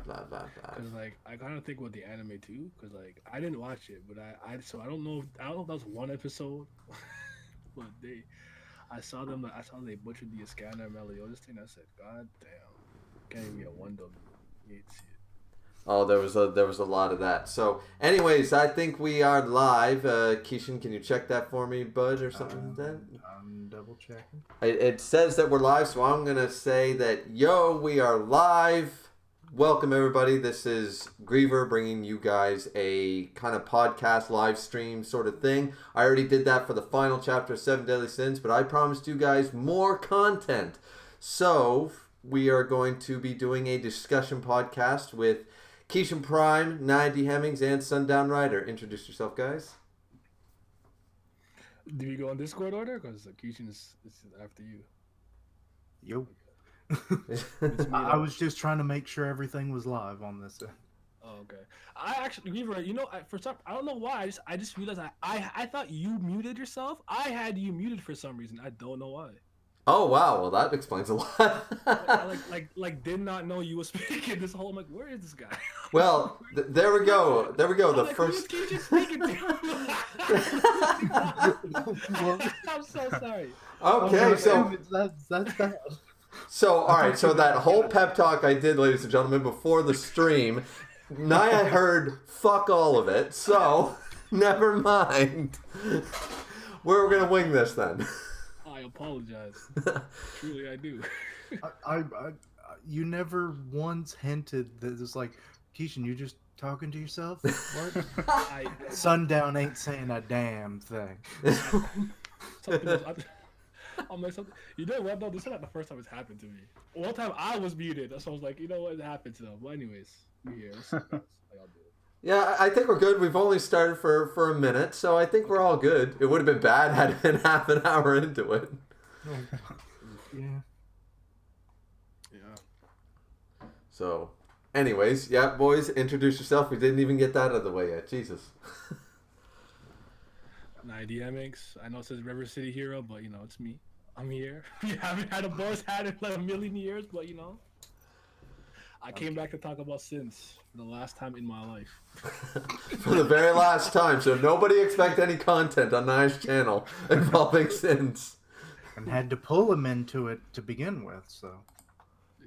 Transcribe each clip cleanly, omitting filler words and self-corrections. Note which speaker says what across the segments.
Speaker 1: blah, blah, blah.
Speaker 2: Cause like I kind of think with the anime too, cause like I didn't watch it, but so I don't know. I don't know if that was one episode, but I saw they butchered the Scanner Meliodas thing. I said, God damn, can't even get one W. You hate to see it.
Speaker 1: Oh, there was a lot of that. So, anyways, I think we are live. Kishin, can you check that for me, bud, or something like that?
Speaker 3: I'm double checking.
Speaker 1: It says that we're live, so I'm gonna say that we are live. Welcome everybody. This is Griever bringing you guys a kind of podcast live stream sort of thing. I already did that for the final chapter of 7 Deadly Sins, but I promised you guys more content. So we are going to be doing a discussion podcast with Kishin Prime, Hemmingz, and Sundown Rider. Introduce yourself, guys.
Speaker 2: Do we go in Discord order? Because Kishin is after you.
Speaker 3: Yo.
Speaker 2: It's me,
Speaker 3: I was just trying to make sure everything was live on this.
Speaker 2: Oh, okay. I actually, Griever, for some, I don't know why. I just realized I thought you muted yourself. I had you muted for some reason. I don't know why.
Speaker 1: Oh wow, well that explains a lot.
Speaker 2: I did not know you were speaking this whole. I'm like, where is this guy?
Speaker 1: Well, there we go. There we go.
Speaker 2: I'm
Speaker 1: The
Speaker 2: like,
Speaker 1: first.
Speaker 2: Who is Kishin speaking to? I'm so sorry.
Speaker 1: Okay, so
Speaker 3: that's bad.
Speaker 1: So, all right, so that whole pep talk I did, ladies and gentlemen, before the stream, Naya heard fuck all of it, so never mind. We're going to wing this then.
Speaker 2: I apologize. Truly, I do.
Speaker 3: I you never once hinted that it's like, Kishin, you just talking to yourself? What? Sundown ain't saying a damn thing.
Speaker 2: I'm like, you know what? No, this is not the first time it's happened to me. One time I was muted, so I was like, you know what? It happened to them. But anyways, we're here. How y'all doing?
Speaker 1: Yeah, I think we're good. We've only started for a minute, so I think we're all good. It would have been bad had it been half an hour into it.
Speaker 3: Yeah.
Speaker 2: Yeah.
Speaker 1: So, anyways, yeah, boys, introduce yourself. We didn't even get that out of the way yet. Jesus.
Speaker 2: Hemmingz. I know it says River City Hero, but it's me. I'm here. We haven't had a boss hat in like a million years, but I came back to talk about sins for the last time in my life.
Speaker 1: For the very last time, so nobody expect any content on Naya's channel involving sins.
Speaker 3: And had to pull him into it to begin with, so.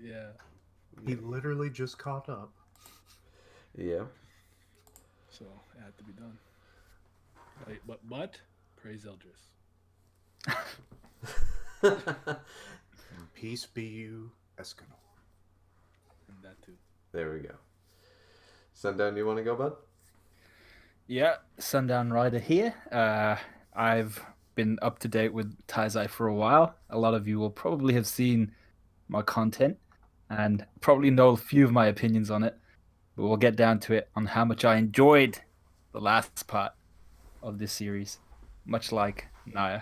Speaker 2: Yeah.
Speaker 3: He literally just caught up.
Speaker 1: Yeah.
Speaker 2: So it had to be done. But praise Eldris.
Speaker 3: And peace be you, Escanor.
Speaker 2: And that too.
Speaker 1: There we go. Sundown, you want to go, bud?
Speaker 4: Yeah, Sundown Rider here. I've been up to date with Taizai for a while. A lot of you will probably have seen my content and probably know a few of my opinions on it. But we'll get down to it on how much I enjoyed the last part of this series, much like Naya.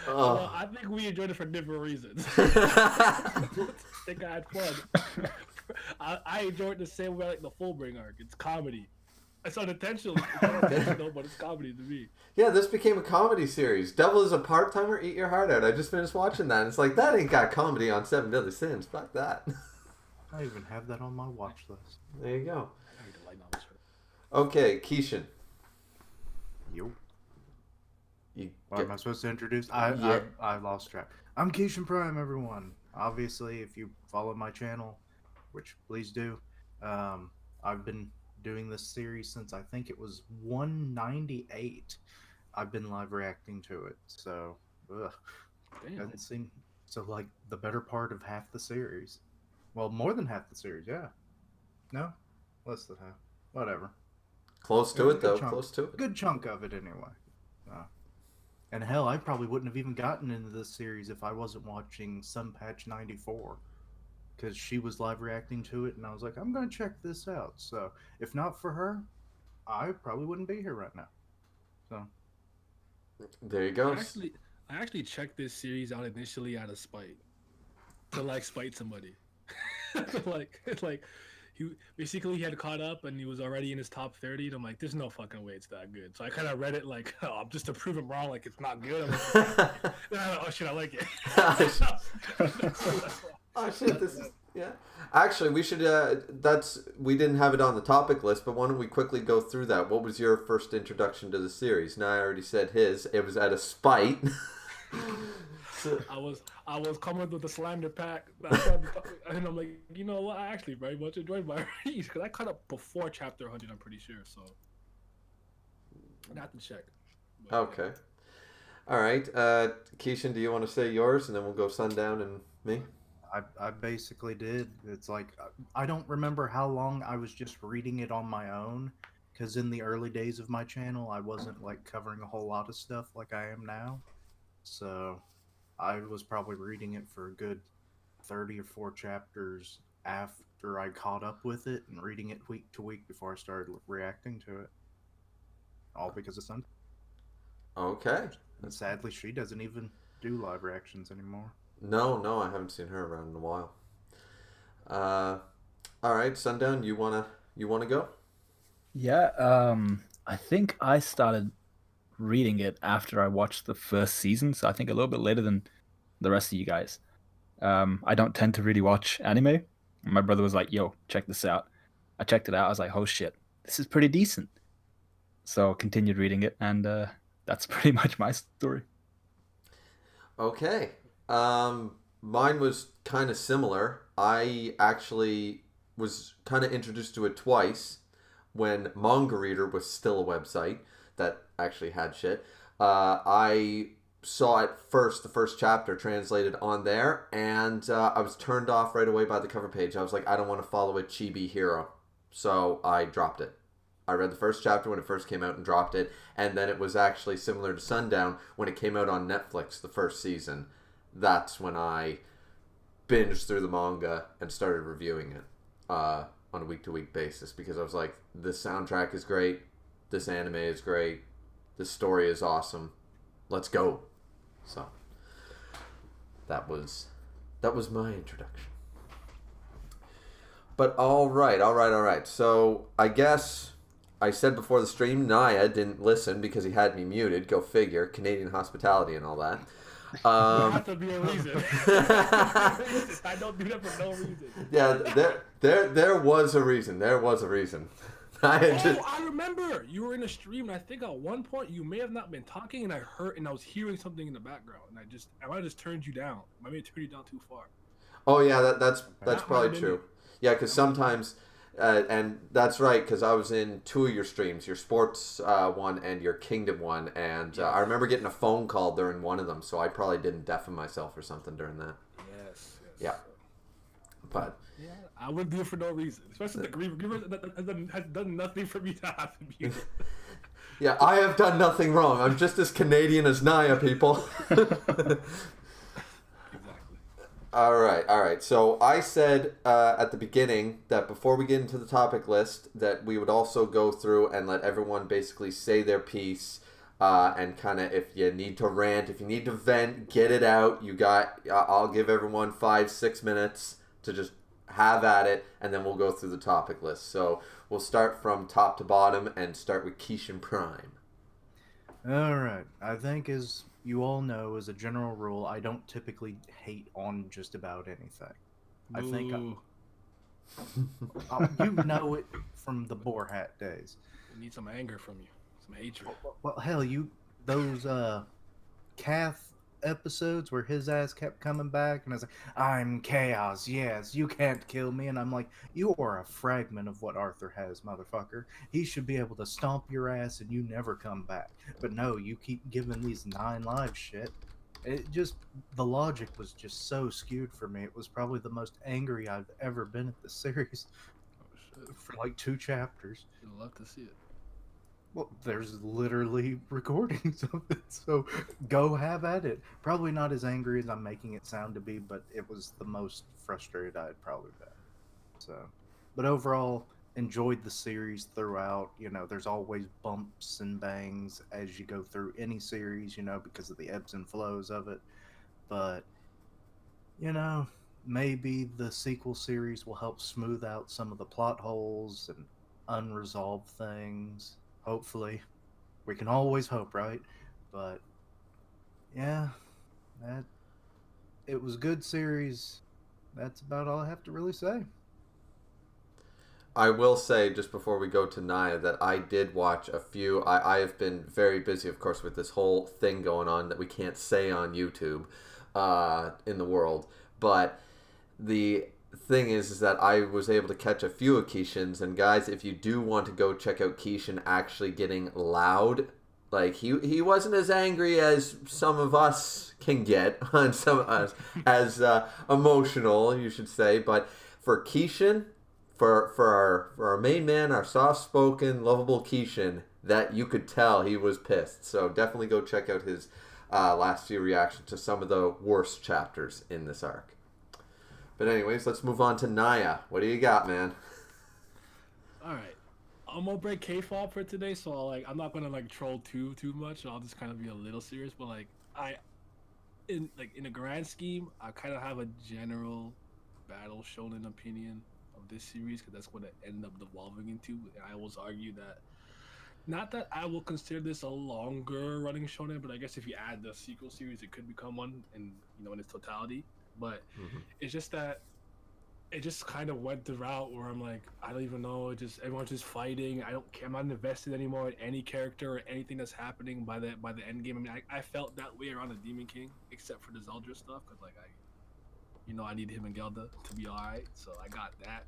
Speaker 2: Well, I think we enjoyed it for different reasons. I think I had fun. I enjoyed the same way like the Fullbring arc. It's comedy. It's unintentional. But it's comedy to me.
Speaker 1: Yeah, this became a comedy series. Devil is a part-timer, eat your heart out. I just finished watching that. And it's like, that ain't got comedy on 7 Deadly Sins. Fuck that.
Speaker 3: I even have that on my watch list.
Speaker 1: There you go. Okay, Kishin.
Speaker 3: Yo.
Speaker 1: You
Speaker 3: What
Speaker 1: get...
Speaker 3: am I supposed to introduce?
Speaker 1: Yeah.
Speaker 3: I lost track. I'm Kishin Prime, everyone. Obviously, if you follow my channel, which please do, I've been doing this series since I think it was 198. I've been live reacting to it, so hasn't seen like the better part of half the series. Well, more than half the series, yeah. No, less than half. Whatever.
Speaker 1: Close to it, though. Close to it.
Speaker 3: Good chunk of it, anyway. And hell, I probably wouldn't have even gotten into this series if I wasn't watching Sunpatch 94. Because she was live reacting to it, and I was like, I'm going to check this out. So, if not for her, I probably wouldn't be here right now. So.
Speaker 1: There you go.
Speaker 2: I actually checked this series out initially out of spite. To, spite somebody. He had caught up and he was already in his top 30, and I'm like, there's no fucking way it's that good. So I kind of read it just to prove him wrong, it's not good. I'm like, oh shit, I like it.
Speaker 1: Oh shit! This is yeah. Actually, we should. We didn't have it on the topic list, but why don't we quickly go through that? What was your first introduction to the series? Now I already said his. It was out of spite.
Speaker 2: I was coming with the slander pack, and I'm like, you know what? I actually very much enjoyed my read because I caught up before chapter 100. I'm pretty sure, so I have to check. But,
Speaker 1: Okay. All right. Kishin, do you want to say yours, and then we'll go Sundown and me?
Speaker 3: I basically did. It's like I don't remember how long I was just reading it on my own, because in the early days of my channel, I wasn't like covering a whole lot of stuff like I am now. So I was probably reading it for a good 30 or 4 chapters after I caught up with it and reading it week to week before I started reacting to it. All because of Sunday.
Speaker 1: Okay.
Speaker 3: And sadly, she doesn't even do live reactions anymore.
Speaker 1: No, I haven't seen her around in a while. All right, Sundown, you wanna go?
Speaker 4: Yeah, I think I started reading it after I watched the first season, so I think a little bit later than the rest of you guys. I don't tend to really watch anime. My brother was like, "Yo, check this out." I checked it out. I was like, "Oh shit, this is pretty decent." So I continued reading it, and that's pretty much my story.
Speaker 1: Okay. Mine was kind of similar. I actually was kind of introduced to it twice when Manga Reader was still a website that actually had shit. I saw it first, the first chapter translated on there, and I was turned off right away by the cover page. I was like, I don't want to follow a chibi hero. So I dropped it. I read the first chapter when it first came out and dropped it, and then it was actually similar to Sundown when it came out on Netflix the first season. That's when I binged through the manga and started reviewing it on a week-to-week basis because I was like, this soundtrack is great, this anime is great, this story is awesome, let's go. So that was my introduction. But all right. So I guess I said before the stream, Naya didn't listen because he had me muted. Go figure. Canadian hospitality and all that.
Speaker 2: there has to be a reason. I don't do that for no reason.
Speaker 1: Yeah, there was a reason. There was a reason.
Speaker 2: I remember you were in a stream, and I think at one point you may have not been talking, and I was hearing something in the background, and I might have just turned you down. I may have turned you down too far.
Speaker 1: Oh yeah, that's
Speaker 2: That
Speaker 1: probably true. Yeah, because sometimes, and that's right, because I was in 2 of your streams, your sports one and your kingdom one, and I remember getting a phone call during one of them, so I probably didn't deafen myself or something during that.
Speaker 2: Yes.
Speaker 1: Yeah. But
Speaker 2: yeah, I wouldn't do it for no reason, especially the Griever. Griever has done nothing for me to have to be.
Speaker 1: Yeah, I have done nothing wrong. I'm just as Canadian as Naya, people. All right. So I said at the beginning that before we get into the topic list, that we would also go through and let everyone basically say their piece, and kind of if you need to rant, if you need to vent, get it out. I'll give everyone 5-6 minutes to just have at it, and then we'll go through the topic list. So we'll start from top to bottom and start with Kishin Prime.
Speaker 3: All right. I think, as you all know, as a general rule, I don't typically hate on just about anything. I think you know it from the Boar Hat days.
Speaker 2: We need some anger from you, some hatred.
Speaker 3: Well, hell, those Kath episodes where his ass kept coming back, and I was like, "I'm chaos. Yes, you can't kill me." And I'm like, "You are a fragment of what Arthur has, motherfucker. He should be able to stomp your ass and you never come back. But no, you keep giving these 9 lives shit." The logic was just so skewed for me. It was probably the most angry I've ever been at the series for like 2 chapters.
Speaker 2: You'd love to see it.
Speaker 3: Well, there's literally recordings of it, so go have at it. Probably not as angry as I'm making it sound to be, but it was the most frustrated I'd probably been. So, but overall, enjoyed the series throughout. There's always bumps and bangs as you go through any series, because of the ebbs and flows of it. But, maybe the sequel series will help smooth out some of the plot holes and unresolved things. Hopefully. We can always hope, right? But yeah, it was a good series. that's about all I have to really say.
Speaker 1: I will say, just before we go to Naya, that I did watch a few. I have been very busy, of course, with this whole thing going on that we can't say on YouTube in the world. But the thing is that I was able to catch a few of Kishin's. And guys, if you do want to go check out Kishin actually getting loud, like he wasn't as angry as some of us can get, on some of us as emotional, you should say. But for Kishin, for our main man, our soft-spoken, lovable Kishin, that you could tell he was pissed. So definitely go check out his last few reactions to some of the worst chapters in this arc. But anyways, let's move on to Naya. What do you got, man?
Speaker 2: All right, I'm gonna break K-pop for today, so I'm not gonna troll too much. I'll just kind of be a little serious, but in a grand scheme, I kind of have a general battle shonen opinion of this series because that's what it ended up devolving into. And I always argue that, not that I will consider this a longer running shonen, but I guess if you add the sequel series, it could become one in its totality. But it's just that it just kind of went the route where I'm like, I don't even know. It just everyone's just fighting. I don't care. I'm not invested anymore in any character or anything that's happening by the end game. I mean, I felt that way around the Demon King, except for the Zeldra stuff, because I need him and Gelda to be alright, so I got that.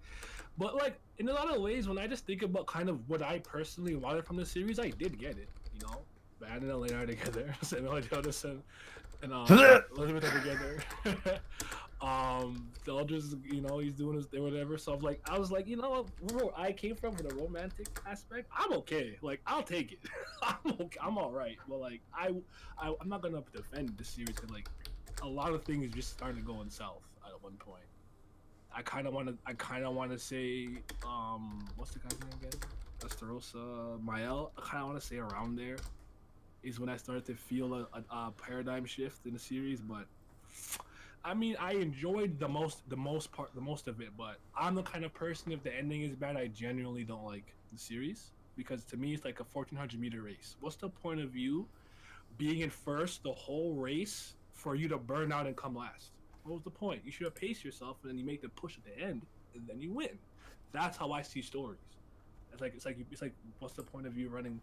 Speaker 2: But in a lot of ways, when I just think about kind of what I personally wanted from the series, I did get it. Bad and Elena are together, Samuel Jonas and Elizabeth are together. Zeldra's, he's doing his thing, whatever. So I was like, where I came from with a romantic aspect, I'm okay. I'll take it. I'm all right. But I'm not gonna defend the series because a lot of things just starting to go in south at one point. I kind of want to say, what's the guy's name again? Esterosa Mael. I kind of want to say around there is when I started to feel a paradigm shift in the series. But I mean, I enjoyed the most of it. But I'm the kind of person, if the ending is bad, I genuinely don't like the series, because to me it's like a 1400-meter race. What's the point of you being in first the whole race for you to burn out and come last? What was the point? You should have paced yourself, and then you make the push at the end, and then you win. That's how I see stories. It's like what's the point of you running?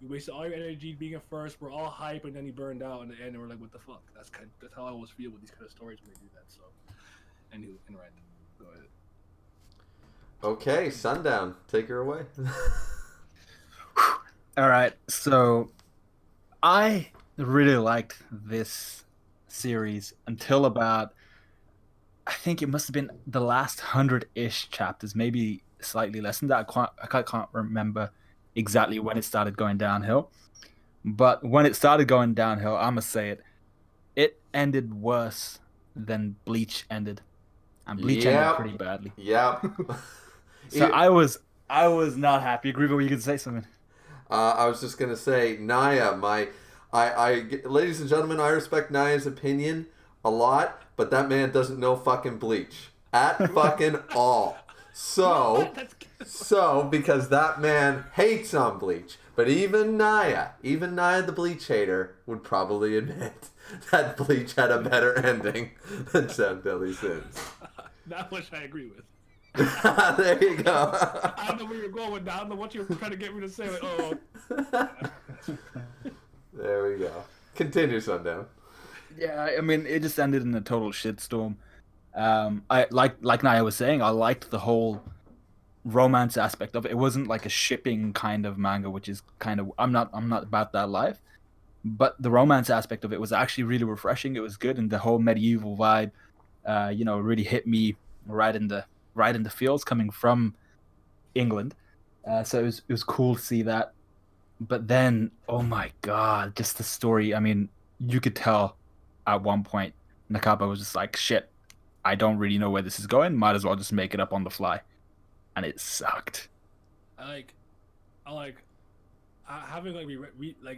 Speaker 2: You wasted all your energy being at first. We're all hype, and then you burned out in the end, and we're like, what the fuck? That's how I always feel with these kind of stories when they do that. So, anywho, and Rand, go ahead.
Speaker 1: Okay, Sundown, take her away.
Speaker 4: All right, so I really liked this series until about, I think it must have been the last 100-ish chapters, maybe slightly less than that. I can't remember exactly when it started going downhill. But when it started going downhill, I must say it ended worse than Bleach ended. And Bleach ended pretty badly.
Speaker 1: Yep.
Speaker 4: So I was not happy. Griever, you could say something.
Speaker 1: I was just gonna say, Naya, ladies and gentlemen, I respect Naya's opinion a lot, but that man doesn't know fucking Bleach at fucking all. So because that man hates on Bleach, but even Naya the Bleach hater, would probably admit that Bleach had a better ending than Seven Deadly Sins.
Speaker 2: That much I agree with.
Speaker 1: There you go.
Speaker 2: I don't know where you're going with that. I don't know what you're trying to get me to say.
Speaker 1: There we go. Continue, Sundown.
Speaker 4: Yeah, I mean, it just ended in a total shitstorm. I like Naya was saying, I liked the whole romance aspect of it. It wasn't like a shipping kind of manga, which is kind of I'm not about that life. But the romance aspect of it was actually really refreshing. It was good, and the whole medieval vibe, really hit me right in the feels coming from England. So it was cool to see that. But then, oh my god, just the story. I mean, you could tell at one point Nakaba was just like, shit, I don't really know where this is going. Might as well just make it up on the fly. And it sucked.
Speaker 2: Having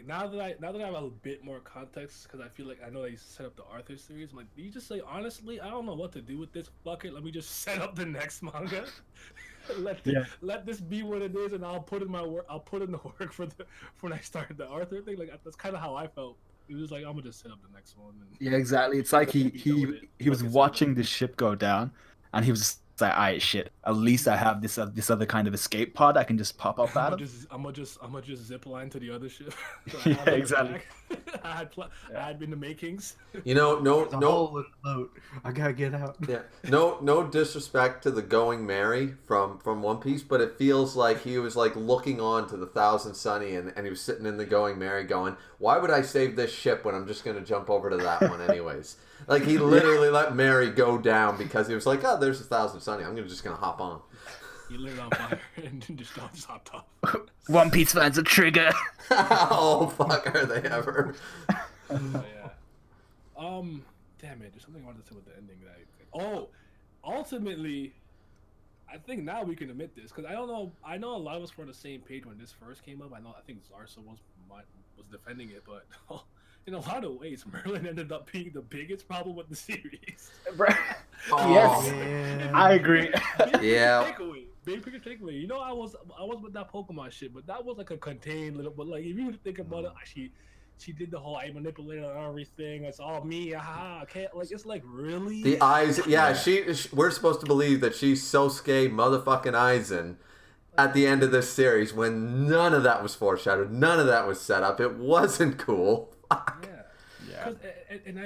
Speaker 2: now that I have a bit more context, because I feel like I know they set up the Arthur series. I'm like, do you just say, honestly, I don't know what to do with this bucket. Let me just set up the next manga. Let this be what it is, and I'll put in my work. I'll put in the work for when I started the Arthur thing. Like, that's kind of how I felt He was like, I'm gonna just set up the next one. And
Speaker 4: Yeah, exactly. It's like
Speaker 2: Be done with it.
Speaker 4: he was
Speaker 2: Fucking
Speaker 4: watching the ship go down, and he was just like, "Alright, shit. At least I have this other kind of escape pod I can just pop up
Speaker 2: I'm
Speaker 4: out
Speaker 2: gonna
Speaker 4: of."
Speaker 2: I'm gonna just zip line to the other ship. So
Speaker 4: Yeah,
Speaker 2: have it in the
Speaker 4: exactly.
Speaker 2: back. I had been the makings.
Speaker 1: You know,
Speaker 3: There's a hole in the boat. I gotta get out.
Speaker 1: Yeah, no disrespect to the Going Merry from One Piece, but it feels like he was like looking on to the Thousand Sunny, and he was sitting in the Going Merry going, "Why would I save this ship when I'm just gonna jump over to that one anyways?" Like he literally let Mary go down because he was like, "Oh, there's a Thousand Sunny. I'm just gonna hop on."
Speaker 2: He lit it on fire and just hopped off.
Speaker 4: One Piece fans a trigger.
Speaker 1: Oh fuck, are they ever?
Speaker 2: Yeah. Damn it! There's something I wanted to say with the ending that. Ultimately, I think now we can admit this because I don't know. I know a lot of us were on the same page when this first came up. I think Zarsa was defending it, but in a lot of ways, Merlin ended up being the biggest problem with the series.
Speaker 1: Oh,
Speaker 4: Yes,
Speaker 3: Yeah.
Speaker 4: I agree.
Speaker 1: Yeah.
Speaker 2: Big picture takeaway. You know, I was with that Pokemon shit, but that was like a contained little. But like, if you think about it, she did the whole I manipulated everything. It's all me. I can't like. It's like really
Speaker 1: The eyes. Yeah, we're supposed to believe that she's Sosuke motherfucking Aizen at the end of this series when none of that was foreshadowed, none of that was set up. It wasn't cool.
Speaker 2: Yeah.
Speaker 4: Yeah.
Speaker 2: And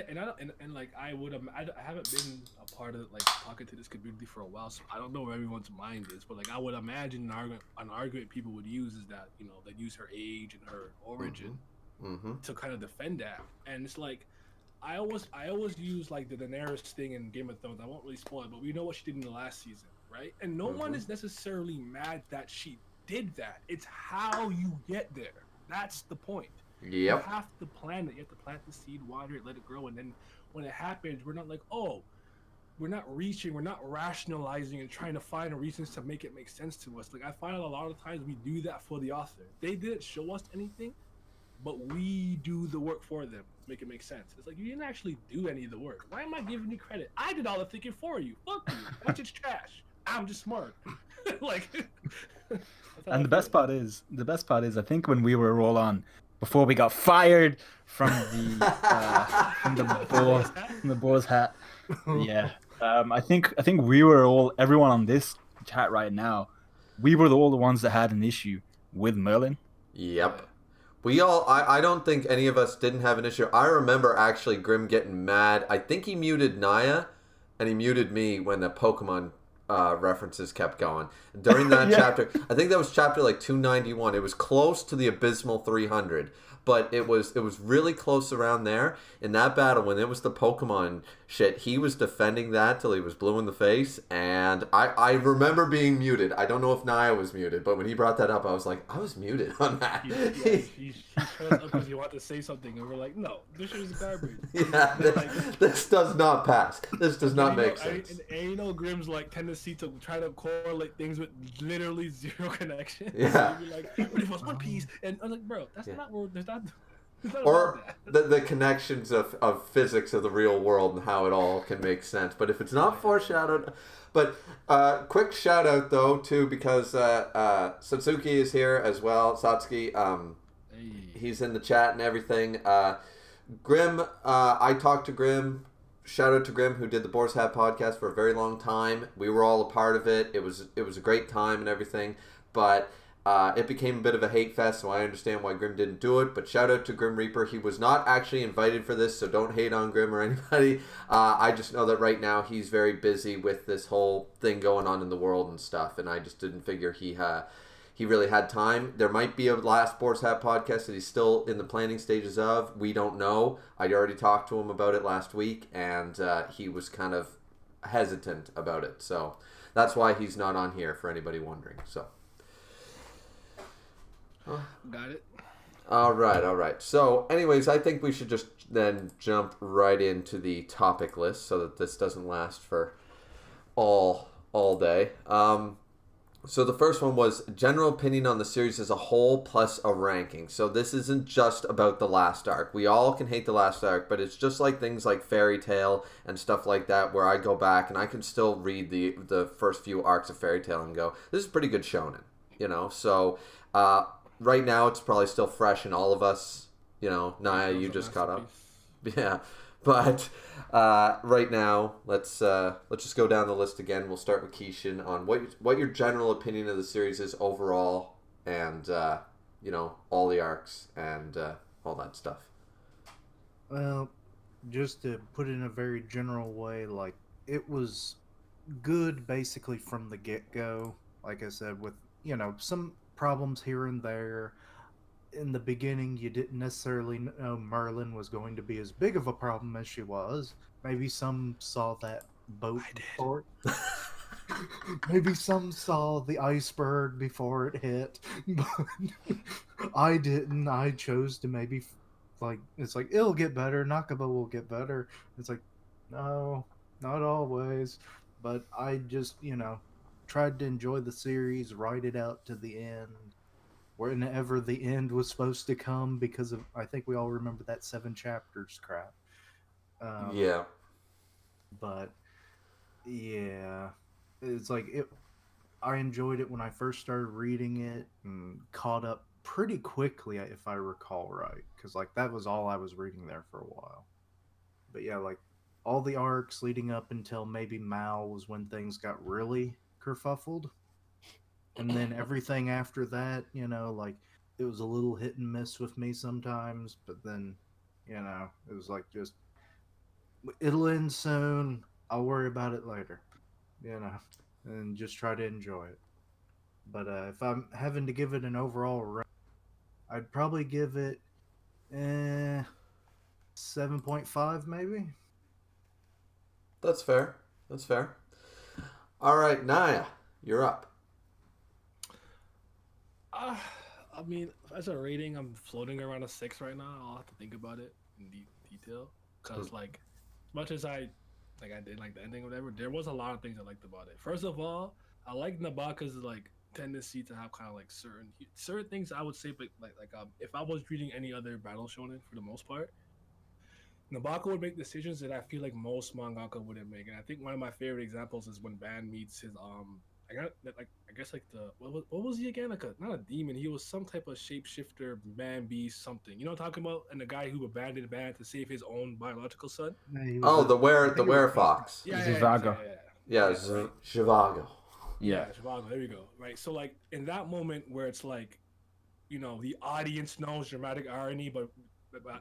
Speaker 2: like I haven't been a part of like talking to this community for a while, so I don't know where everyone's mind is. But like I would imagine an argument people would use is that they use her age and her origin to kind of defend that. And it's like I always use like the Daenerys thing in Game of Thrones. I won't really spoil it, but we know what she did in the last season, right? And no one is necessarily mad that she did that. It's how you get there. That's the point.
Speaker 1: Yep.
Speaker 2: You have to plan it. You have to plant the seed, water it, let it grow, and then when it happens, we're not like, oh, we're not rationalizing and trying to find reasons to make it make sense to us. Like I find a lot of times we do that for the author. They didn't show us anything, but we do the work for them, make it make sense. It's like you didn't actually do any of the work. Why am I giving you credit? I did all the thinking for you. Fuck you. Watch it's trash. I'm just smart. Like.
Speaker 4: And the best part is, I think when we were all on, before we got fired from the boar's hat, yeah. I think we were everyone on this chat right now, we were all the ones that had an issue with Merlin.
Speaker 1: Yep. We all, I don't think any of us didn't have an issue. I remember actually Grim getting mad. I think he muted Naya and he muted me when the Pokemon references kept going. During that chapter, I think that was chapter like 291. It was close to the abysmal 300. But it was really close around there. In that battle, when it was the Pokemon shit, he was defending that till he was blue in the face. And I remember being muted. I don't know if Naya was muted, but when he brought that up, I was like, I was muted on that.
Speaker 2: He showed up because he wanted to say something, and we're like, no, this shit is garbage.
Speaker 1: Yeah, this does not pass. This does not make sense.
Speaker 2: And Grimm's like tendency to try to correlate things with literally zero connection.
Speaker 1: Yeah.
Speaker 2: So like, but it was One Piece, and I'm like, bro, that's not where there's not.
Speaker 1: Or the connections of physics of the real world and how it all can make sense. But if it's not foreshadowed... But quick shout out, though, too, because Satsuki is here as well. Satsuki, he's in the chat and everything. Grim, I talked to Grim. Shout out to Grim, who did the Boar's Hat podcast for a very long time. We were all a part of it. It was a great time and everything. But... it became a bit of a hate fest, so I understand why Grim didn't do it, but shout out to Grim Reaper. He was not actually invited for this, so don't hate on Grim or anybody. I just know that right now he's very busy with this whole thing going on in the world and stuff, and I just didn't figure he really had time. There might be a last Boar's Hat podcast that he's still in the planning stages of. We don't know. I already talked to him about it last week, and he was kind of hesitant about it, so that's why he's not on here, for anybody wondering, so...
Speaker 2: Got it.
Speaker 1: All right. So, anyways, I think we should just then jump right into the topic list so that this doesn't last for all day. So the first one was general opinion on the series as a whole plus a ranking. So this isn't just about the last arc. We all can hate the last arc, but it's just like things like Fairy Tail and stuff like that where I go back and I can still read the first few arcs of Fairy Tail and go, this is pretty good shonen, So... right now, it's probably still fresh in all of us Naya,
Speaker 2: That was
Speaker 1: you
Speaker 2: a
Speaker 1: just caught up.
Speaker 2: masterpiece.
Speaker 1: Yeah, but right now, let's just go down the list again. We'll start with Kishin on what your general opinion of the series is overall, and all the arcs and all that stuff.
Speaker 3: Well, just to put it in a very general way, like it was good basically from the get go. Like I said, with some problems here and there. In the beginning, you didn't necessarily know Merlin was going to be as big of a problem as she was. Maybe some saw that boat
Speaker 2: I did.
Speaker 3: before. Maybe some saw the iceberg before it hit, but I didn't. I chose to maybe it's like it'll get better. Nakaba will get better. It's like no, not always. But I just tried to enjoy the series, ride it out to the end, whenever the end was supposed to come, because of I think we all remember that 7 chapters crap.
Speaker 1: Yeah.
Speaker 3: But yeah, it's like it. I enjoyed it when I first started reading it and caught up pretty quickly, if I recall right, because like that was all I was reading there for a while. But yeah, like all the arcs leading up until maybe Mal was when things got really kerfuffled, and then everything after that, like it was a little hit and miss with me sometimes, but then, it was like just it'll end soon. I'll worry about it later, and just try to enjoy it. But if I'm having to give it an overall rank, I'd probably give it 7.5 maybe.
Speaker 1: That's fair. That's fair. All right, Naya, you're up.
Speaker 2: I mean, as a rating, I'm floating around a 6 right now. I'll have to think about it in detail, because like, as much as I did like the ending or whatever, there was a lot of things I liked about it. First of all, I like Nabaka's like tendency to have kind of like certain things. I would say, but if I was reading any other battle shonen for the most part, Nabaka would make decisions that I feel like most mangaka wouldn't make. And I think one of my favorite examples is when Ban meets his I guess like the what was he again? Like not a demon. He was some type of shapeshifter, man beast, something. You know what I'm talking about? And the guy who abandoned Ban to save his own biological son.
Speaker 3: Yeah, he was
Speaker 1: Oh,
Speaker 3: a-
Speaker 1: the
Speaker 3: I think he was a
Speaker 1: werefox.
Speaker 2: Yeah,
Speaker 4: Zhivago.
Speaker 1: Yeah,
Speaker 2: right.
Speaker 1: Zhivago.
Speaker 2: Yeah, Zhivago. There we go. Right. So like in that moment where it's like, the audience knows dramatic irony, but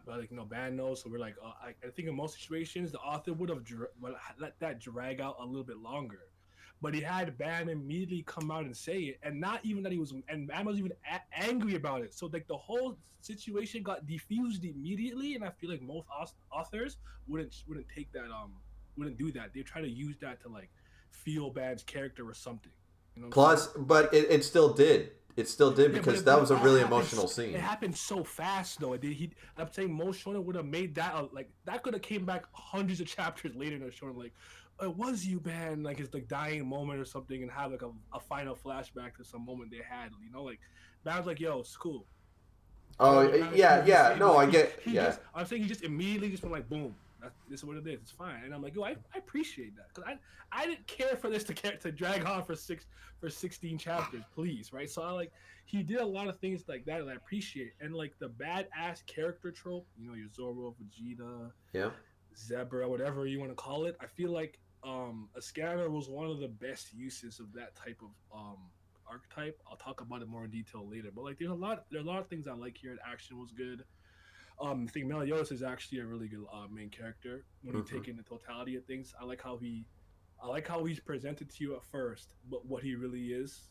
Speaker 2: like Ban knows. So we're like, I think in most situations the author would have let that drag out a little bit longer. But he had Ban immediately come out and say it, and not even that he was, and Ban was even angry about it. So like the whole situation got diffused immediately, and I feel like most authors wouldn't take that wouldn't do that. They try to use that to like feel Ban's character or something. You know what I'm saying?
Speaker 1: Plus, but it still did. It still did
Speaker 2: Yeah,
Speaker 1: because
Speaker 2: but
Speaker 1: that was a
Speaker 2: all
Speaker 1: really
Speaker 2: happened
Speaker 1: emotional scene.
Speaker 2: It happened so fast, though. I'm saying most shonen would have made that like that could have came back hundreds of chapters later in the shonen. Like, it was you, Ban, like his like dying moment or something, and have like a final flashback to some moment they had. Like Ban's like, yo, it's cool.
Speaker 1: Oh, yeah. No, I
Speaker 2: Like,
Speaker 1: get.
Speaker 2: he
Speaker 1: Yeah.
Speaker 2: just, I'm saying he just immediately just went like, boom. This is what it is. It's fine. And I'm like, yo, I appreciate that, because I didn't care for this to drag on for 16 chapters, please, right? So he did a lot of things like that I appreciate, and like the badass character trope, your Zoro, Vegeta,
Speaker 1: Yeah.
Speaker 2: Zebra, whatever you want to call it. I feel like a scanner was one of the best uses of that type of archetype. I'll talk about it more in detail later, but like there's a lot of things I like here. The action was good. I think Meliodas is actually a really good main character when you take in the totality of things. I like how he's presented to you at first, but what he really is,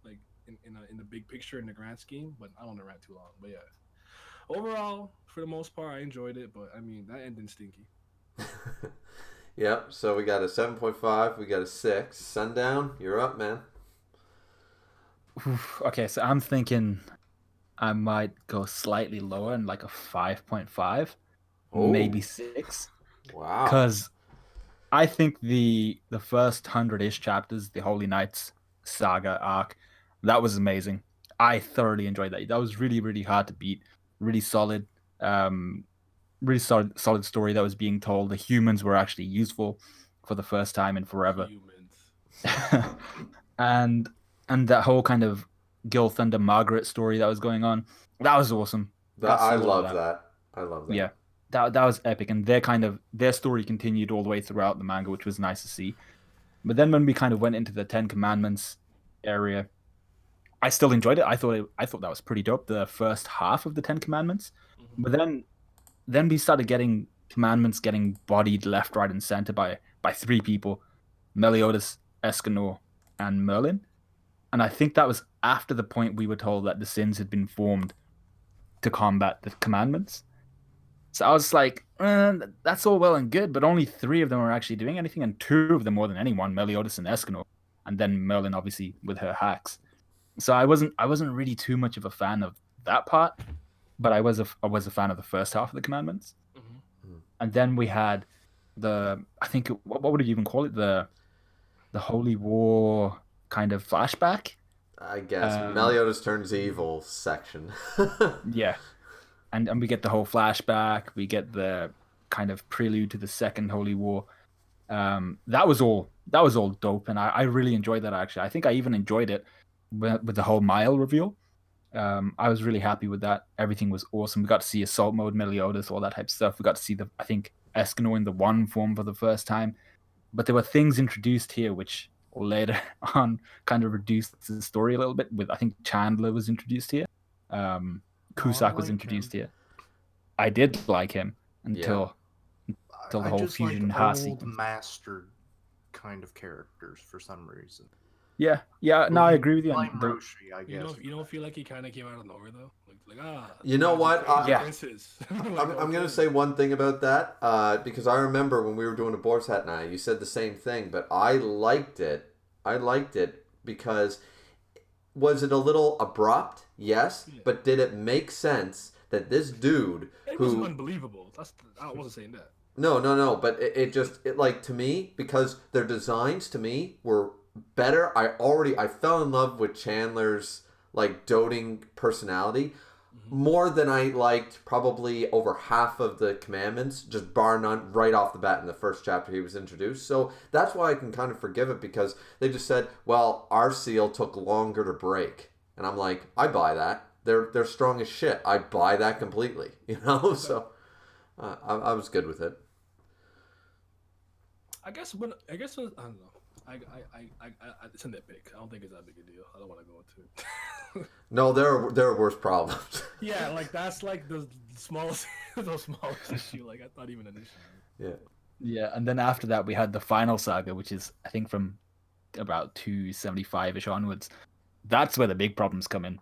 Speaker 2: like in the big picture, in the grand scheme. But I don't want to rant too long. But yeah, overall, for the most part, I enjoyed it. But I mean, that ended stinky.
Speaker 1: Yep. So we got a 7.5. We got a 6. Sundown, you're up, man.
Speaker 4: Okay, so I'm thinking I might go slightly lower and like a 5.5, maybe 6.
Speaker 1: Wow.
Speaker 4: Because I think the first 100-ish chapters, the Holy Knights saga arc, that was amazing. I thoroughly enjoyed that. That was really, really hard to beat. Really solid, solid story that was being told. The humans were actually useful for the first time in forever.
Speaker 2: Humans.
Speaker 4: and that whole kind of Gil Thunder Margaret story that was going on, that was awesome.
Speaker 1: I
Speaker 4: a lot of
Speaker 1: love
Speaker 4: that.
Speaker 1: that. I love that.
Speaker 4: Yeah, that was epic, and their story continued all the way throughout the manga, which was nice to see. But then when we kind of went into the Ten Commandments area, I still enjoyed it. I thought that was pretty dope. The first half of the Ten Commandments,
Speaker 2: Mhm.
Speaker 4: but then we started getting commandments getting bodied left, right, and center by three people: Meliodas, Escanor, and Merlin. And I think that was after the point we were told that the sins had been formed to combat the commandments. So I was like, that's all well and good, but only three of them are actually doing anything, and two of them more than anyone, Meliodas and Escanor, and then Merlin obviously with her hacks. So I wasn't really too much of a fan of that part, but I was a fan of the first half of the commandments.
Speaker 2: Mhm.
Speaker 4: And then we had I think what would you even call it, the Holy War kind of flashback.
Speaker 1: I guess
Speaker 4: Um,
Speaker 1: Meliodas turns evil section.
Speaker 4: yeah, and we get the whole flashback. We get the kind of prelude to the second Holy War. That was all dope, and I really enjoyed that. Actually, I think I even enjoyed it with the whole Mile reveal. I was really happy with that. Everything was awesome. We got to see Assault Mode, Meliodas, all that type of stuff. We got to see I think Escanor in the one form for the first time. But there were things introduced here which later on kind of reduced the story a little bit. With I think Chandler was introduced here. Um,
Speaker 3: Oh, I
Speaker 4: Cusack was
Speaker 3: liked
Speaker 4: introduced
Speaker 3: him.
Speaker 4: here. I did like him
Speaker 1: Yeah.
Speaker 4: until the
Speaker 3: I
Speaker 4: whole
Speaker 3: just like
Speaker 4: fusion heart
Speaker 3: old
Speaker 4: sequence.
Speaker 3: mastered kind of characters for some reason.
Speaker 4: Yeah, yeah. No, I agree with you.
Speaker 3: Blame
Speaker 4: And
Speaker 3: Roshi, I
Speaker 2: You
Speaker 3: guess.
Speaker 2: don't you don't feel like he kind of came out of nowhere though,
Speaker 1: You know what?
Speaker 4: Yeah.
Speaker 2: princes.
Speaker 1: I'm going to say one thing about that because I remember when we were doing a Boar's Hat Night, you said the same thing, but I liked it. I liked it because was it a little abrupt? Yes,
Speaker 2: Yeah.
Speaker 1: but did it make sense that this dude
Speaker 2: It
Speaker 1: who
Speaker 2: wasn't unbelievable. I wasn't saying that.
Speaker 1: No, but it like to me because their designs to me were better. I fell in love with Chandler's like doting personality more than I liked probably over half of the commandments, just bar none, right off the bat in the first chapter he was introduced. So that's why I can kind of forgive it because they just said, well, our seal took longer to break. And I'm like, I buy that. They're strong as shit. I buy that completely, you know? So I was good with it.
Speaker 2: I guess I don't know. It's a nitpick. I don't think it's that big a deal. I don't want to go into it.
Speaker 1: No, there are worse problems.
Speaker 2: Yeah, like that's like the smallest, the smallest issue. Like I thought even an issue.
Speaker 1: Yeah.
Speaker 4: Yeah, and then after that we had the final saga, which is I think from about 275ish onwards. That's where the big problems come in,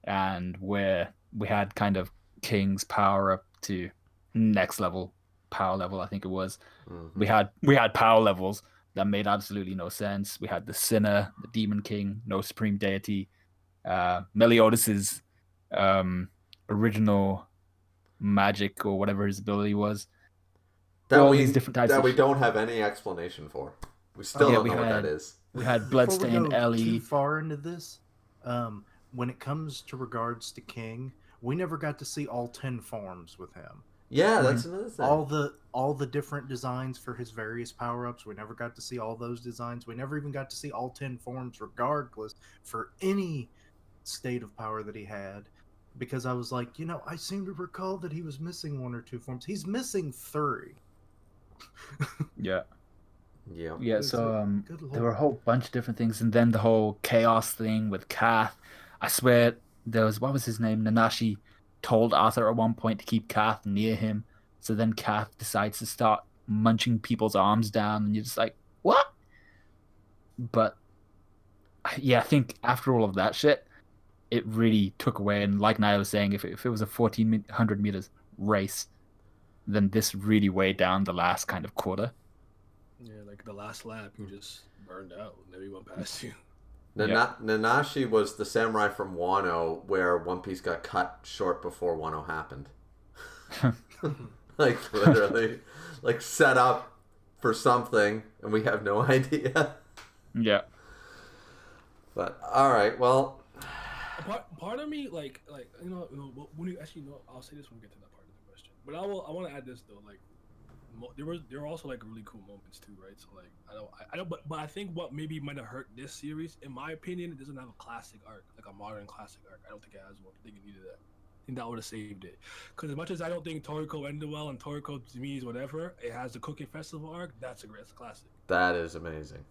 Speaker 4: and where we had kind of King's power up to next level power level. I think it was.
Speaker 1: Mm-hmm.
Speaker 4: We had power levels that made absolutely no sense. We had the Sinner, the Demon King, no supreme deity, Meliodas's original magic or whatever his ability was. These different types
Speaker 1: that
Speaker 4: of
Speaker 1: we don't have any explanation for. We still
Speaker 4: Yeah,
Speaker 1: don't
Speaker 4: we
Speaker 1: know what that
Speaker 4: had-
Speaker 1: is.
Speaker 4: we had
Speaker 3: Before we
Speaker 4: Bloodstained
Speaker 3: go
Speaker 4: Ellie.
Speaker 3: too far into this, when it comes to regards to King, we never got to see all 10 forms with him.
Speaker 1: Yeah, that's another thing.
Speaker 3: All the different designs for his various power-ups, we never got to see all those designs. We never even got to see all 10 forms regardless for any state of power that he had. Because I was like, I seem to recall that he was missing one or two forms. He's missing 3.
Speaker 4: Yeah.
Speaker 1: Yeah.
Speaker 4: Yeah,
Speaker 3: It's
Speaker 4: so
Speaker 3: like, good
Speaker 4: there were a
Speaker 3: lord.
Speaker 4: whole bunch of different things, and then the whole chaos thing with Kath. I swear there was, what was his name? Nanashi told Arthur at one point to keep Kath near him. So then Kath decides to start munching people's arms down, and you're just like, what? But yeah, I think after all of that shit, it really took away. And like Niall was saying, if it was a 1400 meters race, then this really weighed down the last kind of quarter.
Speaker 2: Yeah, like the last lap, you just burned out and everyone passed you.
Speaker 1: Nanashi was the samurai from Wano where One Piece got cut short before Wano happened. Like literally, like set up for something, and we have no idea.
Speaker 4: Yeah.
Speaker 1: But all right, well,
Speaker 2: Part of me, like when you actually I'll say this when we get to that part of the question. But I want to add this though, like there were also like really cool moments too, right? So like I don't, but I think what maybe might have hurt this series, in my opinion, it doesn't have a classic arc, like a modern classic arc. I don't think it has one. I think it needed that. I think that would have saved it. Because as much as I don't think Toriko ended well and Toriko to me is whatever, it has the cooking festival arc. That's a classic.
Speaker 1: That is amazing.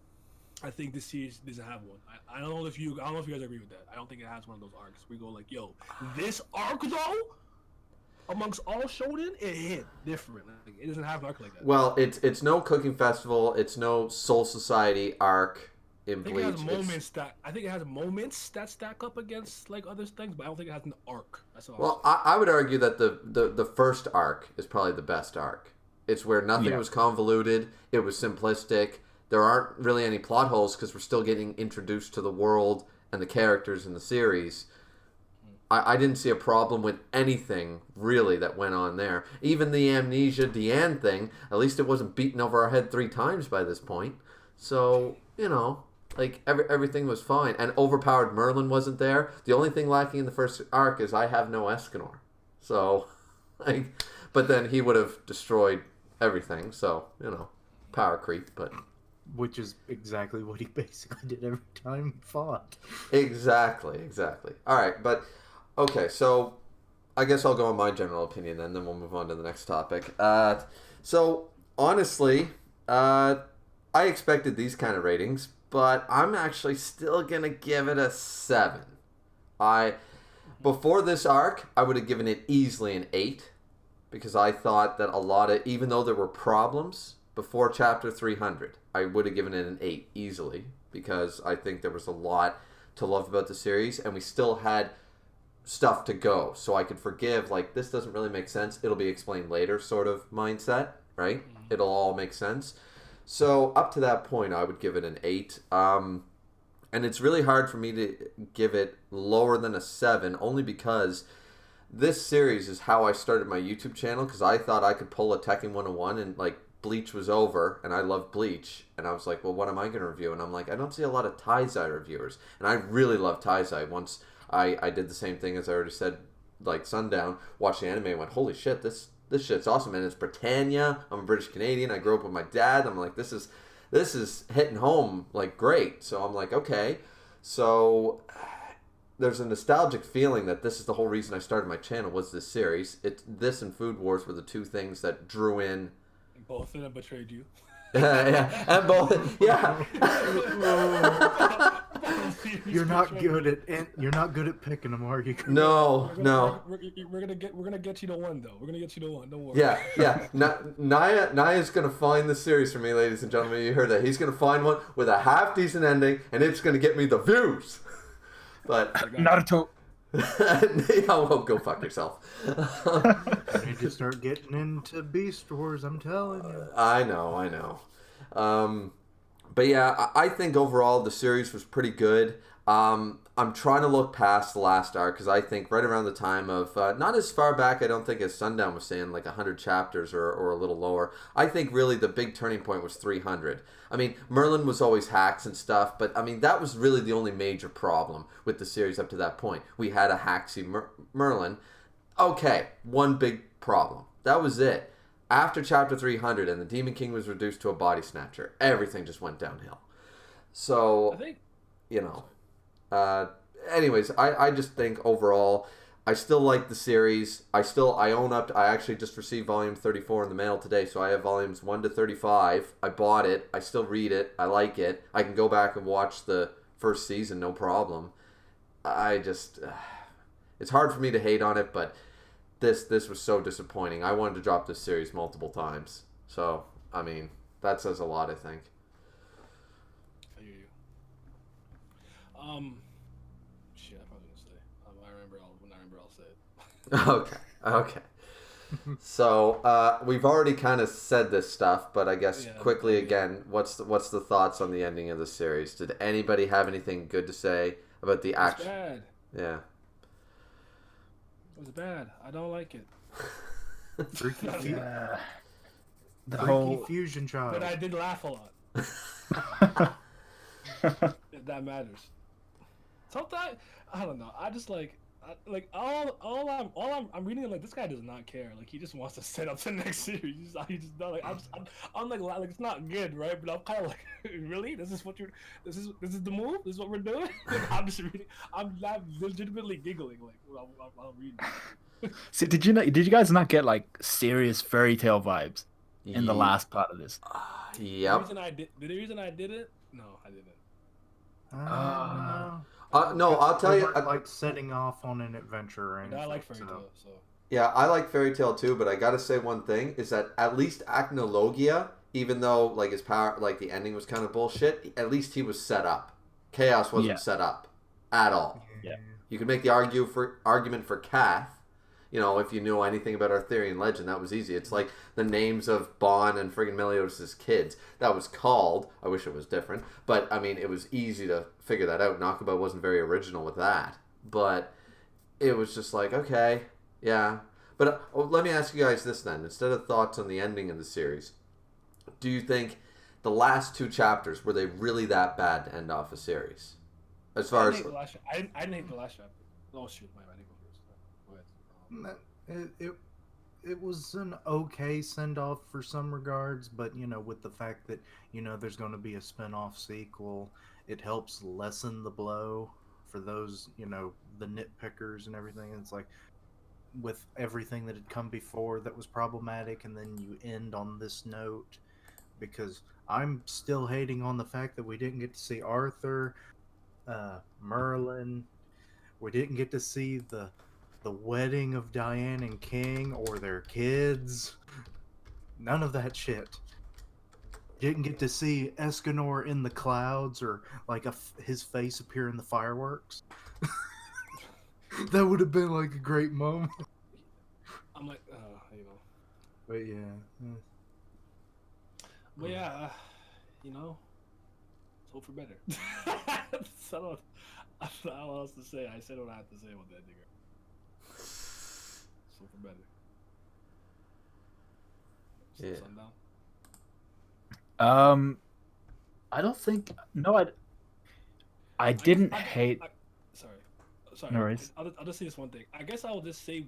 Speaker 2: I think this series doesn't have one. I don't know if you guys agree with that. I don't think it has one of those arcs. We go like, yo, this arc though, amongst all shonen, it hit different. Like, it doesn't have an arc like that.
Speaker 1: Well, it's no cooking festival. It's no Soul Society arc in Bleach.
Speaker 2: I think it has moments that stack up against like other things, but I don't think it has an arc. That's all.
Speaker 1: Well, I would argue that the first arc is probably the best arc. It's where nothing was convoluted. It was simplistic. There aren't really any plot holes because we're still getting introduced to the world and the characters in the series. I didn't see a problem with anything, really, that went on there. Even the Amnesia Deanne thing, at least it wasn't beaten over our head 3 times by this point. So, you know, like, everything was fine. And overpowered Merlin wasn't there. The only thing lacking in the first arc is I have no Escanor. So, like, but then he would have destroyed everything. So, you know, power creep, but...
Speaker 3: Which is exactly what he basically did every time he fought.
Speaker 1: Exactly. All right, but okay, so I guess I'll go on my general opinion then we'll move on to the next topic. So honestly, I expected these kind of ratings, but I'm actually still gonna give it a 7. Before this arc, I would have given it easily an 8 because I thought that a lot of, even though there were problems before chapter 300, I would have given it an 8 easily because I think there was a lot to love about the series and we still had stuff to go. So I could forgive, like, this doesn't really make sense. It'll be explained later sort of mindset, right? Mm-hmm. It'll all make sense. So up to that point, I would give it an 8. And it's really hard for me to give it lower than a 7 only because this series is how I started my YouTube channel because I thought I could pull a Tekken 101 and, like, Bleach was over, and I love Bleach, and I was like, well, what am I going to review? And I'm like, I don't see a lot of Taizai reviewers, and I really love Taizai. Once I did the same thing as I already said, like Sundown, watched the anime and went, holy shit, this shit's awesome, and it's Britannia, I'm a British Canadian, I grew up with my dad, I'm like, this is hitting home, like, great, so I'm like, okay, so there's a nostalgic feeling that this is the whole reason I started my channel, was this series. This and Food Wars were the two things that drew in.
Speaker 2: Both of them betrayed you.
Speaker 1: Yeah, and both. Yeah.
Speaker 3: You're not good at picking them, are you?
Speaker 1: No.
Speaker 2: We're gonna get you to one though. We're gonna get you to one. Don't worry.
Speaker 1: Yeah. Naya's gonna find the series for me, ladies and gentlemen. You heard that. He's gonna find one with a half decent ending, and it's gonna get me the views. But
Speaker 4: Naruto.
Speaker 1: Yeah, well, go fuck yourself.
Speaker 3: I need to start getting into Beast Wars, I'm telling you.
Speaker 1: I know. But yeah, I think overall the series was pretty good. I'm trying to look past the last arc because I think right around the time of, not as far back I don't think as Sundown was saying, like 100 chapters or a little lower. I think really the big turning point was 300. I mean, Merlin was always hacks and stuff, but I mean, that was really the only major problem with the series up to that point. We had a hacksy Merlin. Okay, one big problem. That was it. After chapter 300 and the Demon King was reduced to a body snatcher, everything just went downhill. So, anyways, I just think overall, I still like the series. I actually just received volume 34 in the mail today, so I have volumes 1 to 35. I bought it. I still read it. I like it. I can go back and watch the first season, no problem. It's hard for me to hate on it, but this was so disappointing. I wanted to drop this series multiple times. So, I mean, that says a lot, I think.
Speaker 2: I hear you. Shit, I probably gonna say. When I remember, I'll say it.
Speaker 1: Okay. So we've already kind of said this stuff, but I guess quickly again, what's the thoughts on the ending of the series? Did anybody have anything good to say about the action?
Speaker 2: Bad.
Speaker 1: Yeah.
Speaker 2: It was bad. I don't like it.
Speaker 3: Freaky fusion child.
Speaker 2: But I did laugh a lot. That matters. Sometimes I don't know. I just like like I'm reading it like this guy does not care. Like he just wants to set up the next series. He just not like I'm like it's not good, right? But I'm kind of like, really? This is this is the move? This is what we're doing? Like, I'm just reading. I'm legitimately giggling like while I'm reading.
Speaker 4: See, did you guys not get like serious fairy tale vibes in the
Speaker 1: Ye-
Speaker 4: last part of this?
Speaker 1: Yep.
Speaker 2: The reason I did it? No, I didn't.
Speaker 3: No.
Speaker 1: No, I'll tell
Speaker 3: They
Speaker 1: you.
Speaker 3: weren't, like setting off on an adventure or anything.
Speaker 2: But I like fairy tale, so
Speaker 1: Yeah, I like Fairy Tale too, but I gotta say one thing is that at least Acnologia, even though like his power, like the ending was kind of bullshit, at least he was set up. Chaos wasn't
Speaker 4: Yeah.
Speaker 1: set up at all.
Speaker 4: Yeah.
Speaker 1: You could make the argument for Kath. You know, if you knew anything about Arthurian legend, that was easy. It's like the names of Bon and friggin' Meliodas' kids. That was called. I wish it was different, but I mean, it was easy to figure that out. Nakuba wasn't very original with that, but it was just like, okay, yeah. But let me ask you guys this then. Instead of thoughts on the ending of the series, do you think the last 2 chapters, were they really that bad to end off a series? As far as...
Speaker 2: I didn't hate the last chapter. Oh shoot, I didn't go first. Go ahead.
Speaker 3: It was an okay send off for some regards, but with the fact that there's going to be a spin-off sequel, it helps lessen the blow for those the nitpickers and everything. It's like with everything that had come before that was problematic, and then you end on this note, because I'm still hating on the fact that we didn't get to see Arthur, Merlin. We didn't get to see the wedding of Diane and King or their kids. None of that shit. Didn't get to see Escanor in the clouds or like his face appear in the fireworks. That would have been like a great moment.
Speaker 2: I'm like,
Speaker 3: But yeah.
Speaker 2: But yeah, let's hope for better. So I don't know what else to say. I said what I have to say about that nigga. So for better.
Speaker 1: Yeah.
Speaker 2: Sundown.
Speaker 4: I don't think. No, I didn't hate.
Speaker 2: Sorry.
Speaker 4: No worries.
Speaker 2: I'll just say this one thing. I guess I'll just say.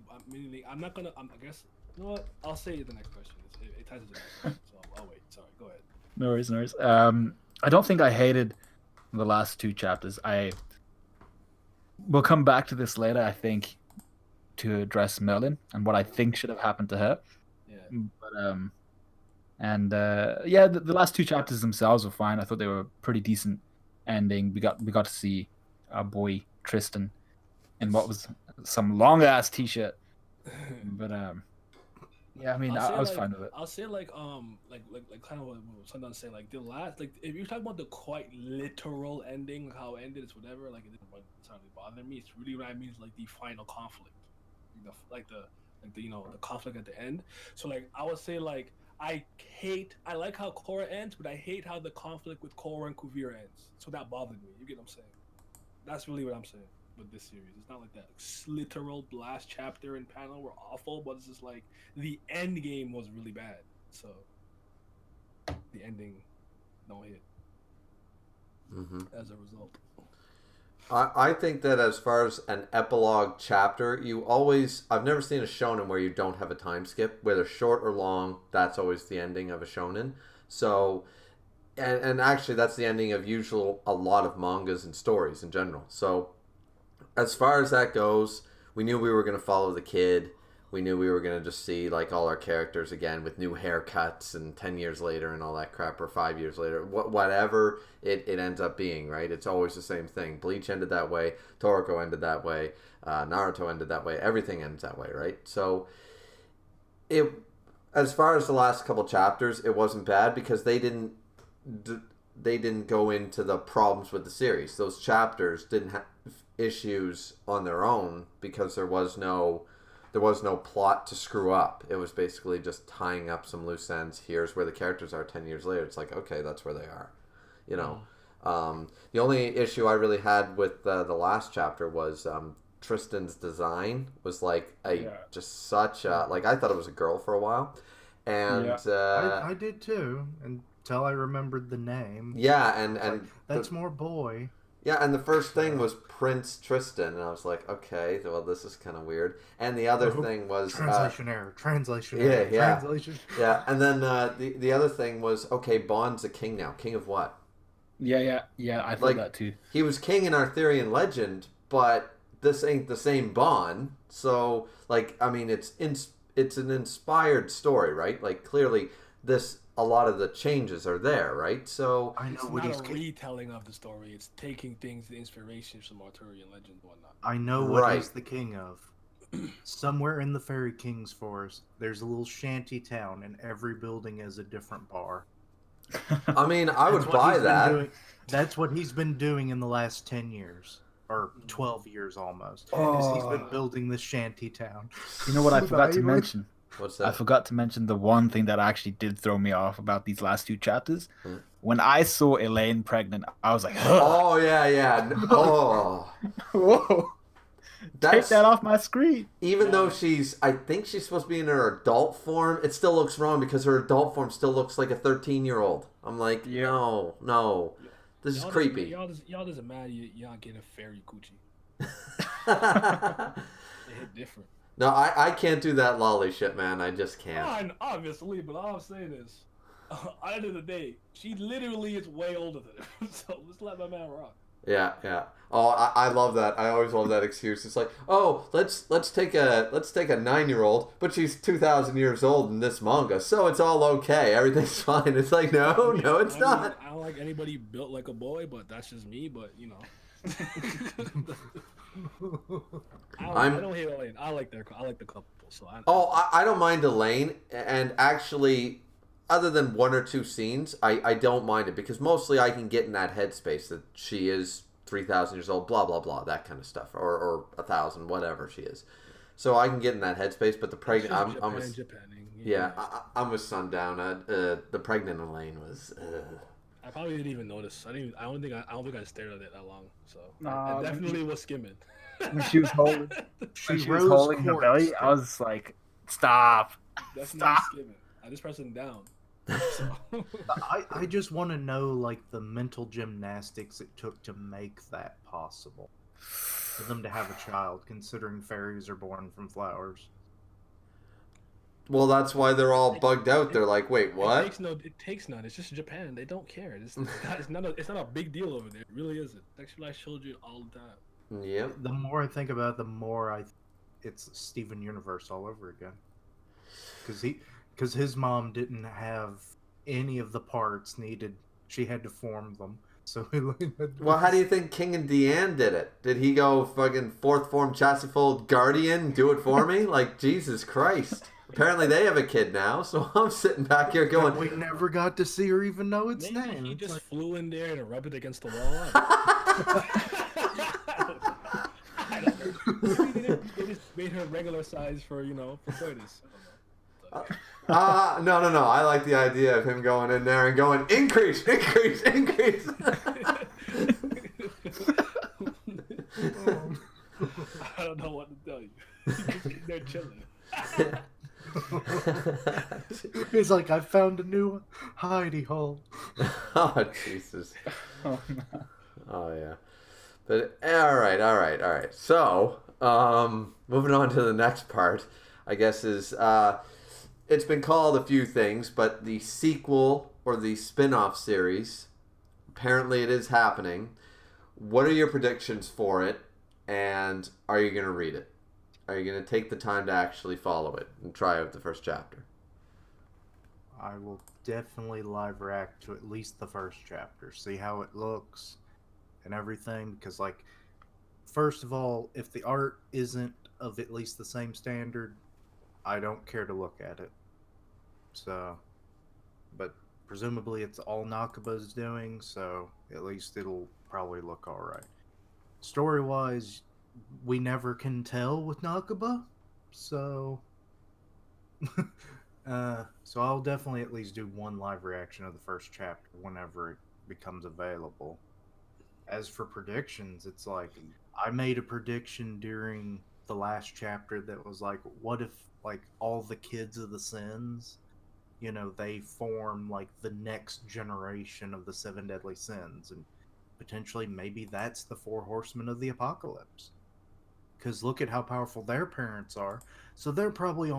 Speaker 2: I'm not gonna. I guess. You know what? I'll say the next question. It ties into the next question, so I'll wait. Sorry. Go ahead.
Speaker 4: No worries, no worries. I don't think I hated the last 2 chapters. We'll come back to this later, I think, to address Merlin and what I think should have happened to her.
Speaker 2: Yeah.
Speaker 4: But yeah, the last 2 chapters themselves were fine. I thought they were a pretty decent ending. We got to see our boy Tristan in what was some long ass t-shirt. But yeah, I mean, I was fine with it.
Speaker 2: I'll say like kind of what Sundown say, like the last, like if you're talking about the quite literal ending, how it ended, it's whatever. Like it didn't necessarily bother me. It's really what I mean is like the final conflict, the conflict at the end. So like I would say like I like how Korra ends, but I hate how the conflict with Korra and Kuvira ends. So that bothered me. You get what I'm saying? That's really what I'm saying with this series. It's not like that literal last chapter and panel were awful, but it's just like the end game was really bad. So the ending don't hit as a result.
Speaker 1: I think that as far as an epilogue chapter, I've never seen a shonen where you don't have a time skip, whether short or long. That's always the ending of a shonen. So, and actually that's the ending of a lot of mangas and stories in general. So as far as that goes, we knew we were going to follow the kid. We knew we were going to just see like all our characters again with new haircuts and 10 years later and all that crap, or 5 years later, whatever it ends up being, right? It's always the same thing. Bleach ended that way. Toriko ended that way. Naruto ended that way. Everything ends that way, right? So as far as the last couple chapters, it wasn't bad because they didn't go into the problems with the series. Those chapters didn't have issues on their own because there was no plot to screw up. It was basically just tying up some loose ends. Here's where the characters are 10 years later. It's like, okay, that's where they are. The only issue I really had with the last chapter was Tristan's design was like just such a, like, I thought it was a girl for a while. And
Speaker 3: I did too, until I remembered the name.
Speaker 1: Yeah, and
Speaker 3: that's more boy.
Speaker 1: Yeah, and the first thing was Prince Tristan, and I was like, okay, well, this is kind of weird. And the other thing was
Speaker 3: translation error.
Speaker 1: Yeah.
Speaker 3: Translation.
Speaker 1: Yeah, and then the other thing was, okay, Bond's a king now. King of what?
Speaker 4: Yeah. I thought that too.
Speaker 1: He was king in Arthurian legend, but this ain't the same Bond. So, like, I mean, it's an inspired story, right? Like, clearly, a lot of the changes are there, right? So
Speaker 3: I know
Speaker 2: It's
Speaker 3: what
Speaker 2: not
Speaker 3: he's.
Speaker 2: a retelling of the story. It's taking things, the inspirations from Arthurian legend and whatnot.
Speaker 3: I know what
Speaker 1: Right.
Speaker 3: he's the king of. Somewhere in the Fairy King's forest, there's a little shanty town, and every building is a different bar.
Speaker 1: I mean, I would
Speaker 3: That's what
Speaker 1: buy
Speaker 3: he's been
Speaker 1: that.
Speaker 3: doing- That's what he's been doing in the last 10 years. Or 12 years almost. Is he's been building this shanty town.
Speaker 4: You know what I forgot to mention?
Speaker 1: What's
Speaker 4: I
Speaker 1: that?
Speaker 4: forgot to mention the one thing that actually did throw me off about these last two chapters.
Speaker 1: Hmm.
Speaker 4: When I saw Elaine pregnant, I was like, ugh.
Speaker 1: Oh yeah. Oh,
Speaker 4: Whoa. Take
Speaker 1: that's
Speaker 4: that off my screen.
Speaker 1: even though I think she's supposed to be in her adult form. It still looks wrong because her adult form still looks like a 13-year-old. I'm like,
Speaker 4: Yeah.
Speaker 1: no, this is
Speaker 2: Y'all
Speaker 1: creepy.
Speaker 2: y'all doesn't matter. Y'all getting a fairy coochie. It hit different.
Speaker 1: No, I can't do that lolly shit, man. I just can't.
Speaker 2: Fine, obviously, but all I'm saying is, at the end of the day, she literally is way older than him. So let's let my man rock.
Speaker 1: Yeah. Oh, I love that. I always love that excuse. It's like, oh, let's take a 9-year-old, but she's 2,000 years old in this manga, so it's all okay. Everything's fine. It's like, no, it's not.
Speaker 2: I don't like anybody built like a boy, but that's just me. But you know, I don't hate Elaine. I like the couple. So
Speaker 1: I don't mind Elaine, and actually, other than one or two scenes, I don't mind it because mostly I can get in that headspace that she is 3,000 years old, blah blah blah, that kind of stuff, or 1,000, whatever she is. So I can get in that headspace. But the pregnant, I'm with Sundown. The pregnant Elaine was.
Speaker 2: I probably didn't even notice. I don't think I stared at it that long. So
Speaker 4: Nah,
Speaker 2: it definitely was skimming.
Speaker 4: When she was holding, her belly, I was like, stop.
Speaker 2: Definitely
Speaker 4: Stop.
Speaker 2: skimming. I just pressing down. So.
Speaker 3: I just want to know, like, the mental gymnastics it took to make that possible. For them to have a child, considering fairies are born from flowers.
Speaker 1: Well, that's why they're all bugged out. They're like, wait, what?
Speaker 2: It takes none. It's just Japan. They don't care. It's not a big deal over there. It really isn't. Actually, I showed you all the time.
Speaker 1: Yep.
Speaker 3: The more I think about it, the more it's Steven Universe all over again. Because his mom didn't have any of the parts needed. She had to form them. So
Speaker 1: Well, how do you think King and Deanne did it? Did he go fucking fourth form chassis fold guardian, do it for me? Like, Jesus Christ. Apparently they have a kid now, so I'm sitting back here going...
Speaker 3: We never got to see her even know its
Speaker 2: Maybe
Speaker 3: name.
Speaker 2: he just flew in there and rubbed it against the wall. I don't know. They just made her regular size for coitus. I don't know.
Speaker 1: No. I like the idea of him going in there and going, increase.
Speaker 2: I don't know what to tell you. They're chilling.
Speaker 3: He's like, I found a new hidey hole.
Speaker 1: Oh, Jesus.
Speaker 4: Oh, no.
Speaker 1: Oh, yeah. But, all right. So, moving on to the next part, I guess is, it's been called a few things, but the sequel or the spin-off series, apparently it is happening. What are your predictions for it, and are you going to read it? Are you going to take the time to actually follow it and try out the first chapter?
Speaker 3: I will definitely live react to at least the first chapter, see how it looks and everything, because, like, first of all, if the art isn't of at least the same standard, I don't care to look at it. So, but presumably it's all Nakaba's doing, so at least it'll probably look alright. Story-wise, we never can tell with Nakaba, so... so I'll definitely at least do one live reaction of the first chapter whenever it becomes available. As for predictions, it's like, I made a prediction during the last chapter that was like, what if, like, all the kids of the Sins, they form, like, the next generation of the Seven Deadly Sins, and potentially maybe that's the four horsemen of the apocalypse. Because look at how powerful their parents are. So they're probably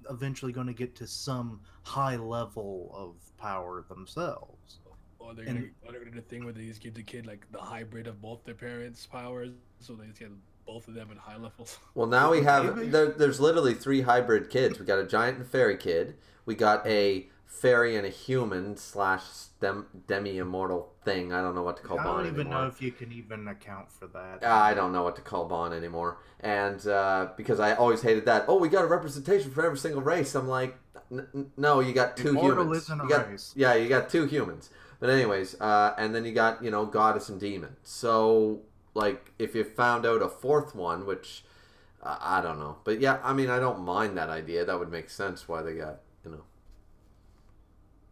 Speaker 3: eventually going to get to some high level of power themselves.
Speaker 2: Or they're gonna do the thing where they just give the kid like the hybrid of both their parents' powers, so they just get both of them at high levels.
Speaker 1: Well, now we have there's literally 3 hybrid kids. We got a giant and fairy kid. We got a fairy and a human / demi-immortal thing. I don't know what to call Bon anymore.
Speaker 3: I don't even know if you can even account for that.
Speaker 1: I don't know what to call Bon anymore. And because I always hated that. Oh, we got a representation for every single race. I'm like, no, you got 2
Speaker 3: Immortal
Speaker 1: humans.
Speaker 3: isn't a race.
Speaker 1: Yeah, you got 2 humans. But anyways, and then you got, goddess and demon. So, like, if you found out a 4th one, which I don't know. But yeah, I mean, I don't mind that idea. That would make sense why they got,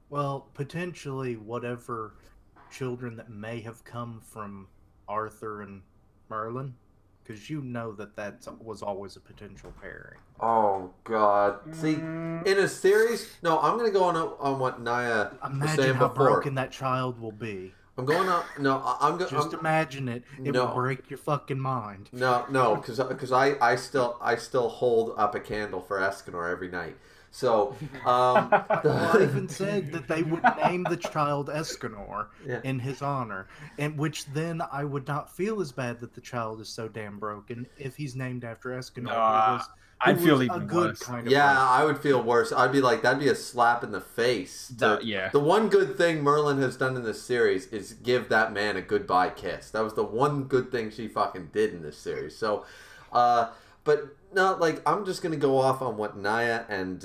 Speaker 3: Well, potentially whatever children that may have come from Arthur and Merlin, because that was always a potential pairing.
Speaker 1: Oh, God. See, in a series... No, I'm going to go on what Naya was saying
Speaker 3: Imagine how
Speaker 1: before.
Speaker 3: broken that child will be.
Speaker 1: I'm going on... No, I'm going...
Speaker 3: Just imagine it. It will break your fucking mind.
Speaker 1: No, because I still hold up a candle for Escanor every night. So,
Speaker 3: I even said that they would name the child Escanor in his honor, and which then I would not feel as bad that the child is so damn broken if he's named after Escanor.
Speaker 4: I'd feel even worse.
Speaker 1: I would feel worse. I'd be like, that'd be a slap in the face. The one good thing Merlin has done in this series is give that man a goodbye kiss. That was the one good thing she fucking did in this series. So, but no, like, I'm just gonna go off on what Naya and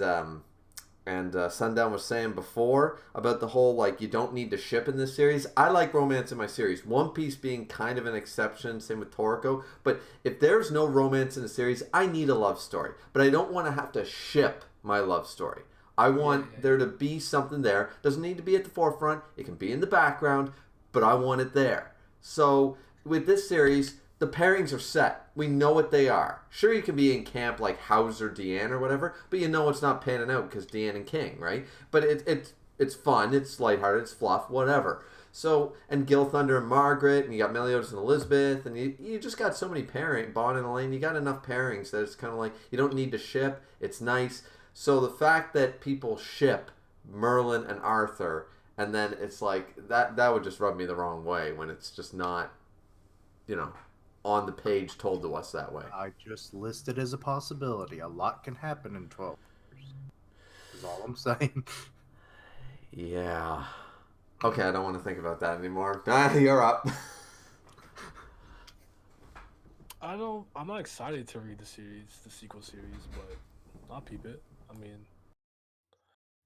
Speaker 1: Sundown was saying before about the whole, like, you don't need to ship in this series. I like romance in my series. One Piece being kind of an exception, same with Toriko. But if there's no romance in the series, I need a love story. But I don't want to have to ship my love story. I want there to be something there. Doesn't need to be at the forefront. It can be in the background, but I want it there. So with this series, the pairings are set. We know what they are. Sure, you can be in camp like House or Deanne or whatever, but you know it's not panning out because Deanne and King, right? But it's fun, it's lighthearted, it's fluff, whatever. So, and Gil Thunder and Margaret, and you got Meliodas and Elizabeth, and you just got so many pairings, Bon and Elaine, you got enough pairings that it's kind of like, you don't need to ship, it's nice. So the fact that people ship Merlin and Arthur, and then it's like, that would just rub me the wrong way when it's just not, on the page told to us that way.
Speaker 3: I just listed as a possibility. A lot can happen in 12 years. Is all I'm saying.
Speaker 1: Yeah. Okay, I don't want to think about that anymore. You're up.
Speaker 2: I'm not excited to read the sequel series, but I'll peep it. I mean,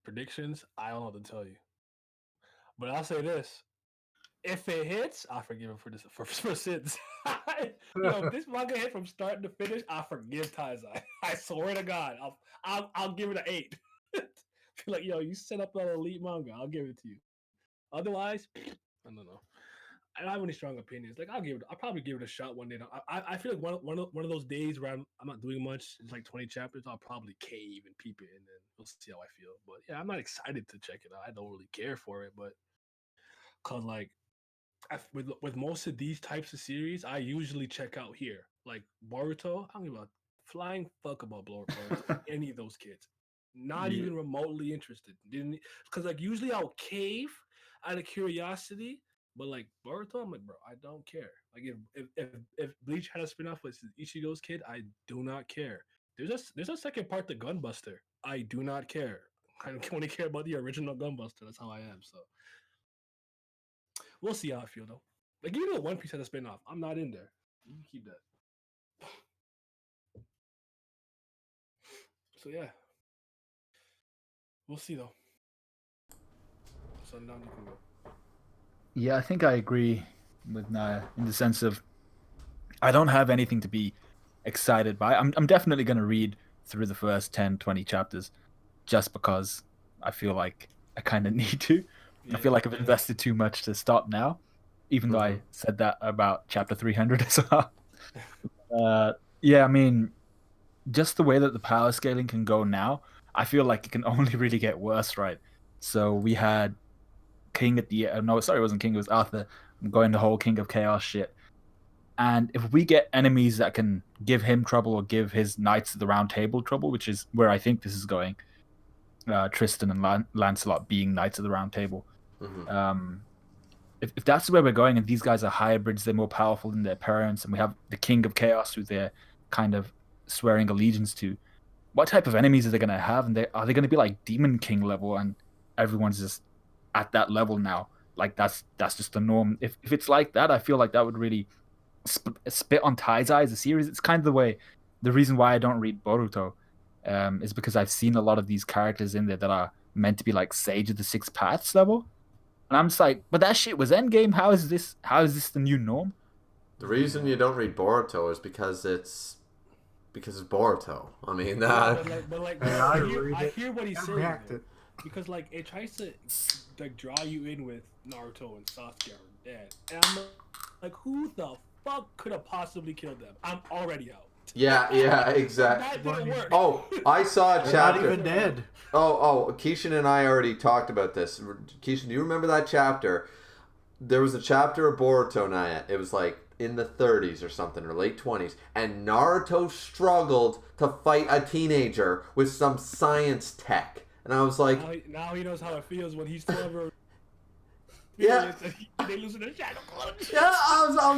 Speaker 2: predictions, I don't know what to tell you. But I'll say this. If it hits, I forgive him for sins. If this manga hit from start to finish, I forgive Taizai. I swear to God, I'll give it an 8. Like, you set up an elite manga, I'll give it to you. Otherwise, I don't know. I don't have any strong opinions. Like, I'll probably give it a shot one day. I feel like one of those days where I'm not doing much. It's like 20 chapters. I'll probably cave and peep it, and then we'll see how I feel. But yeah, I'm not excited to check it out. I don't really care for it, but cause like. With most of these types of series, I usually check out here. Like Boruto, I don't give a flying fuck about Boruto. Any of those kids. Not even remotely interested. Because like usually I'll cave out of curiosity, but like Boruto, I'm like, bro, I don't care. Like if Bleach had a spin-off with Ichigo's kid, I do not care. There's a second part to Gunbuster. I do not care. I only care about the original Gunbuster. That's how I am. So. We'll see how I feel, though. Like, even though One Piece had a spin-off, I'm not in there. You can keep that. So, yeah. We'll see, though. Sundown, you can go.
Speaker 4: Yeah, I think I agree with Naya in the sense of I don't have anything to be excited by. I'm definitely going to read through the first 10, 20 chapters just because I feel like I kind of need to. I feel like I've invested too much to stop now, even though I said that about chapter 300 as well. Yeah, I mean, just the way that the power scaling can go now, I feel like it can only really get worse, right? So we had King at the no, sorry, it wasn't King, it was Arthur going the whole King of Chaos shit. And if we get enemies that can give him trouble or give his Knights of the Round Table trouble, which is where I think this is going, Tristan and Lancelot being Knights of the Round Table.
Speaker 1: Mm-hmm.
Speaker 4: If that's where we're going, and these guys are hybrids, they're more powerful than their parents, and we have the King of Chaos who they're kind of swearing allegiance to, what type of enemies are they going to have? And are they going to be like Demon King level, and everyone's just at that level now? Like that's just the norm. If it's like that, I feel like that would really spit on Taizai as a series. It's kind of the reason why I don't read Boruto is because I've seen a lot of these characters in there that are meant to be like Sage of the Six Paths level, and I'm just like, but that shit was Endgame. How is this the new norm?
Speaker 1: The reason you don't read Boruto is because it's Boruto. I mean,
Speaker 2: I hear what he's saying though, because like it tries to like draw you in with Naruto and Sasuke are dead, and I'm like, who the fuck could have possibly killed them? I'm already out.
Speaker 1: Yeah, exactly.
Speaker 2: That didn't work.
Speaker 1: Oh, I saw a
Speaker 3: They're
Speaker 1: chapter.
Speaker 3: not even dead.
Speaker 1: Oh, Kishin and I already talked about this. Kishin, do you remember that chapter? There was a chapter of Boruto Naya. It was like in the 30s or something, or late 20s, and Naruto struggled to fight a teenager with some science tech. And I was like...
Speaker 2: Now he knows how it feels when he's 12 or...
Speaker 1: Yeah.
Speaker 2: They losing their shadow clones.
Speaker 1: Yeah, I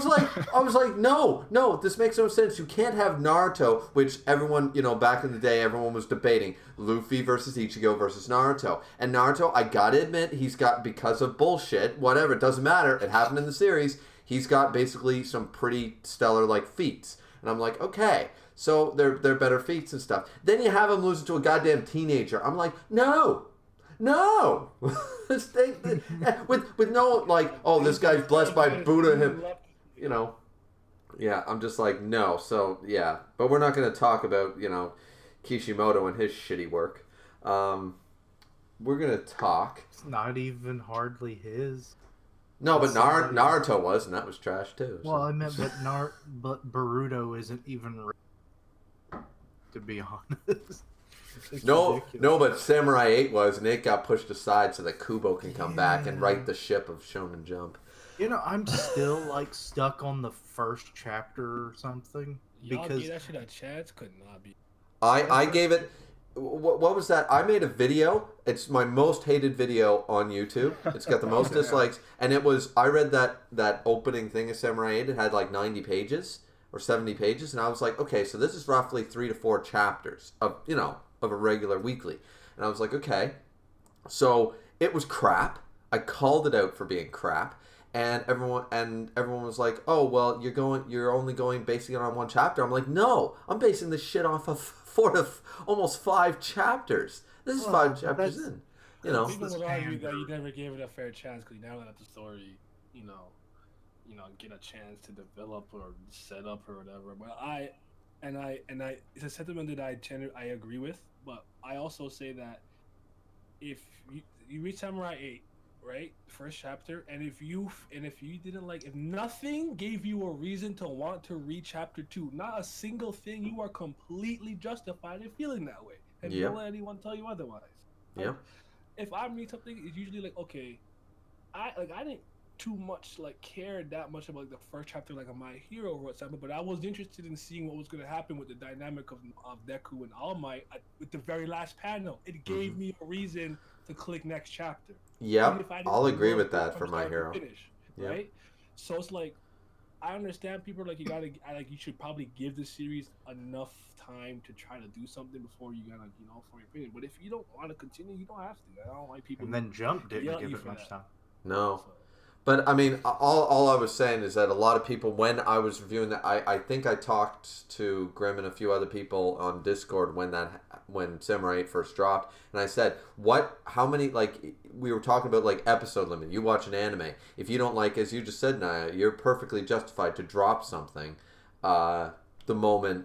Speaker 1: was like, no, this makes no sense. You can't have Naruto, which everyone, back in the day, everyone was debating Luffy versus Ichigo versus Naruto. And Naruto, I gotta admit, he's got, because of bullshit, whatever, it doesn't matter, it happened in the series, he's got basically some pretty stellar, like, feats. And I'm like, okay, so they're better feats and stuff. Then you have him losing to a goddamn teenager. I'm like, no. with no like, oh, this guy's blessed by Buddha, him, Yeah, I'm just like, no. So yeah, but we're not going to talk about Kishimoto and his shitty work. We're going to talk.
Speaker 3: It's not even hardly his.
Speaker 1: No, but Naruto was, and that was trash too. So.
Speaker 3: Well, I meant, but Boruto isn't even, to be honest.
Speaker 1: No, but Samurai 8 was, and it got pushed aside so that Kubo can come back and right the ship of Shonen Jump.
Speaker 3: I'm still like stuck on the first chapter or something.
Speaker 2: Y'all gave that shit a chance, could not be.
Speaker 1: I gave it. What was that? I made a video. It's my most hated video on YouTube. It's got the most dislikes, and it was. I read that opening thing of Samurai 8. It had like 90 pages or 70 pages, and I was like, okay, so this is roughly 3 to 4 chapters of of a regular weekly. And I was like, okay. So it was crap. I called it out for being crap. And everyone was like, oh, well, you're only basing it on one chapter. I'm like, no, I'm basing this shit off of almost 5 chapters. This is 5 chapters in.
Speaker 2: People would argue that you never gave it a fair chance because you never let the story, get a chance to develop or set up or whatever. But it's a sentiment that I agree with, but I also say that if you read Samurai 8, right, first chapter, and if you didn't if nothing gave you a reason to want to read chapter 2, not a single thing, you are completely justified in feeling that way, and don't let anyone tell you otherwise.
Speaker 1: Yeah.
Speaker 2: If I read something, it's usually like, okay, I didn't too much care that much about the first chapter of My Hero or something, but I was interested in seeing what was going to happen with the dynamic of Deku and All Might with the very last panel. It gave me a reason to click next chapter.
Speaker 1: Yeah, I'll agree with that for My Hero.
Speaker 2: Right? So it's like, I understand people you should probably give the series enough time to try to do something before you gotta for your opinion. But if you don't want to continue, you don't have to. I don't like people.
Speaker 3: And then Jump didn't give it much time.
Speaker 1: No. But I mean, all I was saying is that a lot of people, when I was reviewing that, I think I talked to Grim and a few other people on Discord when Samurai 8 first dropped, and I said, how many, we were talking about episode limit. You watch an anime, if you don't as you just said, Naya, you're perfectly justified to drop something the moment,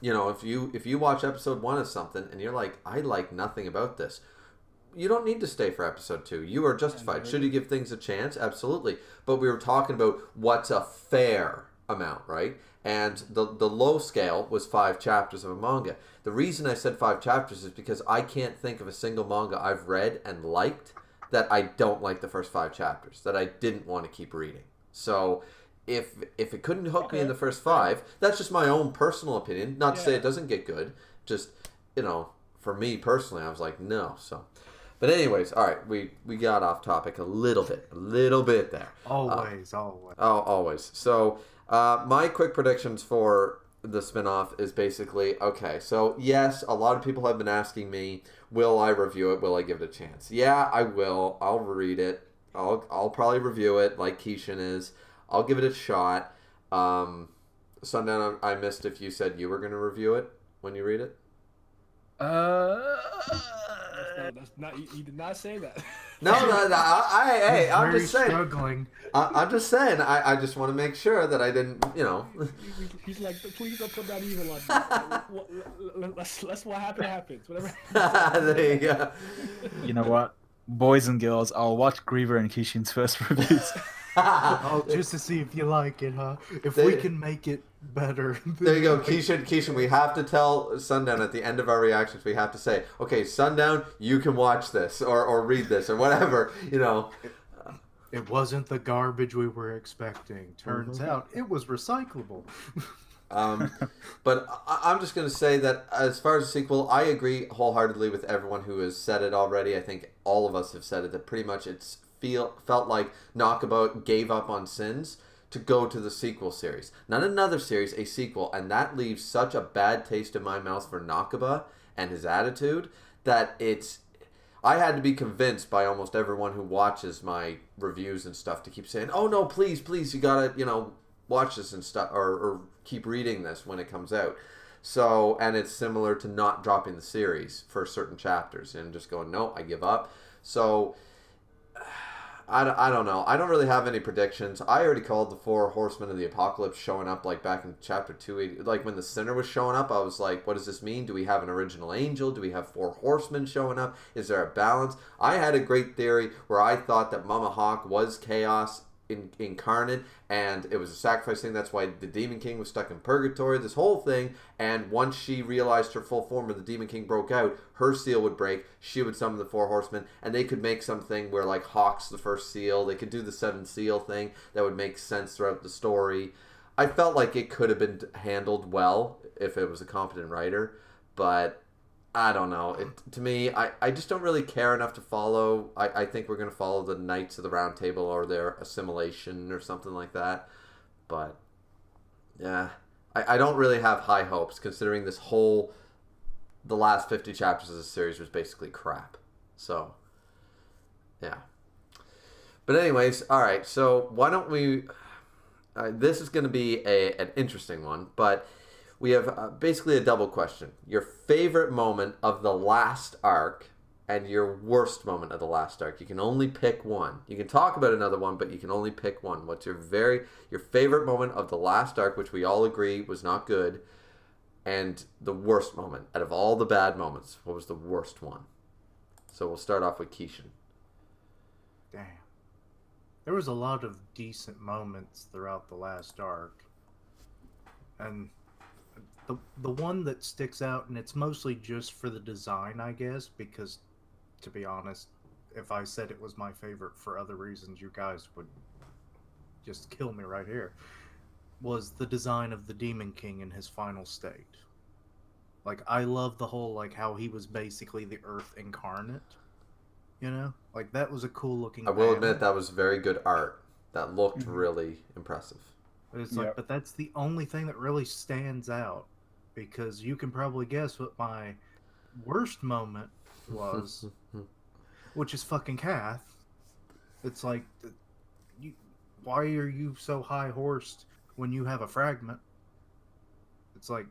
Speaker 1: if you watch episode 1 of something and you're like, I like nothing about this, you don't need to stay for episode 2. You are justified. Should you give things a chance? Absolutely. But we were talking about what's a fair amount, right? And the low scale was 5 chapters of a manga. The reason I said 5 chapters is because I can't think of a single manga I've read and liked that I don't like the first 5 chapters, that I didn't want to keep reading. So if it couldn't hook me in the first 5, that's just my own personal opinion. Not to say it doesn't get good. Just, for me personally, I was like, no. So, but anyways, all right, we got off topic a little bit there.
Speaker 3: Always.
Speaker 1: Always. So, my quick predictions for the spinoff is basically, okay, so yes, a lot of people have been asking me, will I review it? Will I give it a chance? Yeah, I will. I'll read it. I'll probably review it like Kishin is. I'll give it a shot. Sundown, I missed if you said you were going to review it when you read it.
Speaker 2: That's not. You did not say that.
Speaker 1: No. I'm just saying.
Speaker 3: Struggling.
Speaker 1: I'm just saying. I just want to make sure that I didn't,
Speaker 2: He's like, please don't put that evil on me. Let's what happens. Whatever.
Speaker 1: There you go.
Speaker 4: You know what? Boys and girls, I'll watch Griever and Kishin's first reviews.
Speaker 3: Just to see if you like it, huh? If we can make it better.
Speaker 1: There you go, Kishin. We have to tell Sundown at the end of our reactions. We have to say, okay, Sundown, you can watch this or read this or whatever.
Speaker 3: It wasn't the garbage we were expecting. Turns out it was recyclable.
Speaker 1: But I'm just going to say that as far as the sequel, I agree wholeheartedly with everyone who has said it already. I think all of us have said it, that pretty much felt like Knockabout gave up on Sins to go to the sequel series. Not another series, a sequel. And that leaves such a bad taste in my mouth for Nakaba and his attitude that I had to be convinced by almost everyone who watches my reviews and stuff to keep saying, oh no, please, you gotta, watch this and stuff, or keep reading this when it comes out. So, and it's similar to not dropping the series for certain chapters and just going, no, I give up. So, I don't know. I don't really have any predictions. I already called the 4 Horsemen of the Apocalypse showing up like back in chapter 280. Like when the Sinner was showing up, I was like, what does this mean? Do we have an original angel? Do we have 4 horsemen showing up? Is there a balance? I had a great theory where I thought that Mama Hawk was Chaos incarnate, and it was a sacrifice thing. That's why the Demon King was stuck in purgatory, this whole thing. And once she realized her full form, or the Demon King broke out, her seal would break, she would summon the 4 horsemen, and they could make something where like Hawk's the first seal. They could do the 7 seal thing that would make sense throughout the story. I felt like it could have been handled well if it was a competent writer, but I don't know. To me, I just don't really care enough to follow. I think we're going to follow the Knights of the Round Table or their assimilation or something like that. But, yeah, I don't really have high hopes considering the last 50 chapters of the series was basically crap. So, yeah. But anyways, all right. So why don't we... this is going to be an interesting one, but... We have basically a double question. Your favorite moment of the last arc and your worst moment of the last arc. You can only pick one. You can talk about another one, but you can only pick one. What's your favorite moment of the last arc, which we all agree was not good, and the worst moment out of all the bad moments? What was the worst one? So we'll start off with Kishin.
Speaker 3: Damn. There was a lot of decent moments throughout the last arc. And... The one that sticks out, and it's mostly just for the design, I guess, because, to be honest, if I said it was my favorite for other reasons, you guys would just kill me right here, was the design of the Demon King in his final state. Like, I love the whole, like, how he was basically the Earth incarnate, Like, that was a cool looking
Speaker 1: I will admit that was very good art. That looked really impressive.
Speaker 3: But it's like, but that's the only thing that really stands out. Because you can probably guess what my worst moment was, which is fucking Kath. It's like, why are you so high-horsed when you have a fragment? It's like,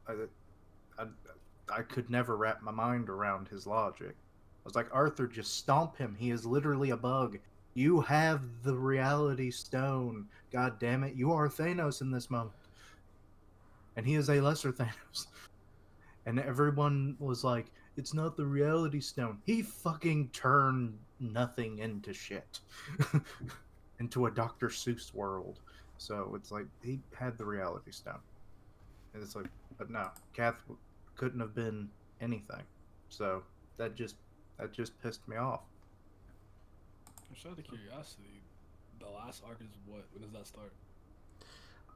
Speaker 3: I could never wrap my mind around his logic. I was like, Arthur, just stomp him. He is literally a bug. You have the reality stone. God damn it. You are Thanos in this moment. And he is a lesser Thanos. And everyone was like, it's not the reality stone. He fucking turned nothing into shit. Into a Dr. Seuss world. So it's like, he had the reality stone. And it's like, but no, Kath couldn't have been anything. So that just pissed me off.
Speaker 2: Just out of curiosity, the last arc is what? When does that start?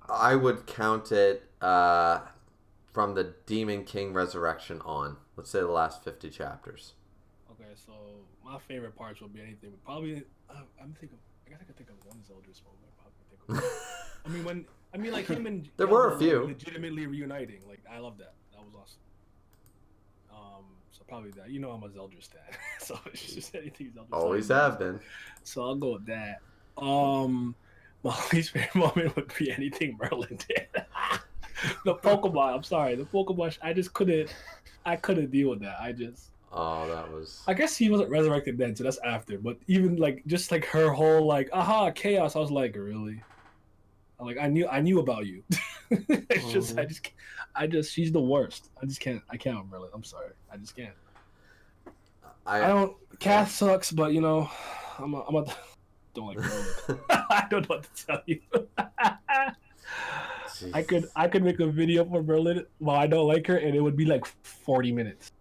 Speaker 1: I would count it from the Demon King Resurrection on. Let's say the last 50 chapters.
Speaker 2: Okay, so my favorite parts will be anything, but probably I guess I could think of one Zeldris moment. Probably think of. I mean, like him and
Speaker 1: There were a
Speaker 2: Zelda,
Speaker 1: few.
Speaker 2: like, legitimately reuniting. Like I love that. That was awesome. So probably that. You know, I'm a Zeldris stan, so it's just anything Zeldris.
Speaker 1: Always have been.
Speaker 2: So I'll go with that. My least favorite moment would be anything Merlin did. The Pokemon. I'm sorry, the Pokemon. I couldn't deal with that.
Speaker 1: Oh, that was.
Speaker 2: I guess he wasn't resurrected then, so that's after. But even like just like her whole like aha chaos, I was like, really? Like I knew about you. It's just I just she's the worst. I can't with Merlin. I'm sorry. I just can't. I don't. Cass sucks, but you know, I'm a don't like Merlin. I don't know what to tell you. I could make a video for Merlin while I don't like her, and it would be like 40 minutes.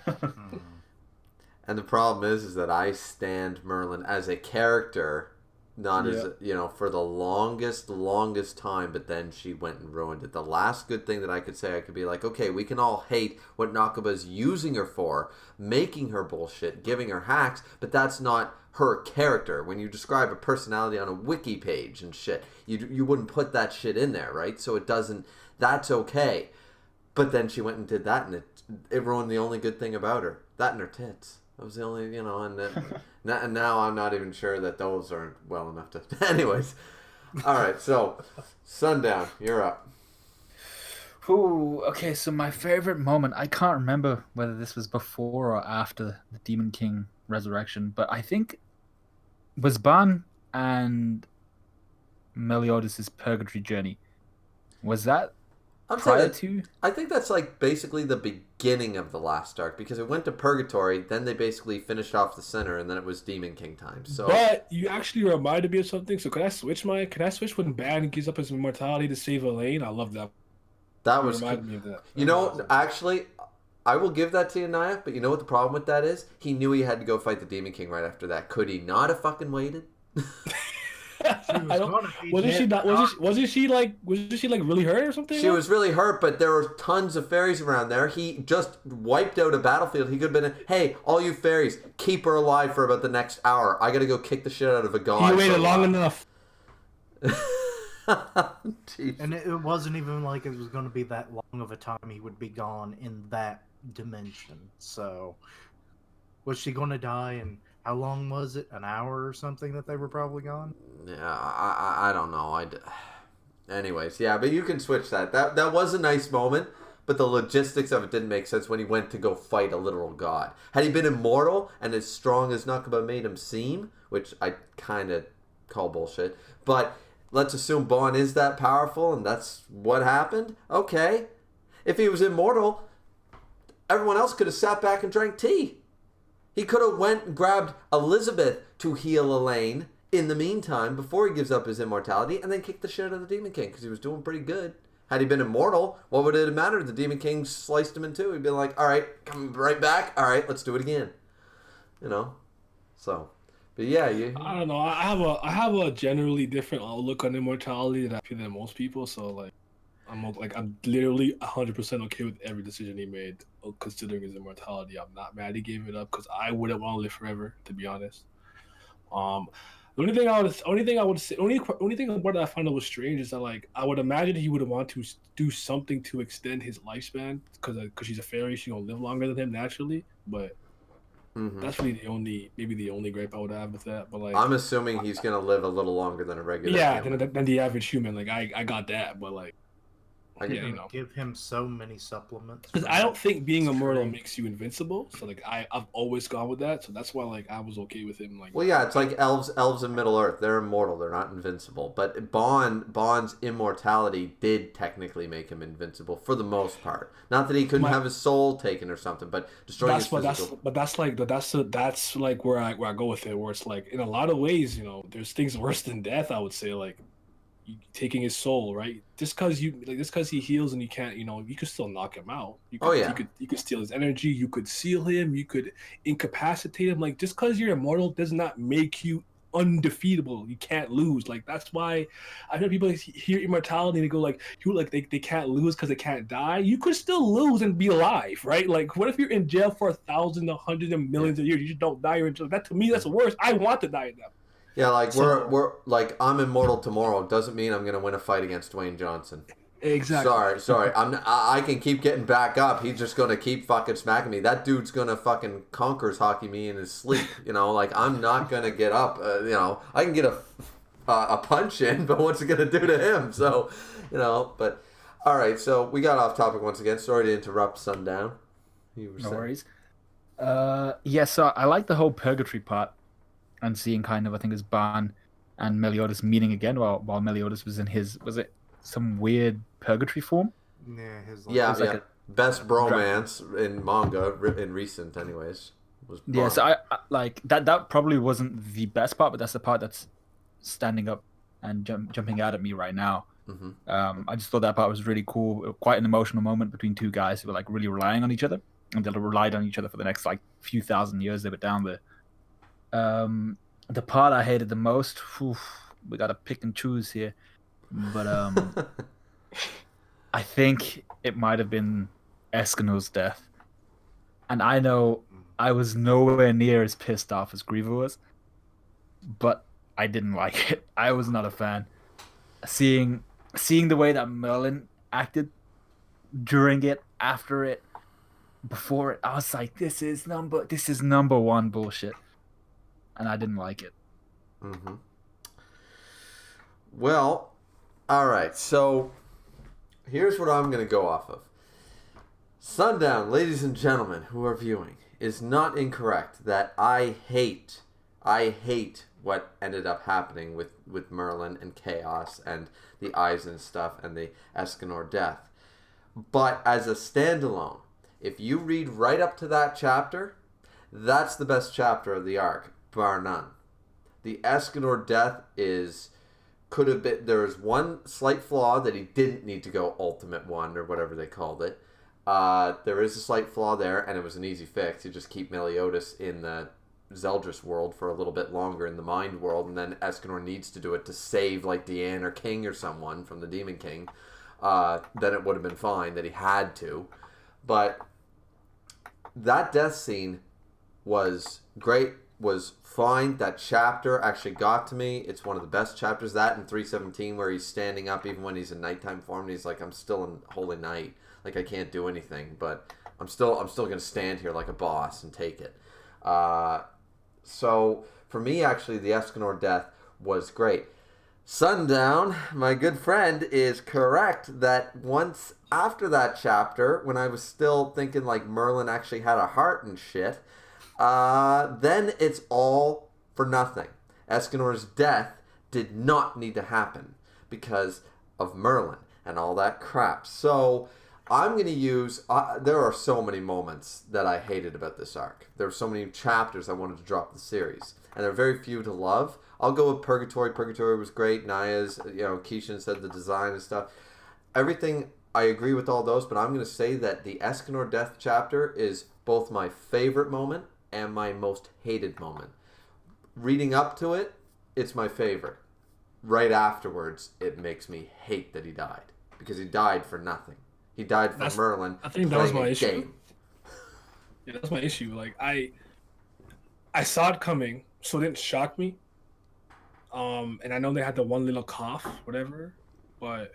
Speaker 1: And the problem is that I stand Merlin as a character, not as for the longest time. But then she went and ruined it. The last good thing that I could say, I could be like, okay, we can all hate what Nakaba's using her for, making her bullshit, giving her hacks, but that's not her character. When you describe a personality on a wiki page and shit, you wouldn't put that shit in there, right? So it doesn't. That's okay. But then she went and did that, and it ruined the only good thing about her. That and her tits. That was the only, and now I'm not even sure that those aren't well enough to. Anyways, all right. So, Sundown, you're up.
Speaker 4: Ooh, okay. So my favorite moment, I can't remember whether this was before or after the Demon King resurrection, but I think was Ban and Meliodas' purgatory journey. Was that prior to?
Speaker 1: I think that's like basically the beginning of the last arc, because it went to purgatory, then they basically finished off the center, and then it was Demon King time. So,
Speaker 2: but you actually reminded me of something. So can I switch when Ban gives up his immortality to save Elaine? I love that.
Speaker 1: That was
Speaker 2: reminded me of that.
Speaker 1: You know, actually, I will give that to you, Naya. But you know what the problem with that is? He knew he had to go fight the Demon King right after that. Could he not have fucking waited?
Speaker 2: Wasn't she like really hurt or something?
Speaker 1: She was really hurt, but there were tons of fairies around there. He just wiped out a battlefield. He could have been, hey, all you fairies, keep her alive for about the next hour. I gotta go kick the shit out of a god.
Speaker 2: He waited long enough.
Speaker 3: And it wasn't even like it was going to be that long of a time he would be gone in that dimension. So, was she going to die? And how long was it? An hour or something that they were probably gone?
Speaker 1: Yeah, I don't know. Anyways, yeah, but you can switch that. That was a nice moment, but the logistics of it didn't make sense when he went to go fight a literal god. Had he been immortal and as strong as Nakaba made him seem, which I kind of call bullshit, but let's assume Bon is that powerful and that's what happened. Okay. If he was immortal, everyone else could have sat back and drank tea. He could have went and grabbed Elizabeth to heal Elaine in the meantime before he gives up his immortality, and then kicked the shit out of the Demon King because he was doing pretty good. Had he been immortal, what would it have mattered? The Demon King sliced him in two. He'd be like, all right, come right back. All right, let's do it again. You know? So... But yeah,
Speaker 2: I don't know. I have a generally different outlook on immortality than most people. So like, I'm literally 100% okay with every decision he made, considering his immortality. I'm not mad he gave it up because I wouldn't want to live forever, to be honest. The only thing about that I found that was strange is that like I would imagine he would want to do something to extend his lifespan because she's a fairy, she's gonna live longer than him naturally, but. Mm-hmm. That's really the only gripe I would have with that. But like,
Speaker 1: I'm assuming he's gonna live a little longer than a regular.
Speaker 2: Yeah, than the average human. Like I got that, but like,
Speaker 3: give him so many supplements.
Speaker 2: Because I don't think being immortal makes you invincible. So like I've always gone with that. So that's why like I was okay with him. Like,
Speaker 1: well, yeah, it's like elves in Middle Earth. They're immortal. They're not invincible. But Bond's immortality did technically make him invincible for the most part. Not that he couldn't have his soul taken or something, but destroying his physical.
Speaker 2: That's like where I go with it. Where it's like in a lot of ways, you know, there's things worse than death. I would say like. taking his soul, right? Just because he heals and you can't, you could still knock him out. You could steal his energy. You could seal him. You could incapacitate him. Like, just because you're immortal does not make you undefeatable. You can't lose. Like, that's why I know people hear immortality and they go like, they can't lose because they can't die. You could still lose and be alive, right? Like, what if you're in jail for 1,000, 100, and millions of years? You just don't die. You're in jail. That, to me, that's worse. I want to die now.
Speaker 1: Yeah, like we're like, I'm immortal tomorrow doesn't mean I'm gonna win a fight against Dwayne Johnson.
Speaker 2: Exactly.
Speaker 1: Sorry. I can keep getting back up. He's just gonna keep fucking smacking me. That dude's gonna fucking Conquerors hockey me in his sleep. Like, I'm not gonna get up. I can get a punch in, but what's it gonna do to him? So, But all right. So we got off topic once again. Sorry to interrupt, Sundown.
Speaker 4: No worries. Yeah. So I like the whole purgatory part. And seeing kind of, I think, it's Ban and Meliodas meeting again while Meliodas was in was it some weird purgatory form?
Speaker 3: Yeah,
Speaker 1: Like best bromance in manga in recent, anyways. Was Ban.
Speaker 4: Yeah, so I like that. That probably wasn't the best part, but that's the part that's standing up and jumping out at me right now.
Speaker 1: Mm-hmm.
Speaker 4: I just thought that part was really cool. Quite an emotional moment between two guys who were like really relying on each other, and they relied on each other for the next like few thousand years they were down there. The part I hated the most, we gotta pick and choose here, but I think it might have been Escanor's death, and I know I was nowhere near as pissed off as Griever was, but I didn't like it. I was not a fan. Seeing the way that Merlin acted during it, after it, before it, I was like, this is number one bullshit. And I didn't like it.
Speaker 1: Mm-hmm. Well, all right. So here's what I'm going to go off of. Sundown, ladies and gentlemen who are viewing, is not incorrect that I hate what ended up happening with Merlin and Chaos and the Eisen stuff and the Escanor death. But as a standalone, if you read right up to that chapter, that's the best chapter of the arc. Bar none. The Escanor death could have been. There was one slight flaw that he didn't need to go Ultimate One or whatever they called it. There is a slight flaw there, and it was an easy fix. You just keep Meliodas in the Zeldris world for a little bit longer in the Mind world, and then Escanor needs to do it to save like Deanne or King or someone from the Demon King. Then it would have been fine that he had to. But that death scene was great. Was fine. That chapter actually got to me. It's one of the best chapters. That in 317 where he's standing up even when he's in nighttime form and he's like, I'm still in Holy Night. Like, I can't do anything, but I'm still gonna stand here like a boss and take it. So for me, actually, the Escanor death was great. Sundown, my good friend, is correct that once after that chapter, when I was still thinking like Merlin actually had a heart and shit, then it's all for nothing. Escanor's death did not need to happen because of Merlin and all that crap. So I'm going to use... there are so many moments that I hated about this arc. There were so many chapters I wanted to drop the series. And there are very few to love. I'll go with Purgatory. Purgatory was great. Naya's, Kishin said the design and stuff. Everything, I agree with all those, but I'm going to say that the Escanor death chapter is both my favorite moment and my most hated moment. Reading up to it, it's my favorite. Right afterwards, it makes me hate that he died. Because he died for nothing. He died for Merlin.
Speaker 2: I think that was my issue. Yeah, that's my issue. Like, I saw it coming, so it didn't shock me. And I know they had the one little cough, whatever, but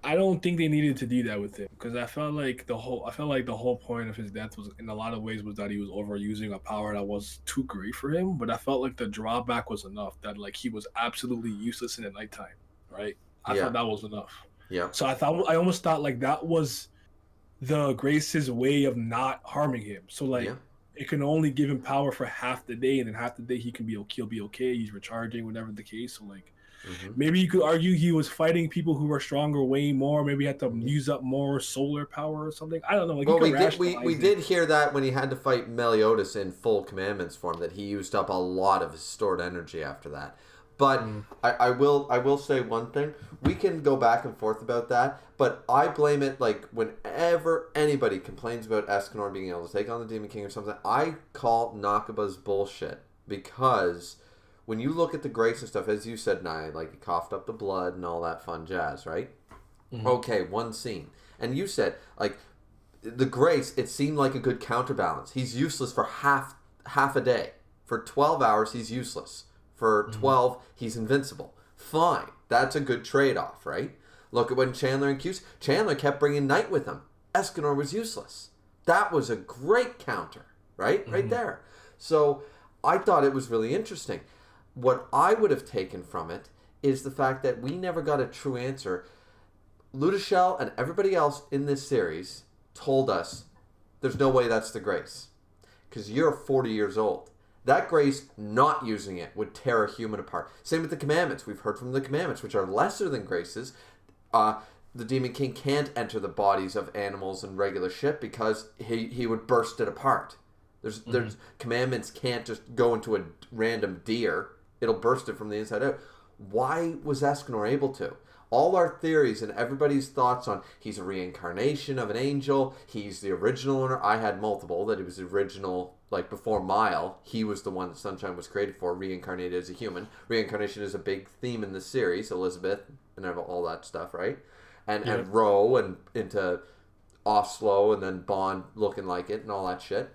Speaker 2: I don't think they needed to do that with him because I felt like the whole point of his death was, in a lot of ways, was that he was overusing a power that was too great for him. But I felt like the drawback was enough that like he was absolutely useless in the nighttime, right? I thought that was enough.
Speaker 1: Yeah.
Speaker 2: So I almost thought like that was the Grace's way of not harming him. So like it can only give him power for half the day, and then half the day he'll be okay. He's recharging, whatever the case. So like. Mm-hmm. Maybe you could argue he was fighting people who were stronger way more. Maybe he had to use up more solar power or something. I don't know. Like,
Speaker 1: well, we did hear that when he had to fight Meliodas in full commandments form, that he used up a lot of his stored energy after that. But I will say one thing. We can go back and forth about that, but I blame it like whenever anybody complains about Escanor being able to take on the Demon King or something, I call Nakaba's bullshit. Because when you look at the grace and stuff, as you said, Naya, like he coughed up the blood and all that fun jazz, right? Mm-hmm. Okay, one scene. And you said, like, the grace, it seemed like a good counterbalance. He's useless for half a day. For 12 hours, he's useless. For 12, he's invincible. Fine. That's a good trade-off, right? Look at when Chandler and Chandler kept bringing Knight with him. Escanor was useless. That was a great counter, right? Right there. So I thought it was really interesting. What I would have taken from it is the fact that we never got a true answer. Ludoshel and everybody else in this series told us there's no way that's the grace. Because you're 40 years old. That grace, not using it, would tear a human apart. Same with the commandments. We've heard from the commandments, which are lesser than graces. The Demon King can't enter the bodies of animals and regular shit because he would burst it apart. There's commandments can't just go into a random deer. It'll burst it from the inside out. Why was Escanor able to? All our theories and everybody's thoughts on he's a reincarnation of an angel, he's the original owner. I had multiple, that he was the original, like before Mile, he was the one that Sunshine was created for, reincarnated as a human. Reincarnation is a big theme in the series, Elizabeth and all that stuff, right? And Ro and into Oslo and then Bond looking like it and all that shit.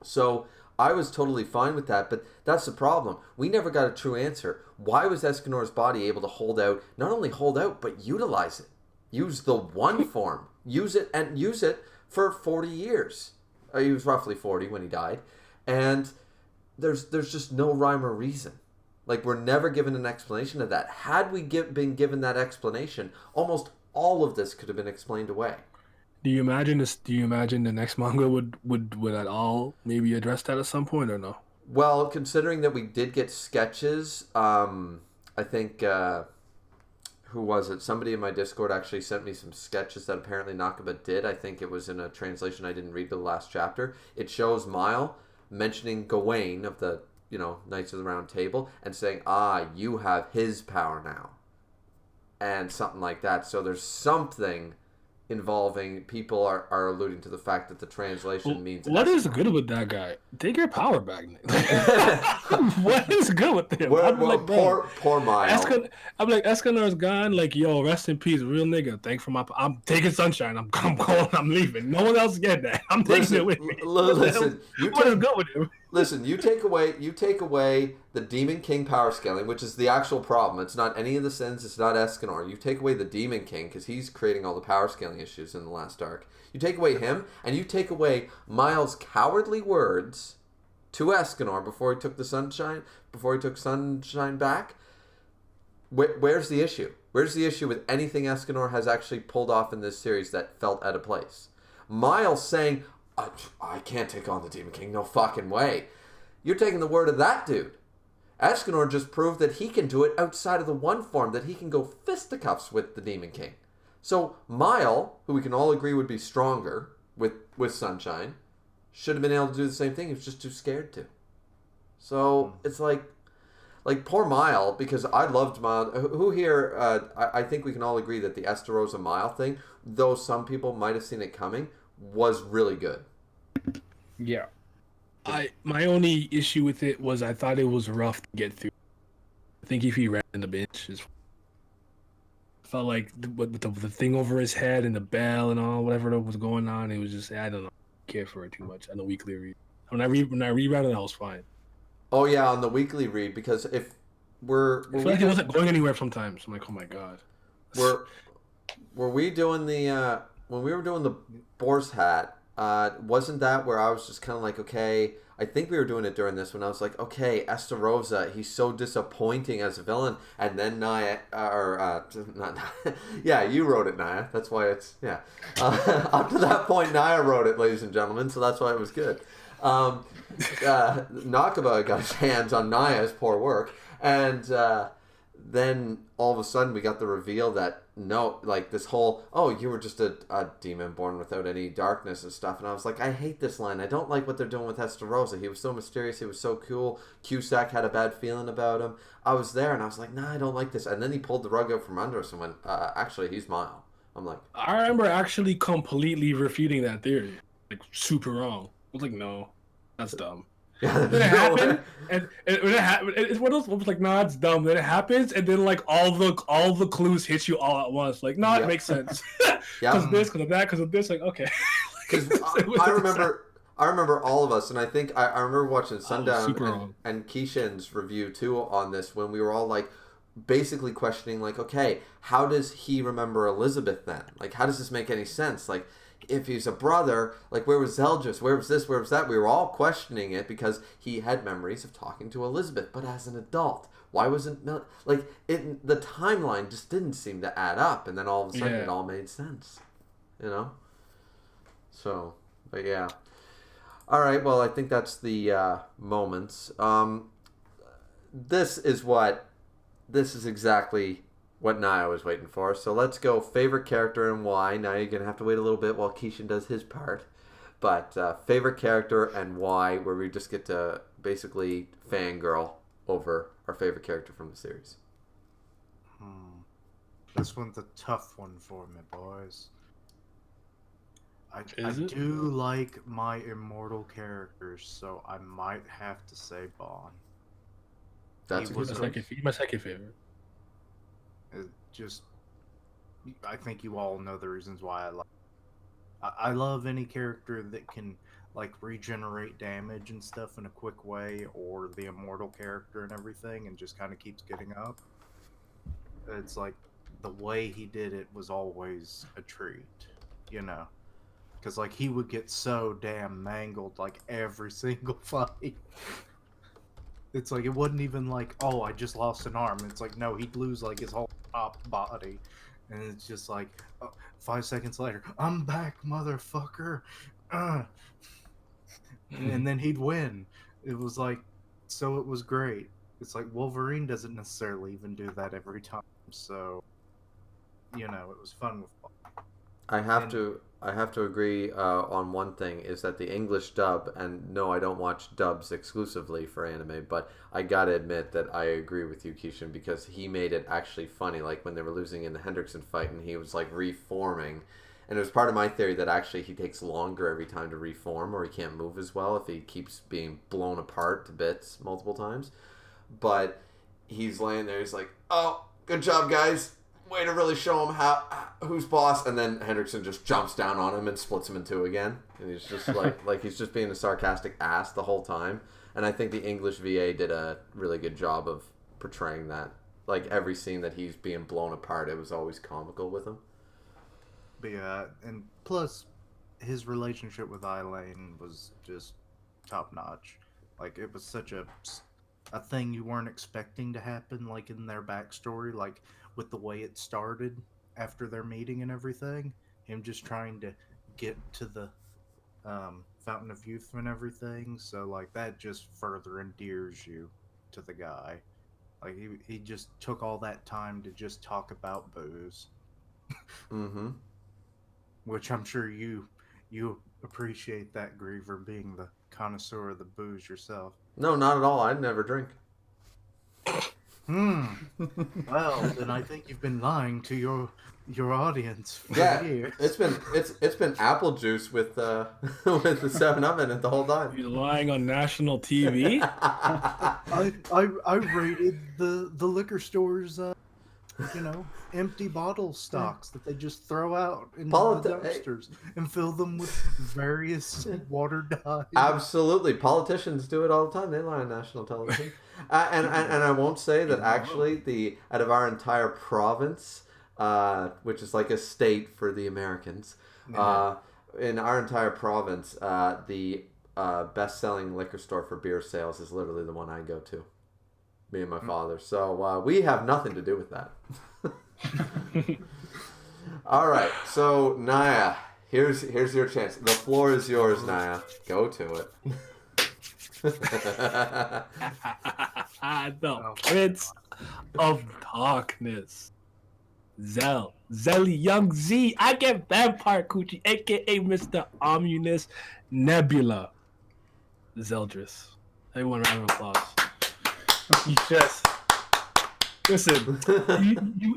Speaker 1: So I was totally fine with that, but that's the problem. We never got a true answer. Why was Escanor's body able to hold out, not only hold out, but utilize it? Use the one form. Use it for 40 years. He was roughly 40 when he died. And there's just no rhyme or reason. Like, we're never given an explanation of that. Had we been given that explanation, almost all of this could have been explained away.
Speaker 2: Do you imagine this? Do you imagine the next manga would at all maybe address that at some point or no?
Speaker 1: Well, considering that we did get sketches, I think who was it? Somebody in my Discord actually sent me some sketches that apparently Nakaba did. I think it was in a translation I didn't read the last chapter. It shows Mile mentioning Gawain of the Knights of the Round Table and saying, you have his power now, and something like that. So there's something involving, people are alluding to the fact that the translation means...
Speaker 2: What is good with that guy? Take your power back. What is good with him?
Speaker 1: Poor Mile.
Speaker 2: I'm like, Escanor's gone. Like, yo, rest in peace, real nigga. Thanks for I'm taking Sunshine. I'm going. I'm leaving. No one else get that. I'm taking it with me.
Speaker 1: Listen,
Speaker 2: go with him.
Speaker 1: Listen, you take away the Demon King power scaling, which is the actual problem. It's not any of the sins. It's not Escanor. You take away the Demon King because he's creating all the power scaling issues in the last arc. You take away him, and you take away Miles' cowardly words to Escanor before he took Sunshine back. Where's the issue? Where's the issue with anything Escanor has actually pulled off in this series that felt out of place? Miles saying, I can't take on the Demon King, no fucking way. You're taking the word of that dude. Escanor just proved that he can do it outside of the one form, that he can go fisticuffs with the Demon King. So Mile, who we can all agree would be stronger with Sunshine, should have been able to do the same thing. He was just too scared to. So it's like poor Mile, because I loved Mile. Who here, I think we can all agree that the Estarossa Mile thing, though some people might have seen it coming, was really good.
Speaker 4: Yeah.
Speaker 2: My only issue with it was I thought it was rough to get through. I think if he ran in the bench, I felt like the thing over his head and the bell and all whatever that was going on, it was just, I don't know, I care for it too much on the weekly read. When I reread it, I was fine.
Speaker 1: Oh yeah, on the weekly read, because if I feel
Speaker 2: like it wasn't going anywhere sometimes. I'm like, oh my god.
Speaker 1: Were we doing the when we were doing the Boar's Hat? Wasn't that where I was just kind of like, okay, I think we were doing it during this when I was like, okay, Estarossa, he's so disappointing as a villain, and then Naya, not Naya, yeah, you wrote it, Naya, that's why it's, yeah, up to that point, Naya wrote it, ladies and gentlemen, so that's why it was good. Nakaba got his hands on Naya's poor work, and then all of a sudden we got the reveal that no, like this whole, oh, you were just a demon born without any darkness and stuff. And I was like, I hate this line. I don't like what they're doing with Esterosa. He was so mysterious. He was so cool. Cusack had a bad feeling about him. I was there and I was like, nah, I don't like this. And then he pulled the rug out from under us and went, actually, he's Mile. I'm like,
Speaker 2: I remember actually completely refuting that theory. Like, super wrong. I was like, no, that's dumb.
Speaker 1: yeah,
Speaker 2: Then it happened, and when it happened, it's one of those was like, nah, it's dumb. Then it happens, and then like all the clues hit you all at once. Like, nah, it makes sense. Because this, because of that, because of this. Like, okay.
Speaker 1: Because I remember all of us, and I think I remember watching Sundown and Kishin's review too on this when we were all like, basically questioning like, okay, how does he remember Elizabeth then? Like, how does this make any sense? Like, if he's a brother, like, where was Zeldris? Where was this? Where was that? We were all questioning it because he had memories of talking to Elizabeth, but as an adult. Why wasn't like it? The timeline just didn't seem to add up, and then all of a sudden it all made sense, you know. So, but yeah. All right. Well, I think that's the moments. This is exactly what Naya was waiting for. So let's go favorite character and why. Now you're going to have to wait a little bit while Kishin does his part. But favorite character and why, where we just get to basically fangirl over our favorite character from the series.
Speaker 3: This one's a tough one for me, boys. I do like my immortal characters, so I might have to say Bond.
Speaker 1: That's
Speaker 2: my second favorite.
Speaker 3: It just, I think you all know the reasons why I love any character that can like regenerate damage and stuff in a quick way, or the immortal character and everything, and just kind of keeps getting up. It's like the way he did it was always a treat, you know, because like he would get so damn mangled like every single fight. It's like, it wasn't even like, oh, I just lost an arm. It's like, no, he'd lose like his whole top body. And it's just like, 5 seconds later, I'm back, motherfucker. And then he'd win. It was like, so it was great. It's like Wolverine doesn't necessarily even do that every time. So, you know, it was fun with Bond.
Speaker 1: I have to agree on one thing, is that the English dub, and no, I don't watch dubs exclusively for anime, but I gotta admit that I agree with you, Kishin, because he made it actually funny, like when they were losing in the Hendrickson fight and he was like reforming, and it was part of my theory that actually he takes longer every time to reform, or he can't move as well if he keeps being blown apart to bits multiple times. But he's laying there, he's like, oh, good job, guys. Way to really show him who's boss, and then Hendrickson just jumps down on him and splits him in two again, and he's just like he's just being a sarcastic ass the whole time. And I think the English VA did a really good job of portraying that. Like every scene that he's being blown apart, it was always comical with him.
Speaker 3: But yeah, and plus his relationship with Eileen was just top notch. Like, it was such a thing you weren't expecting to happen, like in their backstory, like with the way it started after their meeting and everything, him just trying to get to the Fountain of Youth and everything. So like that just further endears you to the guy. Like he just took all that time to just talk about booze.
Speaker 1: Mm-hmm.
Speaker 3: Which I'm sure you appreciate that, Griever, being the connoisseur of the booze yourself.
Speaker 1: No, not at all. I'd never drink.
Speaker 3: Well, then I think you've been lying to your audience for years.
Speaker 1: It's been apple juice with the 7-Up in it the whole time.
Speaker 2: You're lying on national TV.
Speaker 3: I rated the liquor stores, empty bottle stocks that they just throw out in the dumpsters and fill them with various watered dyes.
Speaker 1: Absolutely, politicians do it all the time. They lie on national television. And I won't say that actually out of our entire province, which is like a state for the Americans, in our entire province, the best-selling liquor store for beer sales is literally the one I go to. Me and my father. So we have nothing to do with that. All right. So Naya, here's your chance. The floor is yours, Naya. Go to it.
Speaker 2: The Prince of Darkness, Zeldris. Zelly, Young Z. I get Vampire Coochie, aka Mr. Ominous Nebula. Zeldris. Everyone, round of applause. He just listen.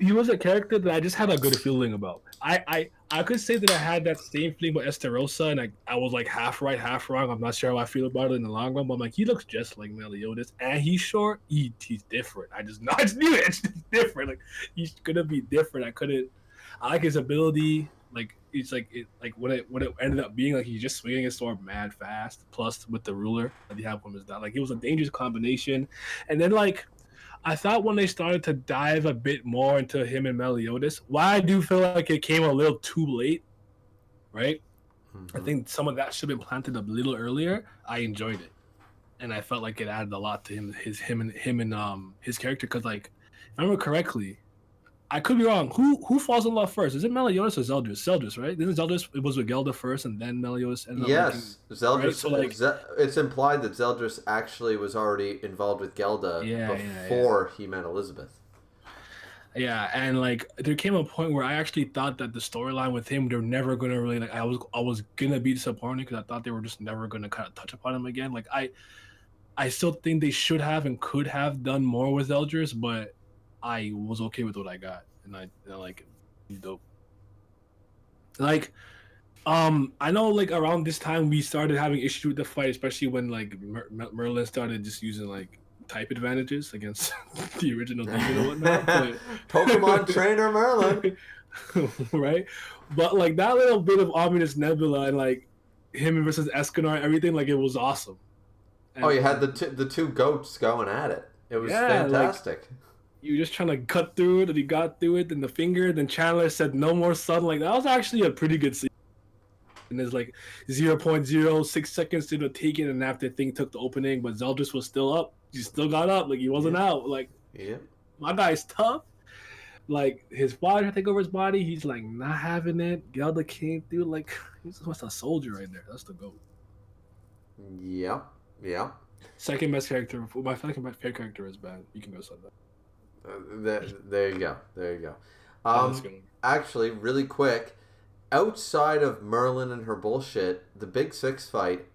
Speaker 2: He was a character that I just had a good feeling about. I could say that I had that same feeling about Esterosa, and I was like half right, half wrong. I'm not sure how I feel about it in the long run, but I'm like, he looks just like Meliodas, and he's short. He's different. I just knew it. It's just different. Like he's gonna be different. I like his ability. Like it's like what it ended up being, like he's just swinging his sword mad fast. Plus with the ruler that he had from his dad, like it was a dangerous combination. And then like I thought when they started to dive a bit more into him and Meliodas, why I do feel like it came a little too late, right? I think some of that should have been planted a little earlier. I enjoyed it, and I felt like it added a lot to him and his character. Because like, if I remember correctly, I could be wrong. Who falls in love first? Is it Meliodas or Zeldris? Zeldris, right? Didn't Zeldris, it was with Gelda first, and then Meliodas ended up
Speaker 1: Yes, Zeldris.
Speaker 2: right? So, like,
Speaker 1: It's implied that Zeldris actually was already involved with Gelda before he met Elizabeth.
Speaker 2: Yeah, and like there came a point where I actually thought that the storyline with him, they're never gonna really like. I was gonna be disappointed because I thought they were just never gonna kind of touch upon him again. Like I still think they should have and could have done more with Zeldris, but I was okay with what I got, and I like it. He's dope. Like, I know like around this time we started having issues with the fight, especially when like Merlin started just using like type advantages against the original demon and whatnot. But...
Speaker 1: Pokemon trainer Merlin,
Speaker 2: right? But like that little bit of Ominous Nebula and like him versus Escanor and everything, like it was awesome. And,
Speaker 1: you had the two goats going at it. It was fantastic.
Speaker 2: Like, you were just trying to cut through it, and he got through it, and the finger, then Chandler said no more sun. Like that was actually a pretty good scene. And there's like 0.06 seconds to take it, and after thing took the opening, but Zeldris was still up. He still got up, like he wasn't out. Like my guy's tough. Like his body had to take over his body. He's like not having it. Gelda came through. Like he's just a soldier right there. That's the GOAT.
Speaker 1: Yeah.
Speaker 2: Second best character. My second best favorite character is bad. You can go Sundown.
Speaker 1: There you go. Actually, really quick, outside of Merlin and her bullshit, the Big Six fight,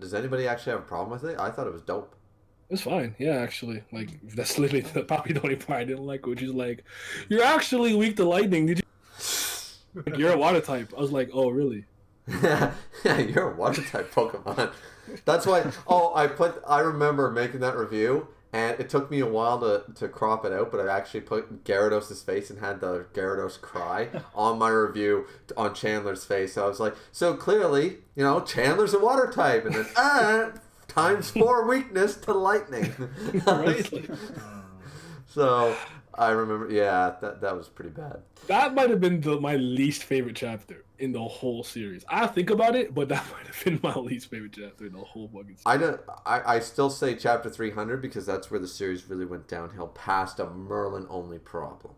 Speaker 1: does anybody actually have a problem with it? I thought it was dope.
Speaker 2: It's fine, yeah, actually. Like, that's literally probably the only part I didn't like, which is like, you're actually weak to lightning, did you? Like, you're a water type. I was like, oh, really?
Speaker 1: Yeah, you're a water type Pokemon. That's why, I remember making that review, and it took me a while to crop it out, but I actually put Gyarados' face and had the Gyarados cry on my review on Chandler's face. So I was like, so clearly, Chandler's a water type, and then, times 4 weakness to lightning.
Speaker 2: Right?
Speaker 1: So I remember, that was pretty bad.
Speaker 2: That might have been my least favorite chapter in the whole series. I think about it, but that might have been my least favorite chapter in the whole fucking series.
Speaker 1: I still say chapter 300 because that's where the series really went downhill past a Merlin only problem.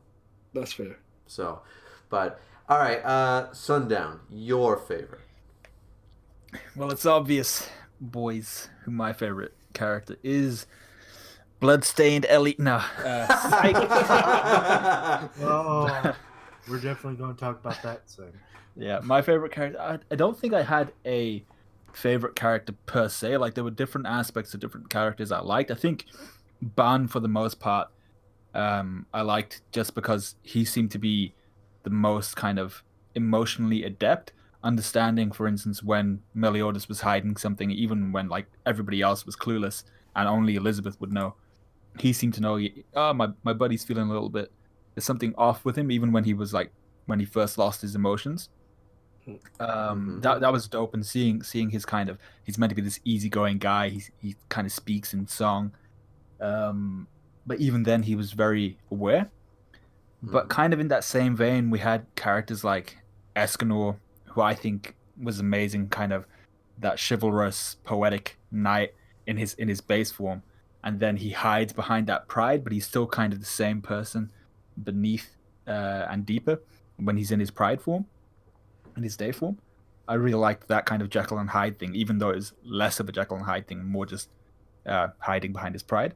Speaker 2: That's fair.
Speaker 1: So, but all right, Sundown, your favorite?
Speaker 4: Well, it's obvious, boys, who my favorite character is. Bloodstained Elite. No.
Speaker 3: Oh, we're definitely going to talk about that soon.
Speaker 4: Yeah, my favorite character. I don't think I had a favorite character per se. Like, there were different aspects of different characters I liked. I think Ban, for the most part, I liked just because he seemed to be the most kind of emotionally adept, understanding, for instance, when Meliodas was hiding something, even when like everybody else was clueless and only Elizabeth would know. He seemed to know, my buddy's feeling a little bit, there's something off with him, even when he was like, when he first lost his emotions. That was dope, and seeing his kind of, he's meant to be this easygoing guy, he kind of speaks in song, but even then he was very aware. But kind of in that same vein, we had characters like Escanor, who I think was amazing, kind of that chivalrous, poetic knight in his base form, and then he hides behind that pride, but he's still kind of the same person beneath and deeper when he's in his pride form, in his day form. I really liked that kind of Jekyll and Hyde thing, even though it's less of a Jekyll and Hyde thing, more just hiding behind his pride.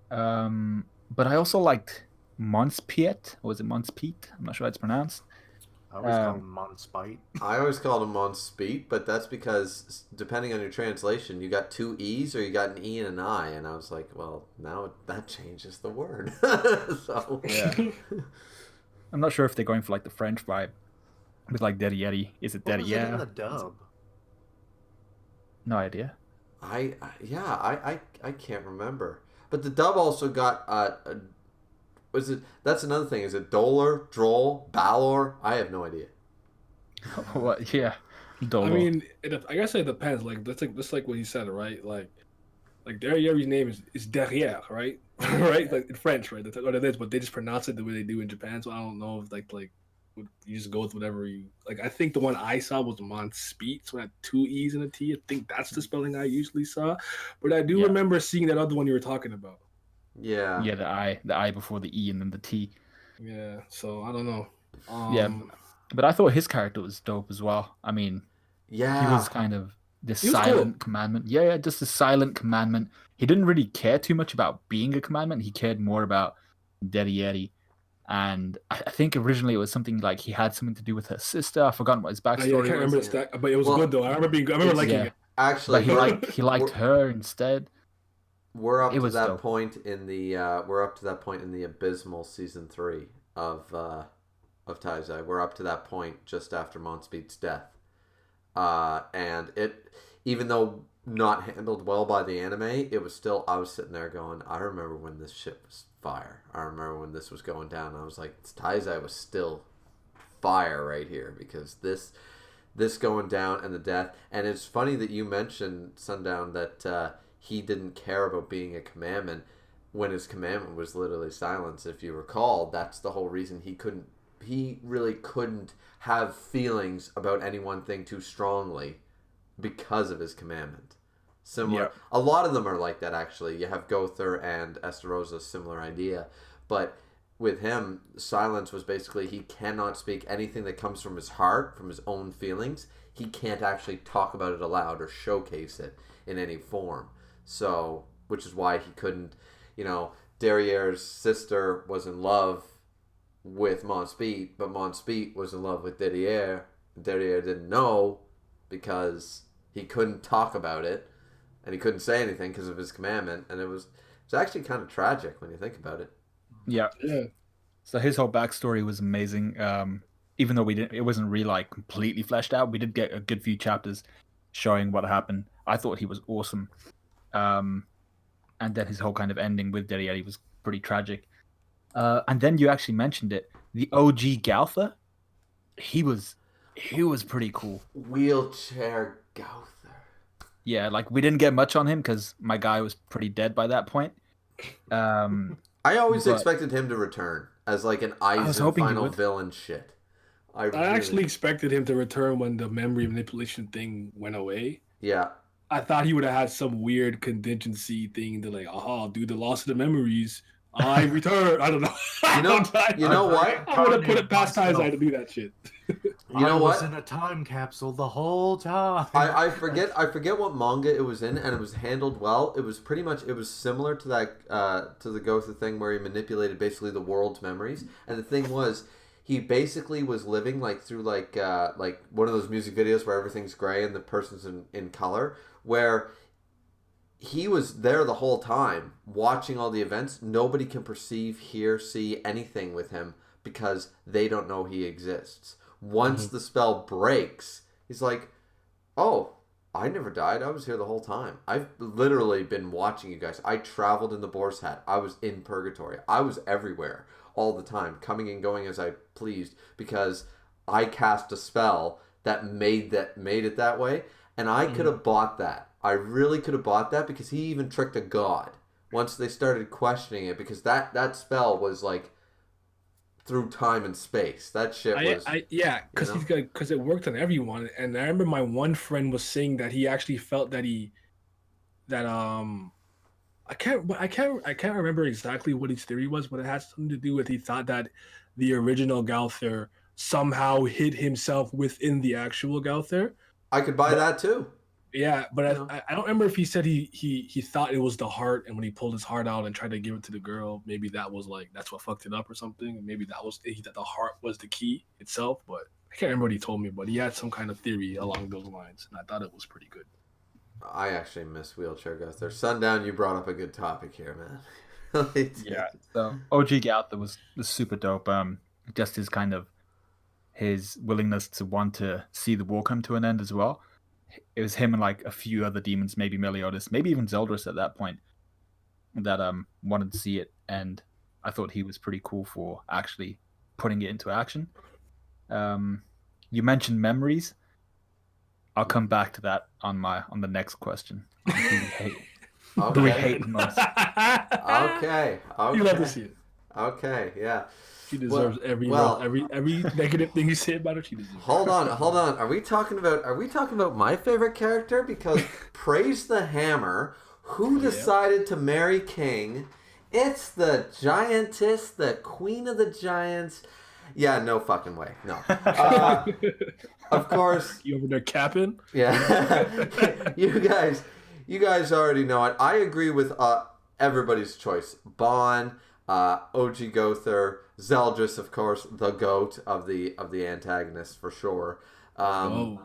Speaker 4: But I also liked Monspiet, or was it Monspiet? I'm not sure how it's pronounced.
Speaker 3: I always call him Monspite.
Speaker 1: I always called him Monspeet, but that's because depending on your translation, you got 2 E's or you got an E and an I, and I was like, well, now that changes the word. So
Speaker 4: Yeah. I'm not sure if they're going for like the French vibe with like Derriere. Is it
Speaker 3: What was it in
Speaker 4: Derriere?
Speaker 3: the dub?
Speaker 4: No idea.
Speaker 1: I can't remember. But the dub also got was it? That's another thing. Is it Dolar, Droll, Balor? I have no idea.
Speaker 4: What? Yeah. Dolo.
Speaker 2: I mean, I guess it depends. Like that's like what he said, right? Like Derriere's name is Derriere, right? Right? Like in French, right? That's what it is. But they just pronounce it the way they do in Japan. So I don't know if like you just go with whatever you like. I think the one I saw was Monspeet, so it had 2 E's and a T. I think that's the spelling I usually saw. But I do remember seeing that other one you were talking about.
Speaker 1: Yeah.
Speaker 4: Yeah, the I before the E and then the T.
Speaker 2: Yeah. So I don't know.
Speaker 4: Yeah, but I thought his character was dope as well. I mean,
Speaker 1: Yeah.
Speaker 4: he was kind of this
Speaker 2: He was
Speaker 4: silent commandment. Yeah, just a silent commandment. He didn't really care too much about being a commandment. He cared more about Derriere. And I think originally it was something like he had something to do with her sister. I've forgotten what his backstory
Speaker 2: I can't remember
Speaker 4: was.
Speaker 2: that, but it was good though. I remember liking it.
Speaker 1: Actually,
Speaker 4: But he liked her instead.
Speaker 1: We're up
Speaker 4: It
Speaker 1: to
Speaker 4: was
Speaker 1: that
Speaker 4: dope.
Speaker 1: point in the abysmal season 3 of Taizai. We're up to that point just after Monspeet's death, and it, even though not handled well by the anime, it was still, I was sitting there going, I remember when this shit was fire. I remember when this was going down. I was like, Taizai was still fire right here, because this going down and the death. And it's funny that you mentioned, Sundown, that he didn't care about being a commandment when his commandment was literally silence. If you recall, that's the whole reason he really couldn't have feelings about any one thing too strongly, because of his commandment. Similar,
Speaker 4: Yep.
Speaker 1: a lot of them are like that actually. You have Gother and Esterosa, similar idea, but with him, silence was basically he cannot speak anything that comes from his heart, from his own feelings. He can't actually talk about it aloud or showcase it in any form. So, which is why he couldn't, Derriere's sister was in love with Monspeet, but Monspeet was in love with Derriere. Derriere didn't know because he couldn't talk about it, and he couldn't say anything because of his commandment, and it's actually kind of tragic when you think about it.
Speaker 4: Yeah. So his whole backstory was amazing. Even though it wasn't really like completely fleshed out, we did get a good few chapters showing what happened. I thought he was awesome. And then his whole kind of ending with Derriere was pretty tragic. And then you actually mentioned it, the OG Galtha. He was pretty cool.
Speaker 1: Wheelchair Gother.
Speaker 4: Yeah, like we didn't get much on him because my guy was pretty dead by that point.
Speaker 1: I always expected him to return as like an Aizen final villain shit.
Speaker 2: I actually expected him to return when the memory manipulation thing went away.
Speaker 1: Yeah.
Speaker 2: I thought he would have had some weird contingency thing to like, due to the loss of the memories, I return. I don't know.
Speaker 1: You know what?
Speaker 2: I would have put it past Taizai to do that shit.
Speaker 3: I was in a time capsule the whole time.
Speaker 1: I forget what manga it was in, and it was handled well. It was similar to that to the Gotha thing where he manipulated basically the world's memories. And the thing was, he basically was living like through like one of those music videos where everything's gray and the person's in color, where he was there the whole time watching all the events. Nobody can perceive, hear, see anything with him because they don't know he exists. Once the spell breaks, he's like, oh, I never died. I was here the whole time. I've literally been watching you guys. I traveled in the Boar's Hat. I was in Purgatory. I was everywhere all the time, coming and going as I pleased, because I cast a spell that made it that way. And I could have bought that. I really could have bought that, because he even tricked a god once they started questioning it, because that spell was like through time and space. That shit was
Speaker 2: because it worked on everyone. And I remember my one friend was saying that he actually felt that I can't remember exactly what his theory was, but it had something to do with he thought that the original Galther somehow hid himself within the actual Galther.
Speaker 1: I could buy that too.
Speaker 2: Yeah, but
Speaker 1: You know?
Speaker 2: I don't remember if he said he thought it was the heart, and when he pulled his heart out and tried to give it to the girl, maybe that was like that's what fucked it up or something. And maybe that was that the heart was the key itself. But I can't remember what he told me, but he had some kind of theory along those lines, and I thought it was pretty good.
Speaker 1: I actually miss Wheelchair Ghost there. Sundown, you brought up a good topic here, man.
Speaker 4: Yeah. So OG Gauther was super dope. Just his kind of his willingness to want to see the war come to an end as well. It was him and like a few other demons, maybe Meliodas, maybe even Zeldris at that point, that wanted to see it, and I thought he was pretty cool for actually putting it into action. You mentioned memories. I'll come back to that on the next question. On who we hate. Who we hate the most.
Speaker 1: Okay.
Speaker 2: You love to see it.
Speaker 1: Okay, yeah.
Speaker 2: She deserves every negative thing you say about her. She deserves.
Speaker 1: Hold on. Are we talking about my favorite character? Because praise the hammer. Who decided to marry King? It's the giantess, the queen of the giants. Yeah, no fucking way. No. Of course.
Speaker 2: You over there capping?
Speaker 1: Yeah. You guys already know it. I agree with everybody's choice. Bon, OG Gother, Zeldris, of course, the goat of the antagonist for sure. And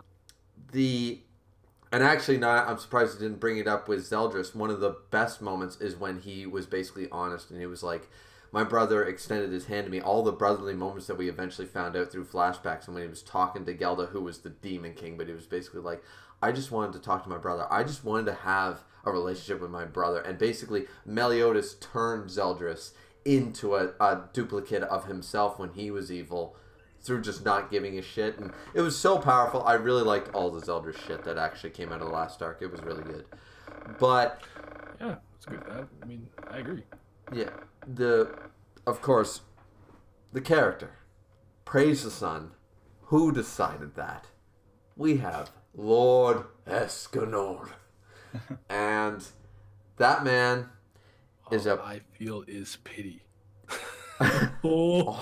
Speaker 1: actually, I'm surprised I didn't bring it up with Zeldris. One of the best moments is when he was basically honest and he was like, my brother extended his hand to me. All the brotherly moments that we eventually found out through flashbacks, and when he was talking to Gelda, who was the Demon King, but he was basically like, I just wanted to talk to my brother. I just wanted to have a relationship with my brother. And basically, Meliodas turned Zeldris into a duplicate of himself when he was evil through just not giving a shit. And it was so powerful. I really liked all the Zeldris shit that actually came out of the last arc. It was really good. But
Speaker 2: yeah, it's good. I mean, I agree.
Speaker 1: Yeah, of course, the character. Praise the sun. Who decided that? We have Lord Escanor. And that man is
Speaker 2: I feel is pity.
Speaker 1: All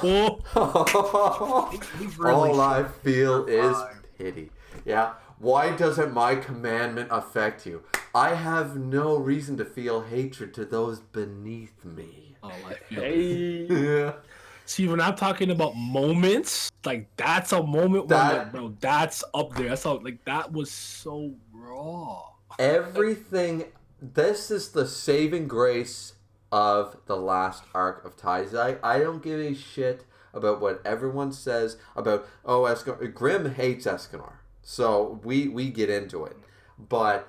Speaker 1: I feel is pity. Yeah. Why doesn't my commandment affect you? I have no reason to feel hatred to those beneath me.
Speaker 2: All I feel
Speaker 1: Yeah.
Speaker 2: See, when I'm talking about moments, like that's a moment where I'm like, bro, that's up there. That's all, like that was so raw.
Speaker 1: Everything. This is the saving grace of the last arc of Taizai. I don't give a shit about what everyone says about Escanor. Grimm hates Escanor. So we get into it. But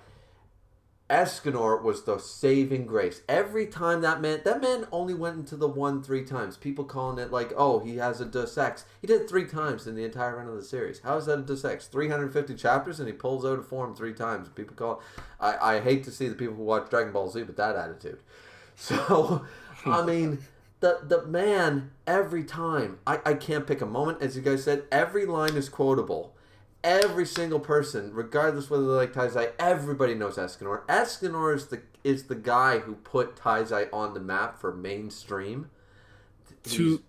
Speaker 1: Escanor was the saving grace. Every time that man only went into the one 3 times. People calling it like, oh, he has a Deus Ex. He did it 3 times in the entire run of the series. How is that a Deus Ex? 350 chapters and he pulls out a form 3 times. People call it, I hate to see the people who watch Dragon Ball Z with that attitude. So, I mean, the man, every time, I can't pick a moment. As you guys said, every line is quotable. Every single person, regardless whether they like Taizai, everybody knows Escanor. Escanor is the guy who put Taizai on the map for mainstream.
Speaker 2: Sorry,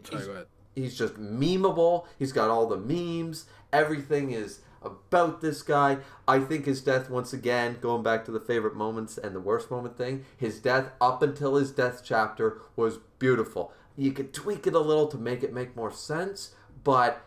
Speaker 2: go ahead.
Speaker 1: He's just memeable. He's got all the memes. Everything is about this guy. I think his death, once again, going back to the favorite moments and the worst moment thing, his death up until his death chapter was beautiful. You could tweak it a little to make it make more sense, but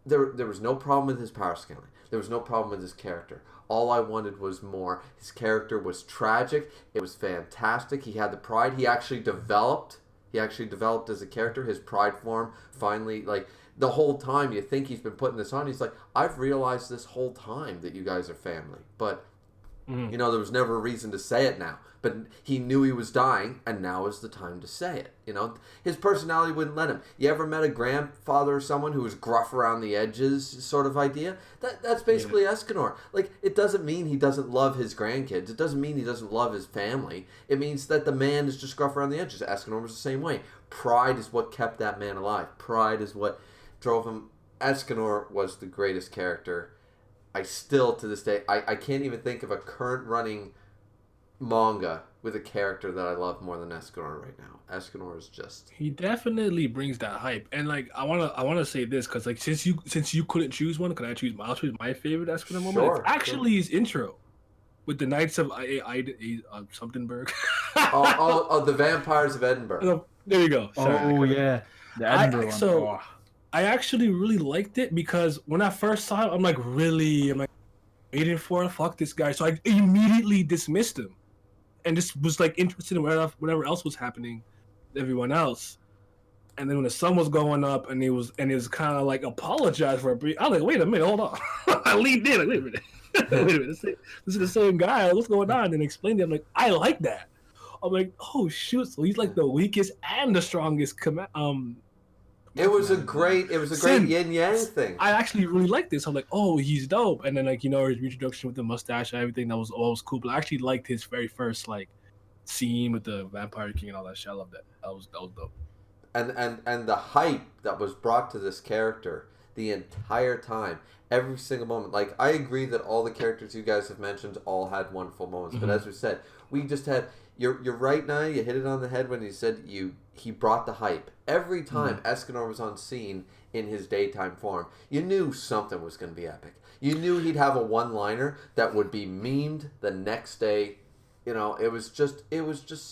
Speaker 1: there was no problem with his power scaling. There was no problem with his character. All I wanted was more. His character was tragic. It was fantastic. He had the pride. He actually developed as a character. His pride form finally, like, the whole time you think he's been putting this on, he's like, I've realized this whole time that you guys are family. But, you know, there was never a reason to say it now. But he knew he was dying, and now is the time to say it. You know, his personality wouldn't let him. You ever met a grandfather or someone who was gruff around the edges sort of idea? That's basically Escanor. Like, it doesn't mean he doesn't love his grandkids. It doesn't mean he doesn't love his family. It means that the man is just gruff around the edges. Escanor was the same way. Pride is what kept that man alive. Pride is what drove him. Escanor was the greatest character. I still, to this day, I can't even think of a current running manga with a character that I love more than Escanor right now. Escanor is just...
Speaker 2: He definitely brings that hype, and like I wanna say this because like since you couldn't choose one, could I choose? I'll choose my favorite Escanor moment.
Speaker 1: Sure,
Speaker 2: It's actually his intro with the Knights of somethingburg.
Speaker 1: The Vampires of Edinburgh.
Speaker 2: There you go. Sorry,
Speaker 4: Oh yeah, the Edinburgh one.
Speaker 2: So I actually really liked it because when I first saw it, I'm like waiting for it. Fuck this guy. So I immediately dismissed him, and just was like interested in whatever else was happening, with everyone else. And then when the sun was going up, and it was kind of like apologized for it. I was like, wait a minute, hold on. I leaned in, like, wait a minute. Wait a minute, this is the same guy. What's going on? And explained it. I'm like, I like that. I'm like, oh shoot, so he's like the weakest and the strongest
Speaker 1: It was a great yin yang thing.
Speaker 2: I actually really like this. I'm like, oh, he's dope. And then like his reintroduction with the mustache and everything, that was always cool. But I actually liked his very first like scene with the Vampire King and all that shit. I loved that. That was dope.
Speaker 1: And the hype that was brought to this character the entire time, every single moment. Like, I agree that all the characters you guys have mentioned all had wonderful moments. But as we said, we just had... You're right now. You hit it on the head when you said he brought the hype. Every time Escanor was on scene in his daytime form, you knew something was going to be epic. You knew he'd have a one-liner that would be memed the next day. You know, it was just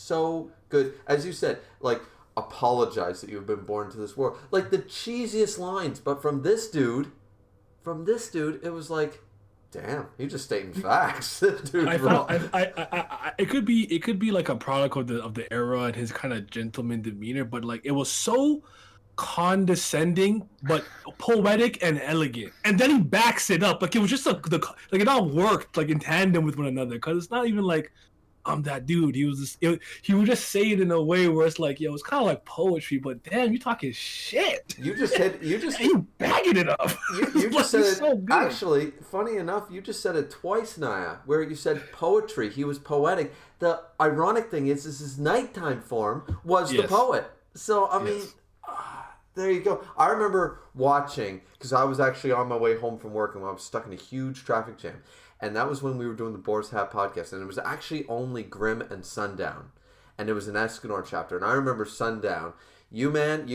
Speaker 1: so good. As you said, like, apologize that you've been born to this world. Like, the cheesiest lines, but from this dude, it was like, damn, he just stating facts. Dude,
Speaker 2: it could be like a product of the era and his kind of gentleman demeanor, but like it was so condescending but poetic and elegant, and then he backs it up. Like it was just like it all worked like in tandem with one another, because it's not even like I'm that dude. He would just say it in a way where it's like, yo, it's kind of like poetry, but damn, you talking shit.
Speaker 1: You
Speaker 2: bagging it up.
Speaker 1: You just said it.
Speaker 2: So good.
Speaker 1: Actually, funny enough, you just said it twice, Naya, where you said poetry. He was poetic. The ironic thing is his nighttime form was the poet. So I mean, there you go. I remember watching, because I was actually on my way home from work and I was stuck in a huge traffic jam. And that was when we were doing the Boar's Hat podcast, and it was actually only Grimm and Sundown, and it was an Escanor chapter. And I remember Sundown. You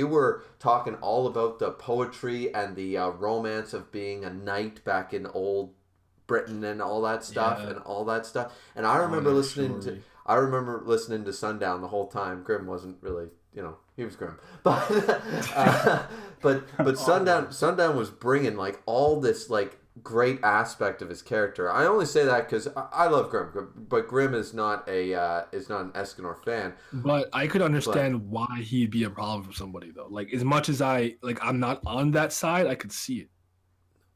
Speaker 1: were talking all about the poetry and the romance of being a knight back in old Britain and all that stuff And I remember listening to Sundown the whole time. Grimm wasn't really, he was Grimm, but Sundown was bringing like all this like great aspect of his character. I only say that because I love Grimm, but Grimm is not an Escanor fan.
Speaker 2: But I could understand why he'd be a problem for somebody though. Like as much as I'm not on that side, I could see it.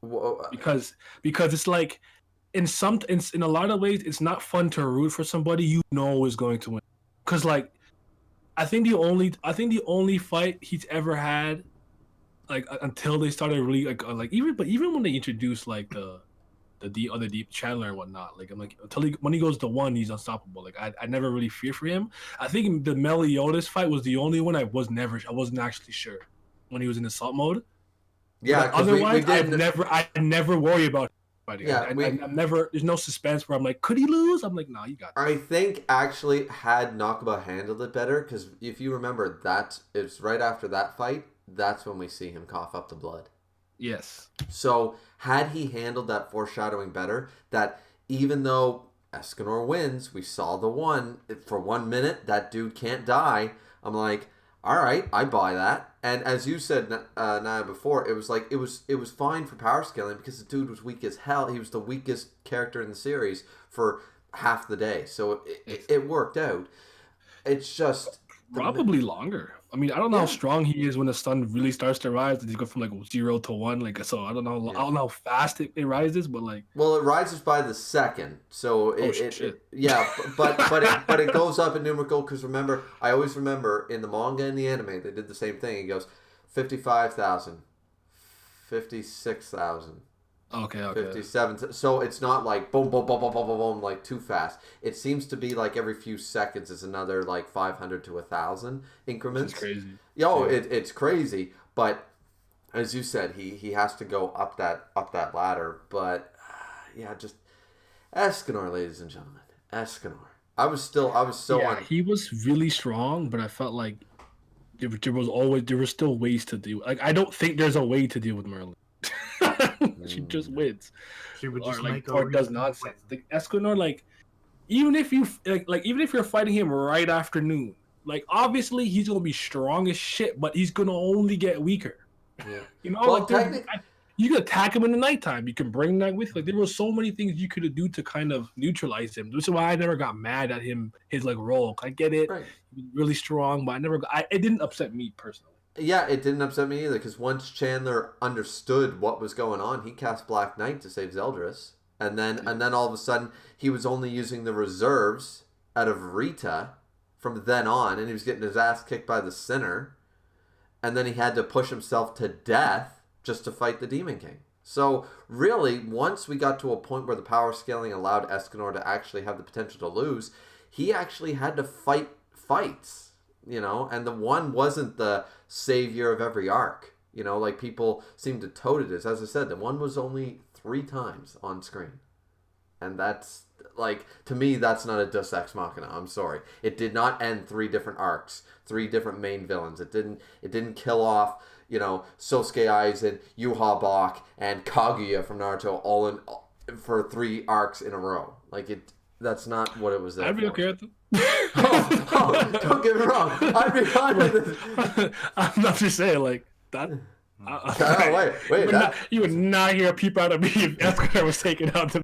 Speaker 1: Well,
Speaker 2: because it's like in a lot of ways, it's not fun to root for somebody is going to win. Because like I think the only fight he's ever had, like until they started really even when they introduced like the other deep Chandler and whatnot, like I'm like when he goes to one, he's unstoppable. Like I never really fear for him. I think the Meliodas fight was the only one I wasn't actually sure when he was in assault mode.
Speaker 1: Yeah,
Speaker 2: otherwise I never worry about fighting. Yeah, I'm never. There's no suspense where I'm like, could he lose? I'm like, nah, you got this.
Speaker 1: I think actually had Nakaba handled it better, because if you remember, it's right after that fight. That's when we see him cough up the blood.
Speaker 2: Yes.
Speaker 1: So had he handled that foreshadowing better, that even though Escanor wins, we saw the one for 1 minute, that dude can't die. I'm like, all right, I buy that. And as you said, Naya, before, it was like it was fine for power scaling because the dude was weak as hell. He was the weakest character in the series for half the day, so it worked out. It's just
Speaker 2: probably longer. I mean, I don't know how strong he is when the sun really starts to rise. Does he go from like 0 to 1? Like, so I don't know. I don't know how fast it rises, but like.
Speaker 1: Well, it rises by the second, so but it goes up in numerical, because I always remember in the manga and the anime they did the same thing. It goes 55,000, 56,000.
Speaker 2: Okay.
Speaker 1: 57. So it's not like boom, boom, boom, boom, boom, boom, boom, like too fast. It seems to be like every few seconds is another like 500 to 1,000 increments.
Speaker 2: It's crazy.
Speaker 1: It's crazy. But as you said, he has to go up that ladder. But just Escanor, ladies and gentlemen, Escanor. I was so
Speaker 2: Yeah, he was really strong, but I felt like there was still ways to deal. Like I don't think there's a way to deal with Merlin. She just wins,
Speaker 3: She would
Speaker 2: or
Speaker 3: just
Speaker 2: like
Speaker 3: make a
Speaker 2: or does
Speaker 3: reason.
Speaker 2: nonsense. Like Escanor, like even if you like even if you're fighting him right afternoon, like obviously he's gonna be strong as shit, but he's gonna only get weaker.
Speaker 1: Yeah.
Speaker 2: You know,
Speaker 1: Well,
Speaker 2: like
Speaker 1: technically,
Speaker 2: you can attack him in the nighttime. You can bring that with. Like there were so many things you could do to kind of neutralize him. This is why I never got mad at him. His like role. I get it.
Speaker 1: right.
Speaker 2: He was really strong, but I never. It didn't upset me personally.
Speaker 1: Yeah, it didn't upset me either because once Chandler understood what was going on, he cast Black Knight to save Zeldris, and then all of a sudden he was only using the reserves out of Rita from then on, and he was getting his ass kicked by the Sinner, and then he had to push himself to death just to fight the Demon King. So really, once we got to a point where the power scaling allowed Escanor to actually have the potential to lose, he actually had to fight fights. You know, and the one wasn't the savior of every arc. You know, like people seem to tote it as I said, the one was only 3 times on screen. And that's, like, to me, that's not a Deus Ex Machina. I'm sorry. It did not end 3 different arcs, 3 different main villains. It didn't kill off, you know, Sosuke Aizen, Yuha Bach, and Kaguya from Naruto all in for 3 arcs in a row. Like, that's not what it was there
Speaker 2: I'd be
Speaker 1: for.
Speaker 2: okay with it.
Speaker 1: Don't get me wrong. I'd be fine with it.
Speaker 2: I'm not just saying like that.
Speaker 1: Wait.
Speaker 2: You would not hear a peep out of me if Escanor was taken out.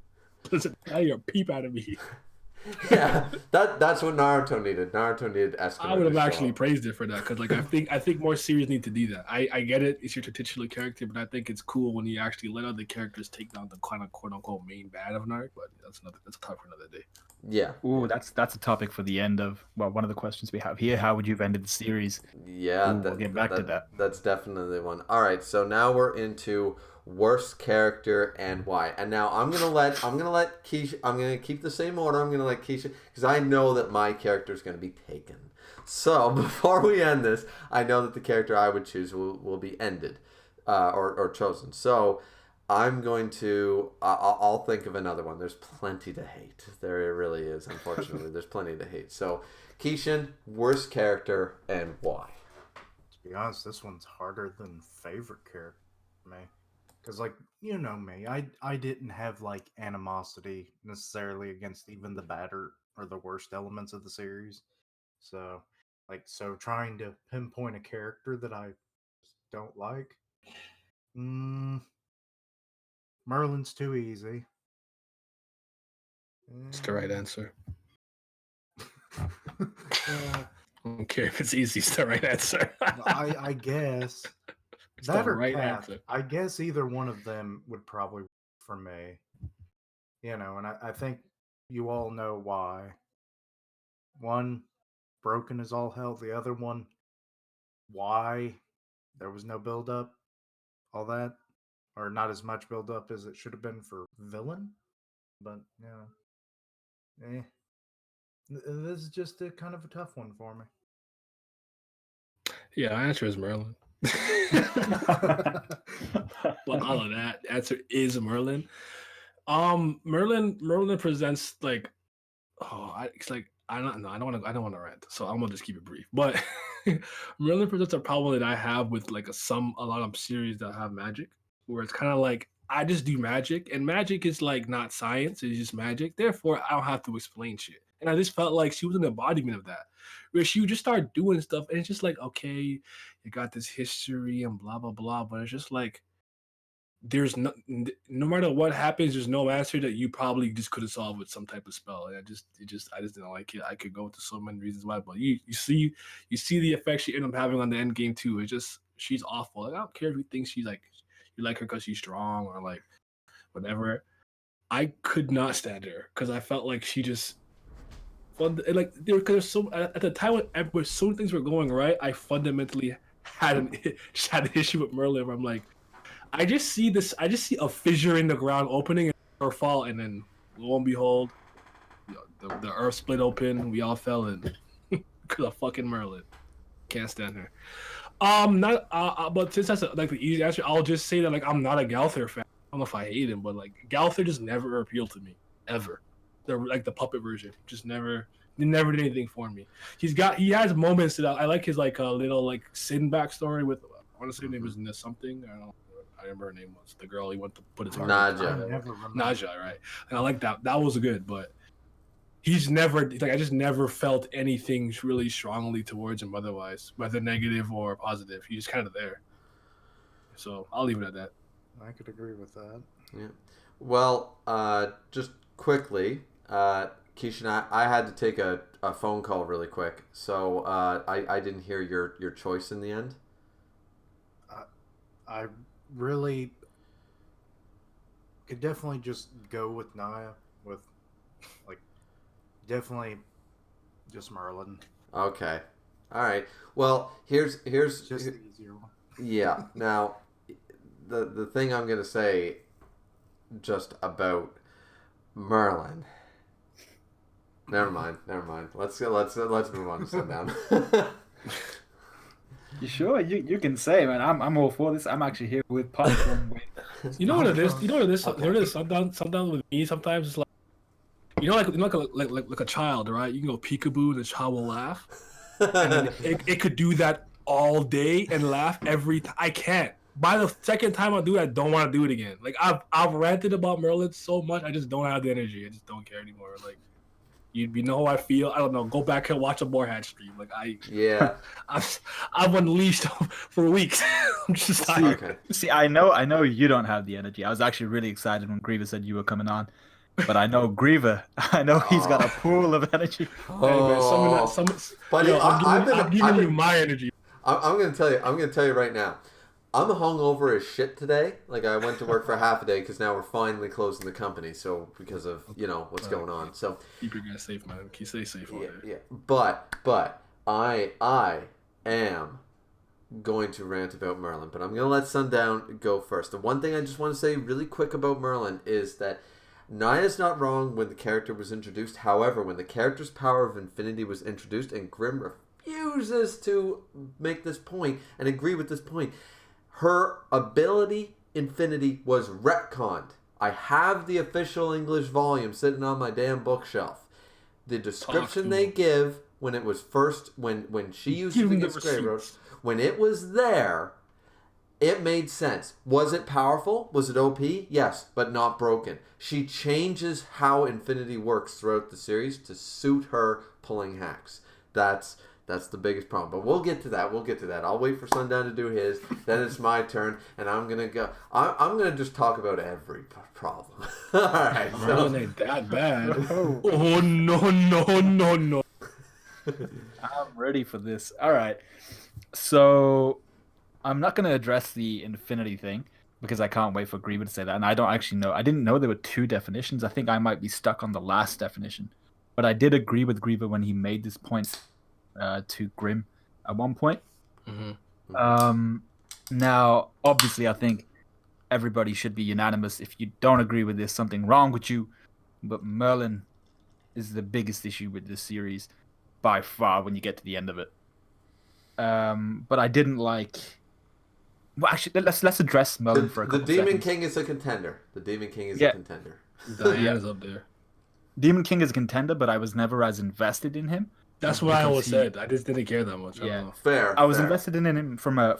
Speaker 2: Listen, I hear a peep out of me.
Speaker 1: Yeah, that's what Naruto needed. Naruto needed Escanor.
Speaker 2: I would have actually praised it for that because, like, I think more series need to do that. I get it; it's your titular character, but I think it's cool when you actually let other characters take down the kind of quote unquote main bad of an arc. But that's a topic for another day.
Speaker 1: Yeah.
Speaker 4: Ooh, that's a topic for the end of one of the questions we have here. How would you have ended the series?
Speaker 1: Yeah,
Speaker 4: we'll get back to that.
Speaker 1: That's definitely one. All right, so now we're into worst character and why. And now I'm gonna let Kishin. I'm gonna keep the same order. I'm gonna let Kishin because I know that my character is gonna be taken. So before we end this, I know that the character I would choose will be ended, or chosen. So I'm going to. I'll think of another one. There's plenty to hate. There really is. Unfortunately, there's plenty to hate. So Kishin, worst character and why.
Speaker 3: To be honest, this one's harder than favorite character for me. Because, like, you know me, I didn't have, like, animosity necessarily against even the better or the worst elements of the series. So, trying to pinpoint a character that I don't like, Merlin's too easy.
Speaker 2: It's the right answer. I don't care if it's easy. It's the right answer.
Speaker 3: I guess.
Speaker 2: It's
Speaker 3: That
Speaker 2: the
Speaker 3: or
Speaker 2: right
Speaker 3: Cat.
Speaker 2: answer.
Speaker 3: I guess either one of them would probably work for me. You know, and I think you all know why. One, broken as all hell. The other one, why there was no build up, all that, or not as much build up as it should have been for villain. But this is just a kind of a tough one for me.
Speaker 2: Yeah, my answer is Merlin. Well, all of that answer is Merlin. Merlin presents like, it's like I don't want to rant, so I'm gonna just keep it brief. But Merlin presents a problem that I have with like a lot of series that have magic, where it's kind of like I just do magic, and magic is like not science; it's just magic. Therefore, I don't have to explain shit. And I just felt like she was an embodiment of that, where she would just start doing stuff, and it's just like, okay, you got this history and blah blah blah, but it's just like there's no matter what happens, there's no answer that you probably just could have solved with some type of spell. And I just didn't like it. I could go into so many reasons why, but you see the effect she ended up having on the end game too. It's just she's awful. Like, I don't care if you think she's like you like her because she's strong or like whatever. I could not stand her because I felt like she just like there's so at the time when so many things were going right, I fundamentally had an issue with Merlin where I'm like, I just see a fissure in the ground opening and her fall, and then lo and behold, the earth split open. We all fell in because of fucking Merlin. Can't stand her. But since that's like the easy answer, I'll just say that like I'm not a Galther fan. I don't know if I hate him, but like Galther just never appealed to me ever. The puppet version just never He never did anything for me. He has moments that I like his like little like Sin backstory with. I want to say her name was something. I don't know. I remember her name was the girl he went to put his heart.
Speaker 1: Naja.
Speaker 2: Naja, right? And I like that. That was good, but he's never like I just never felt anything really strongly towards him otherwise, whether negative or positive. He's just kind of there. So I'll leave it at that.
Speaker 3: I could agree with that.
Speaker 1: Yeah. Well, just quickly, Kishin, I had to take a phone call really quick, so I didn't hear your choice in the end.
Speaker 3: I really could definitely just go with Naya with, like, definitely just Merlin.
Speaker 1: Okay. All right. Well, here's
Speaker 3: Just the easier one.
Speaker 1: yeah. Now, the thing I'm gonna say just about Merlin. Never mind. Let's move on to Sundown.
Speaker 4: You sure? You can say, man. I'm all for this. I'm actually here with Popcorn.
Speaker 2: You know what it is? You know what it is? There is Sundown with me sometimes. It's like like a child, right? You can go peekaboo and the child will laugh. And then it could do that all day and laugh every time. I can't. By the second time I do it, I don't want to do it again. Like I've ranted about Merlin so much, I just don't have the energy. I just don't care anymore. Like you know how I feel. I don't know. Go back and watch a Moorhat stream. Like I've unleashed for weeks. I'm just tired.
Speaker 1: Okay.
Speaker 4: See, I know you don't have the energy. I was actually really excited when Griever said you were coming on. But I know Griever. I know he's got a pool of energy.
Speaker 2: Anyway, I'm giving you my energy.
Speaker 1: I'm gonna tell you right now. I'm hungover as shit today. Like I went to work for half a day because now we're finally closing the company. So because of what's going on. So
Speaker 2: keep your guys safe, man. Stay safe.
Speaker 1: Yeah. But I am going to rant about Merlin. But I'm gonna let Sundown go first. The one thing I just want to say really quick about Merlin is that Naya's not wrong when the character was introduced. However, when the character's power of infinity was introduced and Grimm refuses to make this point and agree with this point, her ability, infinity, was retconned. I have the official English volume sitting on my damn bookshelf. The description they give when it was first, when she used it against Griever, when it was there, it made sense. Was it powerful? Was it OP? Yes, but not broken. She changes how infinity works throughout the series to suit her pulling hacks. That's the biggest problem. But we'll get to that. I'll wait for Sundown to do his. Then it's my turn, and I'm gonna go. I'm gonna just talk about every problem. All right.
Speaker 2: Merlin ain't that bad. Oh no.
Speaker 4: I'm ready for this. All right. So I'm not gonna address the infinity thing because I can't wait for Griever to say that, and I don't actually know. I didn't know there were two definitions. I think I might be stuck on the last definition, but I did agree with Griever when he made this point to Grimm at one point. Mm-hmm. Now, obviously, I think everybody should be unanimous. If you don't agree with this, something wrong with you. But Merlin is the biggest issue with this series by far when you get to the end of it. But I didn't like. Well, actually, let's address Merlin for a couple
Speaker 1: The Demon
Speaker 4: seconds.
Speaker 1: King is a contender. The Demon King is a contender.
Speaker 2: Diana's up there.
Speaker 4: Demon King is a contender, but I was never as invested in him.
Speaker 2: That's what I always said. I just didn't care that much.
Speaker 4: Yeah,
Speaker 1: fair.
Speaker 4: I was invested in him from a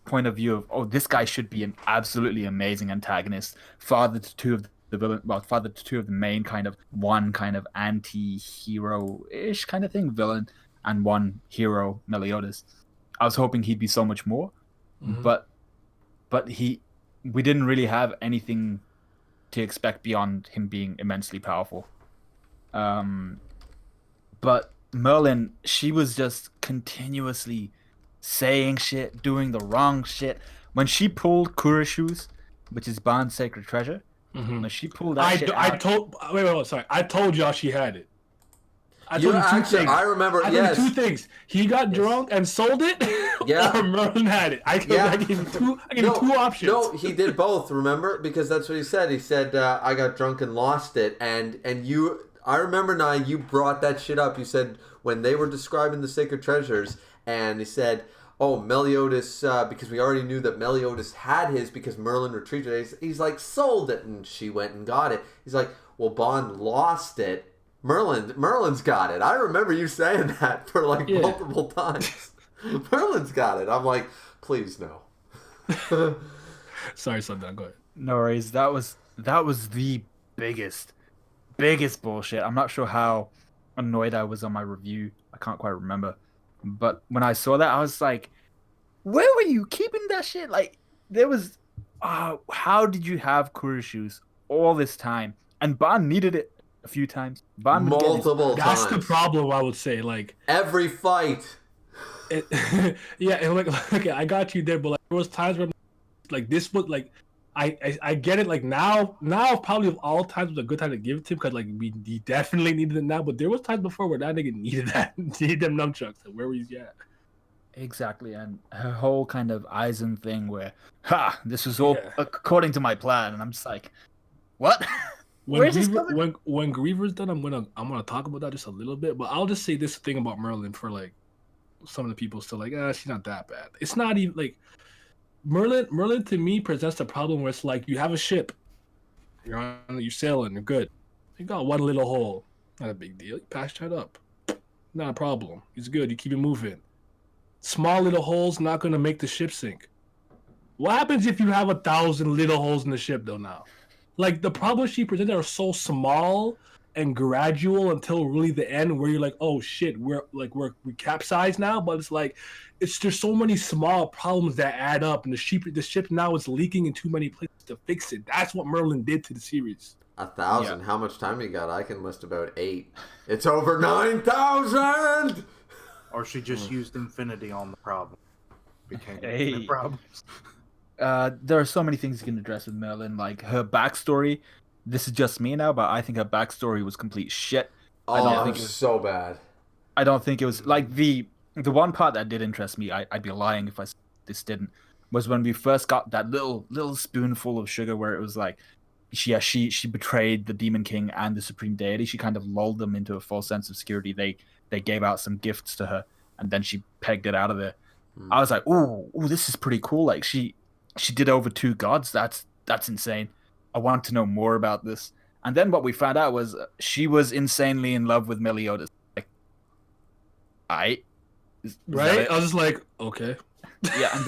Speaker 4: point of view of this guy should be an absolutely amazing antagonist, father to two of the villain, father to two of the main kind of one kind of anti-hero-ish kind of thing, villain, and one hero, Meliodas. I was hoping he'd be so much more, but we didn't really have anything to expect beyond him being immensely powerful. But Merlin, she was just continuously saying shit, doing the wrong shit. When she pulled Kurashu's, which is Bond's sacred treasure, when she pulled that shit out...
Speaker 2: I told y'all she had it.
Speaker 1: I remember.
Speaker 2: I told you two things. He got drunk and sold it, or Merlin had it. I gave him two options.
Speaker 1: No, he did both. Remember, because that's what he said. He said, "I got drunk and lost it," and you. I remember now. You brought that shit up. You said when they were describing the sacred treasures, and he said, "Oh, Meliodas," because we already knew that Meliodas had his because Merlin retrieved it. He's like, sold it, and she went and got it. He's like, well, Bond lost it. Merlin's got it. I remember you saying that for like multiple times. Merlin's got it. I'm like, please no.
Speaker 2: Sorry, Sundown. Go ahead.
Speaker 4: No worries. That was the biggest bullshit. I'm not sure how annoyed I was on my review. I can't quite remember. But when I saw that, I was like, where were you keeping that shit? Like, there was... how did you have Kuroshu's all this time? And Ban needed it a few times. Ban would get
Speaker 1: Multiple times.
Speaker 2: That's the problem, I would say. Like,
Speaker 1: every fight.
Speaker 2: Yeah, and like, okay, I got you there, but like, there was times where like this was like, I get it. Like now probably of all times was a good time to give it to him because like he definitely needed it now. But there was times before where that nigga needed them nunchucks. So where was he at?
Speaker 4: Exactly, and her whole kind of Aizen thing where, this was all according to my plan, and I'm just like, what?
Speaker 2: When Griever's done, I'm gonna talk about that just a little bit, but I'll just say this thing about Merlin for like some of the people still like, she's not that bad. It's not even like Merlin to me presents a problem where it's like you have a ship, you're sailing, you're good. You got one little hole, not a big deal. You patch that up, not a problem. It's good. You keep it moving. Small little holes not gonna make the ship sink. What happens if you have 1,000 little holes in the ship though now? Like the problems she presented are so small and gradual until really the end where you're like, oh shit, we capsized now, but it's like there's so many small problems that add up and the ship now is leaking in too many places to fix it. That's what Merlin did to the series.
Speaker 1: 1,000. Yeah. How much time you got? I can list about 8. It's over 9,000.
Speaker 3: Or she just used infinity on the problem. Became infinite problems.
Speaker 4: There are so many things you can address with Merlin, like her backstory. This is just me now, but I think her backstory was complete shit.
Speaker 1: I don't think it was so bad.
Speaker 4: I don't think it was like the one part that did interest me. I'd be lying if I said this didn't. Was when we first got that little spoonful of sugar where it was like, she betrayed the Demon King and the Supreme Deity. She kind of lulled them into a false sense of security. They gave out some gifts to her, and then she pegged it out of there. I was like, ooh, this is pretty cool. Like she did over 2 gods. That's insane. I want to know more about this. And then what we found out was she was insanely in love with Meliodas. Like, right?
Speaker 2: I was just like, okay.
Speaker 4: Yeah, and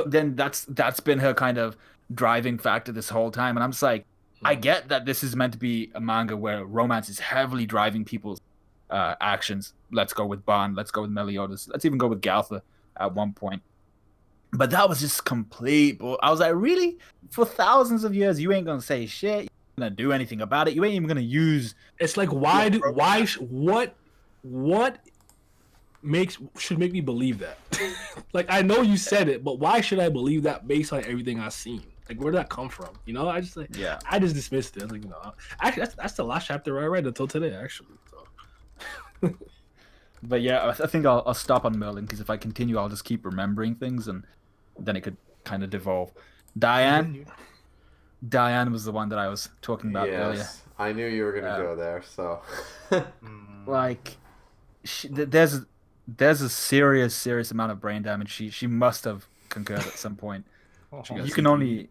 Speaker 4: then that's been her kind of driving factor this whole time. And I'm just like, I get that this is meant to be a manga where romance is heavily driving people's actions. Let's go with Bond. Let's go with Meliodas. Let's even go with Galtha at one point. But that was just complete. I was like, really? For thousands of years, you ain't gonna say shit. You ain't gonna do anything about it. You ain't even gonna use.
Speaker 2: It's like, what should make me believe that? Like, I know you said it, but why should I believe that based on everything I've seen? Like, where did that come from? You know, I just dismissed it. I was like, you know, actually, that's the last chapter I read until today, actually. So.
Speaker 4: But yeah, I think I'll stop on Merlin because if I continue, I'll just keep remembering things and then it could kind of devolve. Diane was the one that I was talking about earlier.
Speaker 1: I knew you were going to go there, so.
Speaker 4: Like, there's a serious amount of brain damage. She must have concurred at some point. You can only.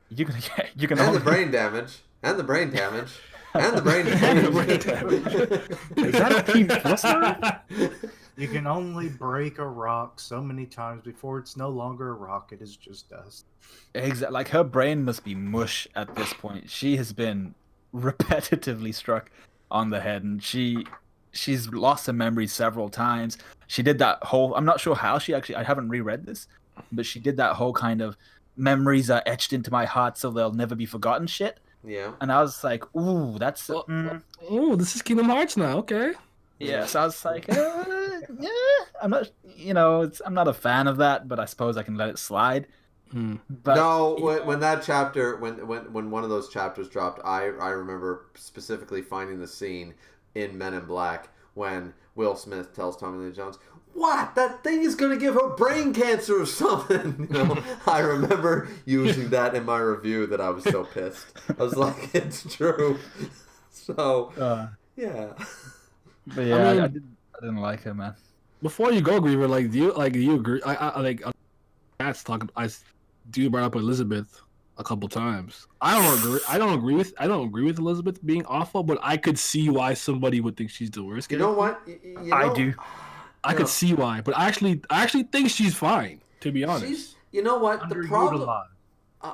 Speaker 4: And
Speaker 1: the brain damage. And the brain damage. And the brain damage.
Speaker 4: Is that a key listener?
Speaker 3: You can only break a rock so many times before it's no longer a rock. It is just dust.
Speaker 4: Exactly. Like, her brain must be mush at this point. She has been repetitively struck on the head, and she's lost her memory several times. She did that whole. I'm not sure how she actually. I haven't reread this, but she did that whole kind of memories are etched into my heart, so they'll never be forgotten shit.
Speaker 1: Yeah.
Speaker 4: And I was like, ooh, that's...
Speaker 2: Ooh, this is Kingdom Hearts now, okay.
Speaker 4: Yeah, so I was like, yeah, I'm not, I'm not a fan of that, but I suppose I can let it slide. But,
Speaker 1: no, when that chapter, when one of those chapters dropped, I remember specifically finding the scene in Men in Black when Will Smith tells Tommy Lee Jones, what? That thing is going to give her brain cancer or something. I remember using that in my review that I was so pissed. I was like, it's true. So, yeah.
Speaker 4: But yeah, I didn't like her, man.
Speaker 2: Before you go, Griever, do you agree? I brought up Elizabeth. a couple times. I don't agree with Elizabeth being awful, but I could see why somebody would think she's the worst
Speaker 1: You
Speaker 2: character.
Speaker 1: know what?
Speaker 4: I do.
Speaker 2: I could see why, but I actually think she's fine, to be honest.
Speaker 1: You know what? The problem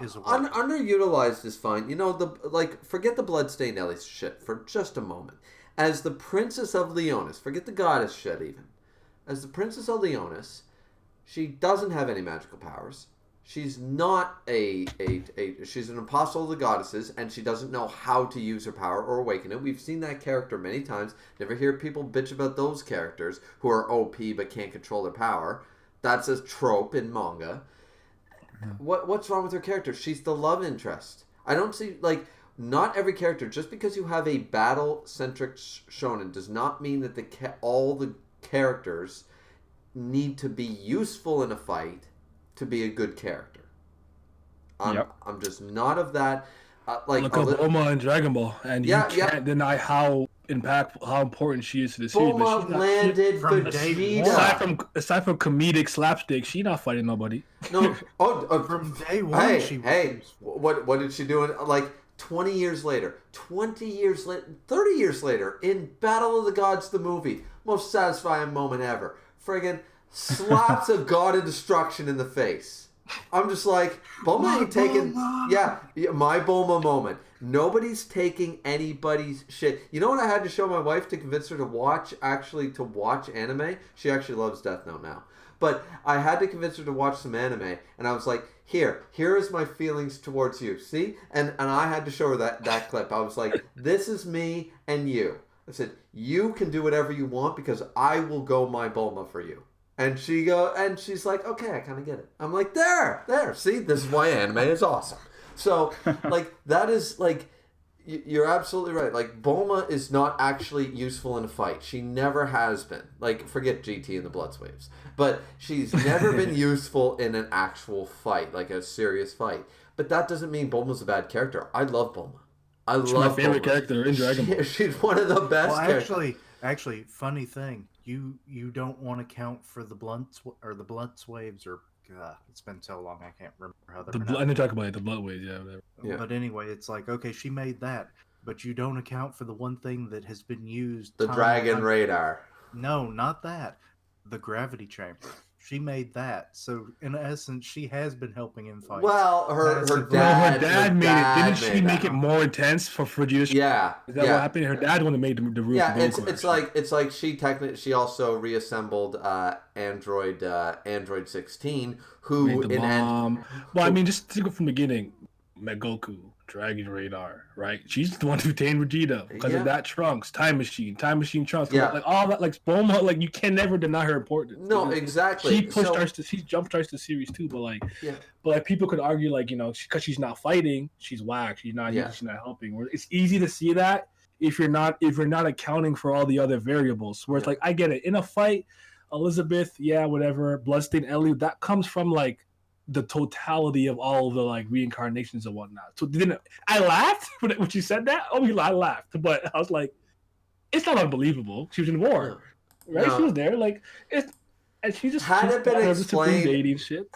Speaker 3: is what?
Speaker 1: underutilized is fine. You know, forget the bloodstained Ellie shit for just a moment. As the Princess of Leonis, forget the goddess shit even. As the Princess of Leonis, she doesn't have any magical powers. She's not she's an apostle of the goddesses, and she doesn't know how to use her power or awaken it. We've seen that character many times. Never hear people bitch about those characters who are OP but can't control their power. That's a trope in manga. What's wrong with her character? She's the love interest. I don't see, like, not every character, just because you have a battle-centric shonen does not mean that all the characters need to be useful in a fight to be a good character. I'm just not of that.
Speaker 2: Look at Bulma in Dragon Ball, and you can't deny how important she is to the series.
Speaker 1: Bulma landed Vegeta.
Speaker 2: Aside from comedic slapstick, she's not fighting nobody.
Speaker 1: No,
Speaker 3: from day one.
Speaker 1: What did she do? Like 20 years later, 30 years later, in Battle of the Gods, the movie, most satisfying moment ever. Friggin' slaps a god of destruction in the face. I'm just like, Bulma ain't taking... Yeah, my Bulma moment. Nobody's taking anybody's shit. You know what I had to show my wife to convince her to watch anime? She actually loves Death Note now. But I had to convince her to watch some anime, and I was like, here is my feelings towards you. See? And I had to show her that clip. I was like, this is me and you. I said, you can do whatever you want because I will go my Bulma for you. And she's like, okay, I kind of get it. I'm like, there. See, this is why anime is awesome. So, like, that is, like, you're absolutely right. Like, Bulma is not actually useful in a fight. She never has been. Like, forget GT and the Blood Waves. But she's never been useful in an actual fight, like a serious fight. But that doesn't mean Bulma's a bad character. I love Bulma. She's my
Speaker 2: favorite
Speaker 1: Bulma.
Speaker 2: Character in Dragon Ball.
Speaker 1: She's one of the best characters.
Speaker 3: Actually, funny thing, you don't want to count for the blood waves, or it's been so long I can't remember how they're.
Speaker 2: I didn't talk about it. The blood waves, whatever.
Speaker 3: Yeah. But anyway, it's like, okay, she made that, but you don't account for the one thing that has been used.
Speaker 1: The dragon radar.
Speaker 3: No, not that. The gravity chamber. She made that, so in essence, she has been helping in fights.
Speaker 1: Well, her dad
Speaker 2: made it. Didn't she make it more intense for Vegeta?
Speaker 1: Yeah,
Speaker 2: is that what happened? Her dad one that made the roof.
Speaker 1: Yeah, it's like she also reassembled Android 16, who
Speaker 2: made the bomb. Well, I mean, just think of from the beginning, Goku. Dragon Radar, right? She's the one who tamed Vegeta because of that. Trunks, Time Machine Trunks, like all that, like Bulma, like you can never deny her importance.
Speaker 1: No, exactly.
Speaker 2: She jump starts the series too, but like people could argue, like, you know, because she's not fighting, she's whack. She's not helping. It's easy to see that if you're not accounting for all the other variables. Where it's like, I get it in a fight, Elizabeth, whatever, Bloodstained Ellie, that comes from like the totality of all the like reincarnations and whatnot. So I laughed when you said that? I laughed, but I was like, it's not unbelievable. She was in war, right? No. She was there, like and she just
Speaker 1: had it been explained.
Speaker 2: Shit.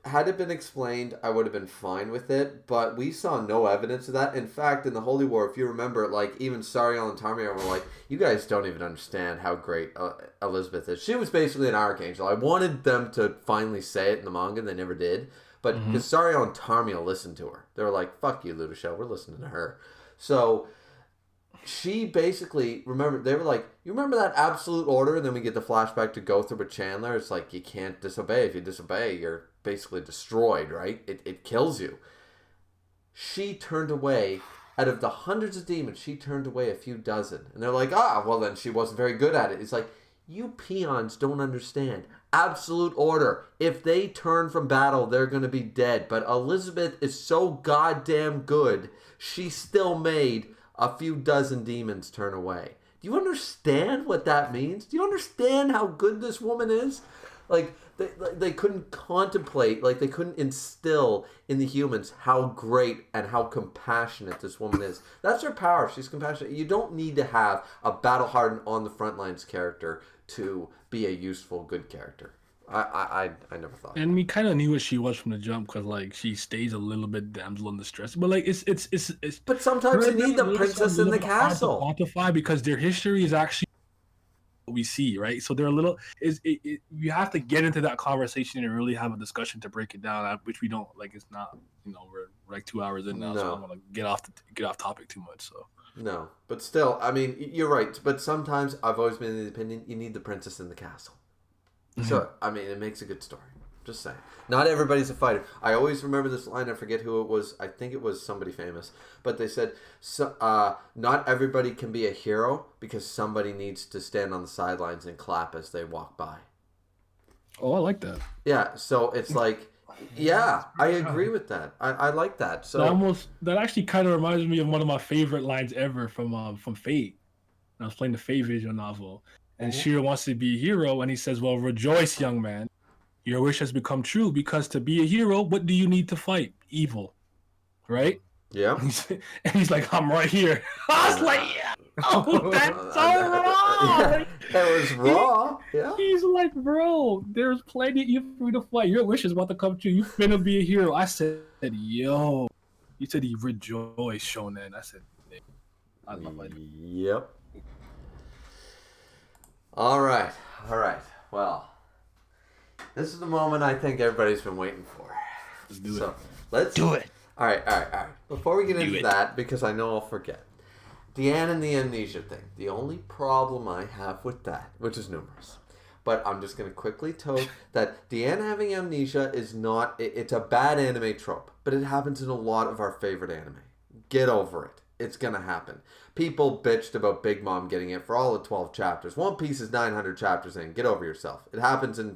Speaker 1: Had it been explained, I would have been fine with it. But we saw no evidence of that. In fact, in the Holy War, if you remember, like even Sariel and Tamio were like, "You guys don't even understand how great Elizabeth is." She was basically an archangel. I wanted them to finally say it in the manga, and they never did. But because Sariel and Tamio listened to her, they were like, "Fuck you, Ludishel, we're listening to her." So she basically, they were like, you remember that absolute order? And then we get the flashback to Gotha with Chandler. It's like, you can't disobey. If you disobey, you're basically destroyed, right? It kills you. She turned away, out of the hundreds of demons, she turned away a few dozen. And they're like, well then she wasn't very good at it. It's like, you peons don't understand. Absolute order. If they turn from battle, they're going to be dead. But Elizabeth is so goddamn good, she still made a few dozen demons turn away. Do you understand what that means? Do you understand how good this woman is? Like, they couldn't contemplate, like, they couldn't instill in the humans how great and how compassionate this woman is. That's her power. She's compassionate. You don't need to have a battle-hardened, on-the-front-lines character to be a useful, good character. I never thought.
Speaker 2: And we kind of knew what she was from the jump because like she stays a little bit damsel in distress, but like it's.
Speaker 1: But sometimes
Speaker 2: her
Speaker 1: you need the
Speaker 2: damsel
Speaker 1: princess
Speaker 2: a
Speaker 1: in the
Speaker 2: little bit hard to
Speaker 1: castle.
Speaker 2: quantify because their history is actually what we see, right? So they're a little you have to get into that conversation and really have a discussion to break it down, which we don't like. It's not, we're like 2 hours in now, so I don't want to get off topic too much. So
Speaker 1: No, but still, I mean, you're right. But sometimes I've always been in the opinion you need the princess in the castle. So I mean, it makes a good story. Just saying. Not everybody's a fighter. I always remember this line. I forget who it was. I think it was somebody famous. But they said, not everybody can be a hero because somebody needs to stand on the sidelines and clap as they walk by.
Speaker 2: Oh, I like that.
Speaker 1: Yeah, so it's like, yeah, I agree with that. I like that. So
Speaker 2: that actually kind of reminds me of one of my favorite lines ever from Fate. I was playing the Fate visual novel, and Shiro wants to be a hero, and he says, "Well, rejoice, young man. Your wish has become true because to be a hero, what do you need to fight? Evil, right?"
Speaker 1: yeah.
Speaker 2: And he's like, "I'm right here." I was like, "Yeah, oh, that's so wrong."
Speaker 1: That was raw. Yeah.
Speaker 2: He's like, "Bro, there's plenty of you for me to fight. Your wish is about to come true. You finna be a hero." I said, "Yo," you said he rejoiced, Shonen. I said, "I love it."
Speaker 1: Yep. All right. Well, this is the moment I think everybody's been waiting for.
Speaker 2: Let's do it.
Speaker 1: So let's
Speaker 4: Do it.
Speaker 1: All right. Before we get into that, because I know I'll forget, Deanne and the amnesia thing. The only problem I have with that, which is numerous, but I'm just going to quickly tell that Deanne having amnesia is not. It's a bad anime trope, but it happens in a lot of our favorite anime. Get over it. It's going to happen. People bitched about Big Mom getting it for all the 12 chapters. One Piece is 900 chapters in. Get over yourself. It happens in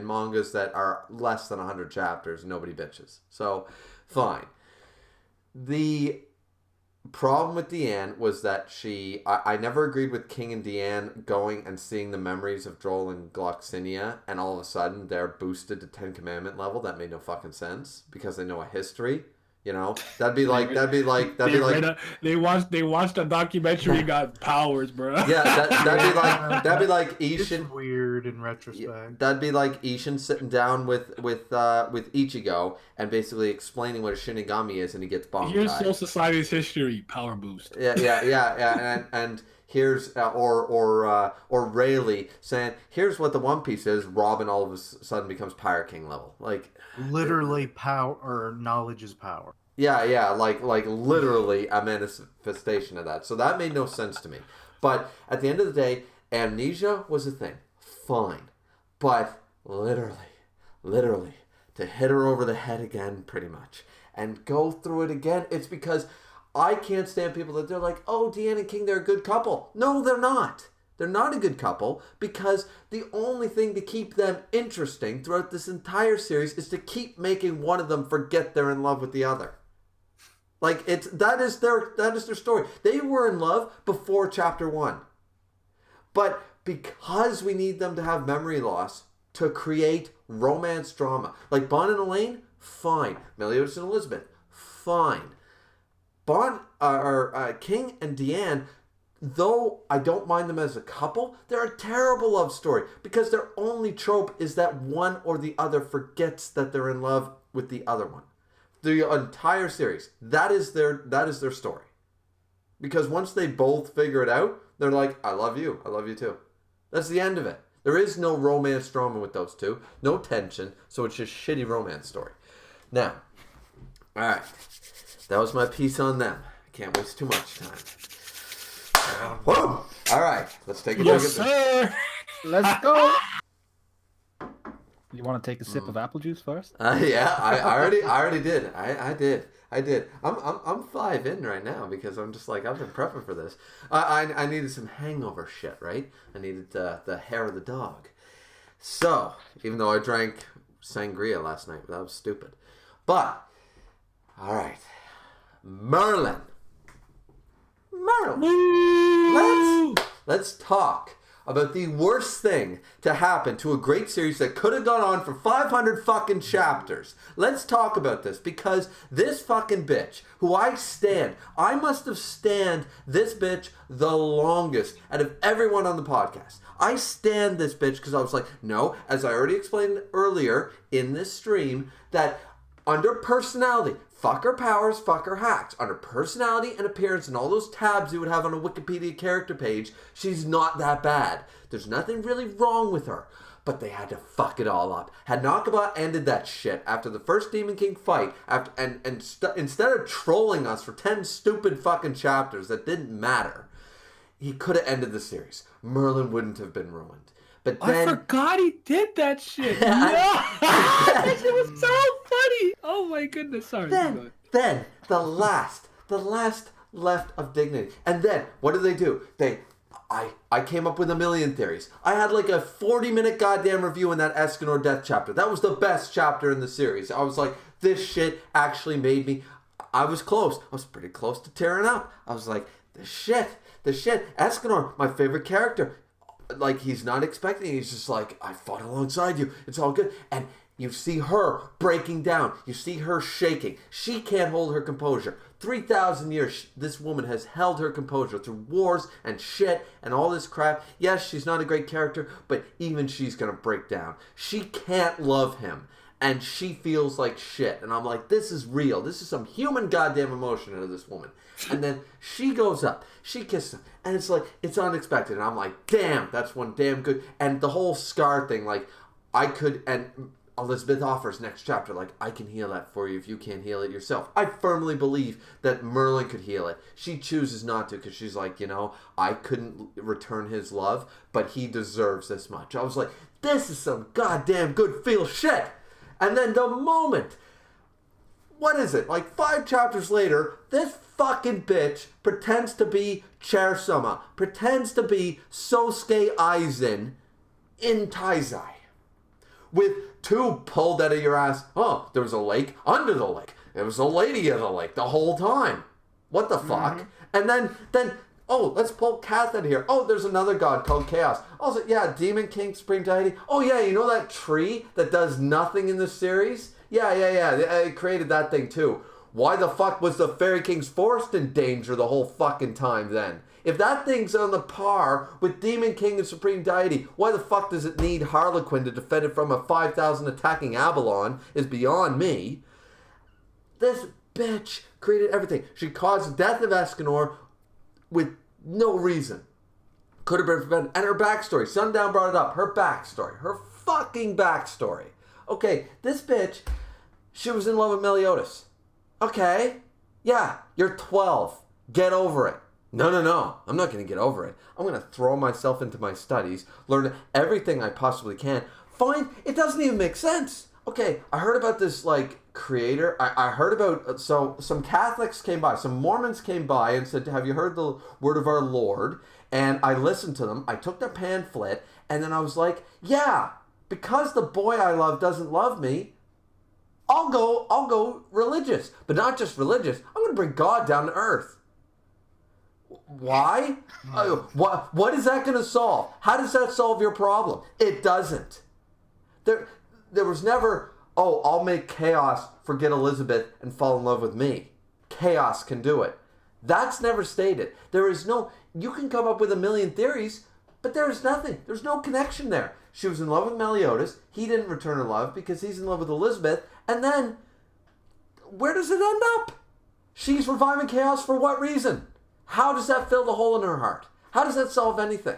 Speaker 1: mangas that are less than 100 chapters. Nobody bitches. So, fine. The problem with Deanne was that I never agreed with King and Deanne going and seeing the memories of Joel and Gloxinia, and all of a sudden they're boosted to 10 Commandment level. That made no fucking sense because they know a history. That'd be like
Speaker 2: they watched a documentary and got powers, bro.
Speaker 1: Yeah, that'd be like Ishin.
Speaker 3: It's weird in retrospect.
Speaker 1: That'd be like Ishin sitting down with Ichigo and basically explaining what a Shinigami is, and he gets bombed.
Speaker 2: Here's Soul Society's history, power boost.
Speaker 1: Yeah, and here's or Rayleigh saying, "Here's what the One Piece is." Robin all of a sudden becomes Pirate King level, like
Speaker 3: Literally, power or knowledge is power.
Speaker 1: Yeah, like literally a manifestation of that. So that made no sense to me. But at the end of the day, amnesia was a thing. Fine. But literally, to hit her over the head again, pretty much, and go through it again, it's because I can't stand people that they're like, "Oh, Deanne and King, they're a good couple." No, they're not. They're not a good couple because the only thing to keep them interesting throughout this entire series is to keep making one of them forget they're in love with the other. Like that is their story. They were in love before chapter 1. But because we need them to have memory loss to create romance drama. Like Bond and Elaine, fine. Meliodas and Elizabeth, fine. King and Deanne, though I don't mind them as a couple, they're a terrible love story because their only trope is that one or the other forgets that they're in love with the other one. The entire series, that is their story. Because once they both figure it out, they're like, "I love you too." That's the end of it. There is no romance drama with those two, no tension, so it's just shitty romance story. Now, all right, that was my piece on them. I can't waste too much time. Whoa! All right, let's take a look at this.
Speaker 2: Sir.
Speaker 4: Let's go. You want to take a sip of apple juice first?
Speaker 1: Yeah, I already did. I did. I'm 5 in right now because I'm just like, I've been prepping for this. I needed some hangover shit, right? I needed the hair of the dog. So, even though I drank sangria last night, that was stupid. But, all right, Merlin. Let's talk about the worst thing to happen to a great series that could have gone on for 500 fucking chapters. Let's talk about this, because this fucking bitch, who I must have stand this bitch the longest out of everyone on the podcast. I stand this bitch because I was like, no, as I already explained earlier in this stream, that under personality, fuck her powers, fuck her hacks. Under personality and appearance and all those tabs you would have on a Wikipedia character page, she's not that bad. There's nothing really wrong with her. But they had to fuck it all up. Had Nakaba ended that shit after the first Demon King fight, instead of trolling us for 10 stupid fucking chapters that didn't matter, he could have ended the series. Merlin wouldn't have been ruined. But then,
Speaker 2: I forgot he did that shit. No! That shit was so funny. Oh my goodness. Sorry.
Speaker 1: Then the last left of dignity. And then what do? I came up with a million theories. I had like a 40-minute goddamn review in that Escanor death chapter. That was the best chapter in the series. I was like, this shit actually made me... I was close. I was pretty close to tearing up. I was like, the shit. Escanor, my favorite character. Like, he's not expecting it. He's just like, I fought alongside you. It's all good. And you see her breaking down. You see her shaking. She can't hold her composure. 3,000 years, this woman has held her composure through wars and shit and all this crap. Yes, she's not a great character, but even she's going to break down. She can't love him, and she feels like shit. And I'm like, this is real. This is some human goddamn emotion out of this woman. And then she goes up. She kisses him. And it's like, it's unexpected. And I'm like, damn, that's one damn good. And the whole scar thing, like, I could... And Elizabeth offers next chapter, like, I can heal that for you if you can't heal it yourself. I firmly believe that Merlin could heal it. She chooses not to because she's like, I couldn't return his love, but he deserves this much. I was like, this is some goddamn good feel shit. And then the moment, what is it, like 5 chapters later, this fucking bitch pretends to be Chair-sama, pretends to be Sosuke Aizen in Taizai. With 2 pulled out of your ass. Oh, there was a lake under the lake. There was a lady in the lake the whole time. What the fuck? And then, oh, let's pull Kath out of here. Oh, there's another god called Chaos. Also, yeah, Demon King, Supreme Deity. Oh, yeah, you know that tree that does nothing in this series? Yeah. They created that thing too. Why the fuck was the Fairy King's forest in danger the whole fucking time then? If that thing's on the par with Demon King and Supreme Deity, why the fuck does it need Harlequin to defend it from a 5,000 attacking Avalon is beyond me. This bitch created everything. She caused the death of Escanor with no reason. Could have been prevented. And her backstory. Sundown brought it up. Her backstory. Her fucking backstory. Okay, this bitch, she was in love with Meliodas. Okay. Yeah, you're 12. Get over it. No. I'm not going to get over it. I'm going to throw myself into my studies, learn everything I possibly can. Fine. It doesn't even make sense. Okay, I heard about this, like, creator. I heard about... So, some Catholics came by. Some Mormons came by and said, have you heard the word of our Lord? And I listened to them. I took their pamphlet. And then I was like, yeah, because the boy I love doesn't love me, I'll go religious. But not just religious. I'm going to bring God down to earth. Why? What is that going to solve? How does that solve your problem? It doesn't. There was never, I'll make Chaos forget Elizabeth and fall in love with me. Chaos can do it. That's never stated. You can come up with a million theories, but there is nothing. There's no connection there. She was in love with Meliodas. He didn't return her love because he's in love with Elizabeth. And then, where does it end up? She's reviving Chaos for what reason? How does that fill the hole in her heart? How does that solve anything?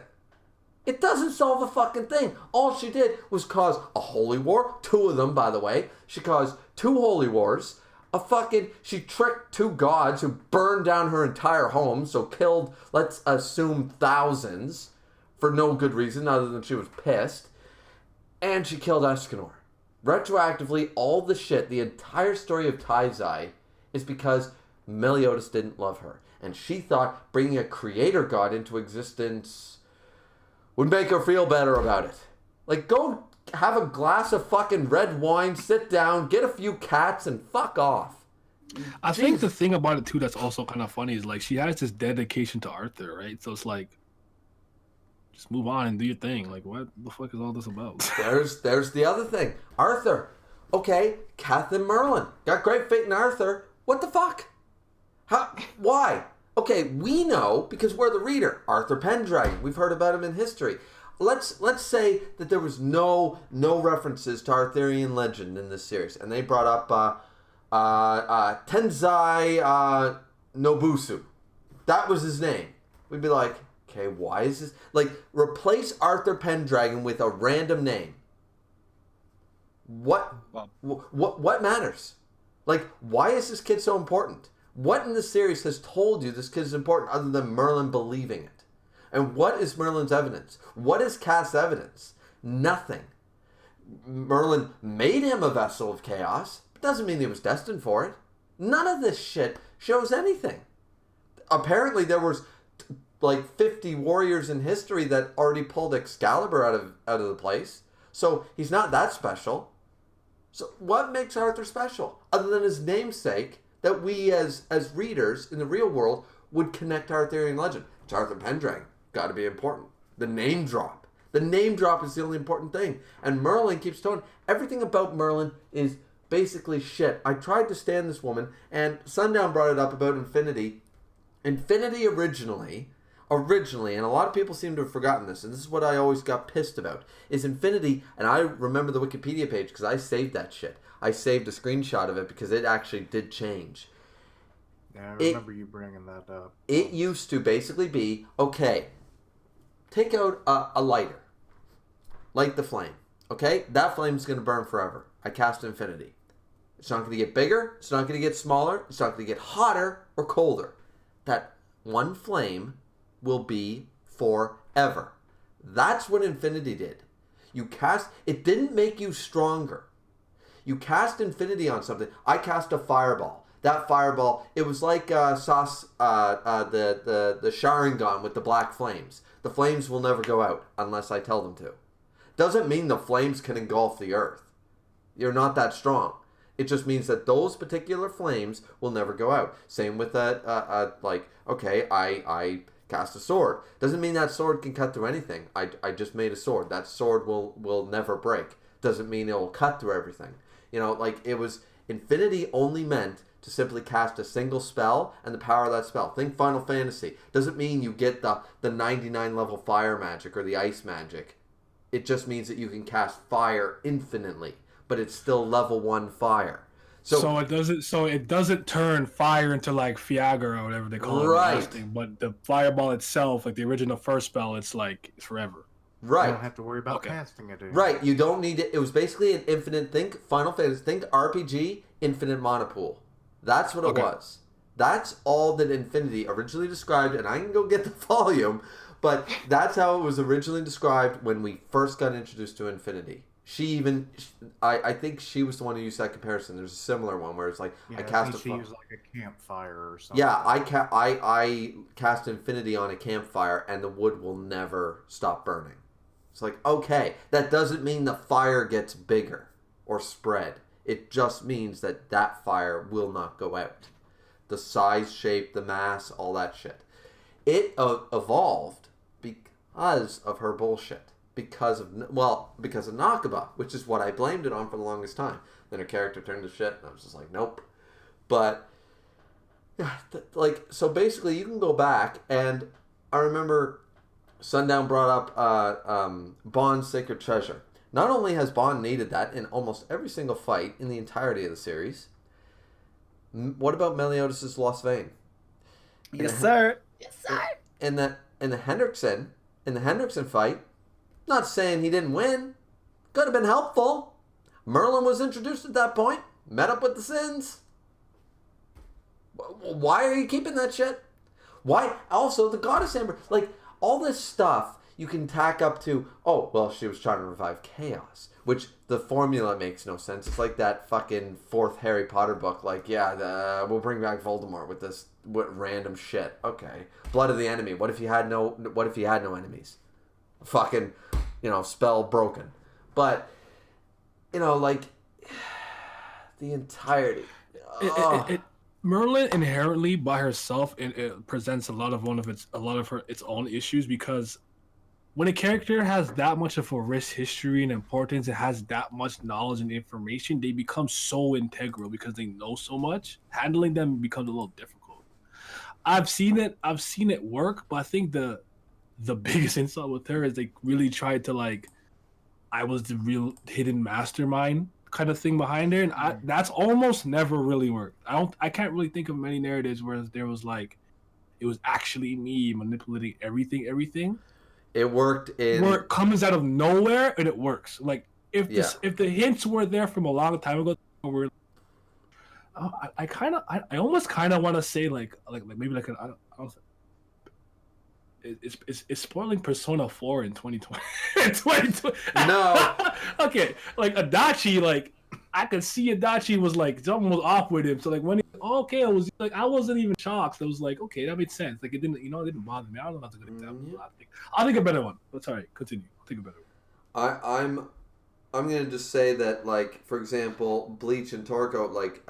Speaker 1: It doesn't solve a fucking thing. All she did was cause a holy war. 2 of them, by the way. She caused 2 holy wars. She tricked 2 gods who burned down her entire home. So killed, let's assume, thousands. For no good reason other than she was pissed. And she killed Escanor. Retroactively, all the shit, the entire story of Taizai is because Meliodas didn't love her. And she thought bringing a creator god into existence would make her feel better about it. Like, go have a glass of fucking red wine, sit down, get a few cats, and fuck off.
Speaker 2: I think the thing about it, too, that's also kind of funny is, like, she has this dedication to Arthur, right? So it's like, just move on and do your thing. Like, what the fuck is all this about?
Speaker 1: There's the other thing. Arthur. Okay, Kath and Merlin. Got great faith in Arthur. What the fuck? How? Why? Okay, we know because we're the reader. Arthur Pendragon. We've heard about him in history. Let's say that there was no references to Arthurian legend in this series, and they brought up Tenzai Nobusu. That was his name. We'd be like, okay, why is this? Like, replace Arthur Pendragon with a random name. What matters? Like, why is this kid so important? What in the series has told you this kid is important other than Merlin believing it? And what is Merlin's evidence? What is Kath's evidence? Nothing. Merlin made him a vessel of chaos, but doesn't mean he was destined for it. None of this shit shows anything. Apparently there was like 50 warriors in history that already pulled Excalibur out of the place. So he's not that special. So what makes Arthur special? Other than his namesake that we as readers in the real world would connect to Arthurian legend. It's Arthur Pendragon. Got to be important. The name drop. The name drop is the only important thing. And Merlin keeps telling everything about Merlin is basically shit. I tried to stand this woman, and Sundown brought it up about Infinity. Infinity originally, and a lot of people seem to have forgotten this, and this is what I always got pissed about, is Infinity, and I remember the Wikipedia page because I saved that shit. I saved a screenshot of it because it actually did change.
Speaker 3: Yeah, I remember you bringing that up.
Speaker 1: It used to basically be, okay, take out a lighter. Light the flame. Okay? That flame's going to burn forever. I cast Infinity. It's not going to get bigger. It's not going to get smaller. It's not going to get hotter or colder. That one flame will be forever. That's what Infinity did. It didn't make you stronger. You cast Infinity on something. I cast a fireball. That fireball, it was like the Sharingan with the black flames. The flames will never go out unless I tell them to. Doesn't mean the flames can engulf the earth. You're not that strong. It just means that those particular flames will never go out. Same with I cast a sword. Doesn't mean that sword can cut through anything. I just made a sword. That sword will never break. Doesn't mean it will cut through everything. It was Infinity only meant to simply cast a single spell and the power of that spell. Think Final Fantasy. Doesn't mean you get the 99 level fire magic or the ice magic. It just means that you can cast fire infinitely, but it's still level 1 fire.
Speaker 2: So it doesn't turn fire into like Fiagra or whatever they call it.
Speaker 1: Right.
Speaker 2: But the fireball itself, like the original first spell, it's like forever.
Speaker 1: Right.
Speaker 3: You don't have to worry about casting it.
Speaker 1: Right. You don't need it. It was basically an infinite. Think Final Fantasy. Think RPG. Infinite monopool. That's what it was. That's all that Infinity originally described, and I can go get the volume, but that's how it was originally described when we first got introduced to Infinity. I think she was the one who used that comparison. There's a similar one where it's like, I cast
Speaker 3: she used like a campfire or something.
Speaker 1: Yeah, I cast Infinity on a campfire, and the wood will never stop burning. It's like, okay, that doesn't mean the fire gets bigger or spread. It just means that fire will not go out. The size, shape, the mass, all that shit. It evolved because of her bullshit. Because of Nakaba, which is what I blamed it on for the longest time. Then her character turned to shit, and I was just like, nope. But, yeah, so basically you can go back, and I remember Sundown brought up Bond's Sacred Treasure. Not only has Bond needed that in almost every single fight in the entirety of the series, what about Meliodas' Lost Vein?
Speaker 4: Yes, sir.
Speaker 1: In the Hendrickson fight, not saying he didn't win, could have been helpful. Merlin was introduced at that point, met up with the Sins. Why are you keeping that shit? Why? Also, the Goddess Amber, all this stuff you can tack up to, she was trying to revive chaos, which the formula makes no sense. It's like that fucking 4th Harry Potter book, we'll bring back Voldemort with this random shit. Okay. Blood of the enemy. What if you had no enemies? Fucking, spell broken. But, the entirety.
Speaker 2: Merlin inherently by herself it presents a lot of its own issues because when a character has that much of a rich history and importance, it has that much knowledge and information, they become so integral because they know so much. Handling them becomes a little difficult. I've seen it work, but I think the biggest insult with her is they really tried to like I was the real hidden mastermind kind of thing behind her, and that's almost never really worked. I can't really think of many narratives where there was like it was actually me manipulating everything.
Speaker 1: It worked in
Speaker 2: where it comes out of nowhere and it works. Like if
Speaker 1: Yeah.
Speaker 2: if the hints were there from a long time ago, we're I almost kind of want to say like maybe like an, I don't it's spoiling Persona 4 in 2020. 2020.
Speaker 1: No.
Speaker 2: Okay, like Adachi, like I could see Adachi was like something was off with him. So like when okay, I was like I wasn't even shocked. I was like, okay, that made sense. Like it didn't, it didn't bother me. I don't know if that's a good example. I'll think a better one. But sorry, continue. I'll think a better one.
Speaker 1: I'm gonna just say that, like, for example, Bleach and Toriko, like,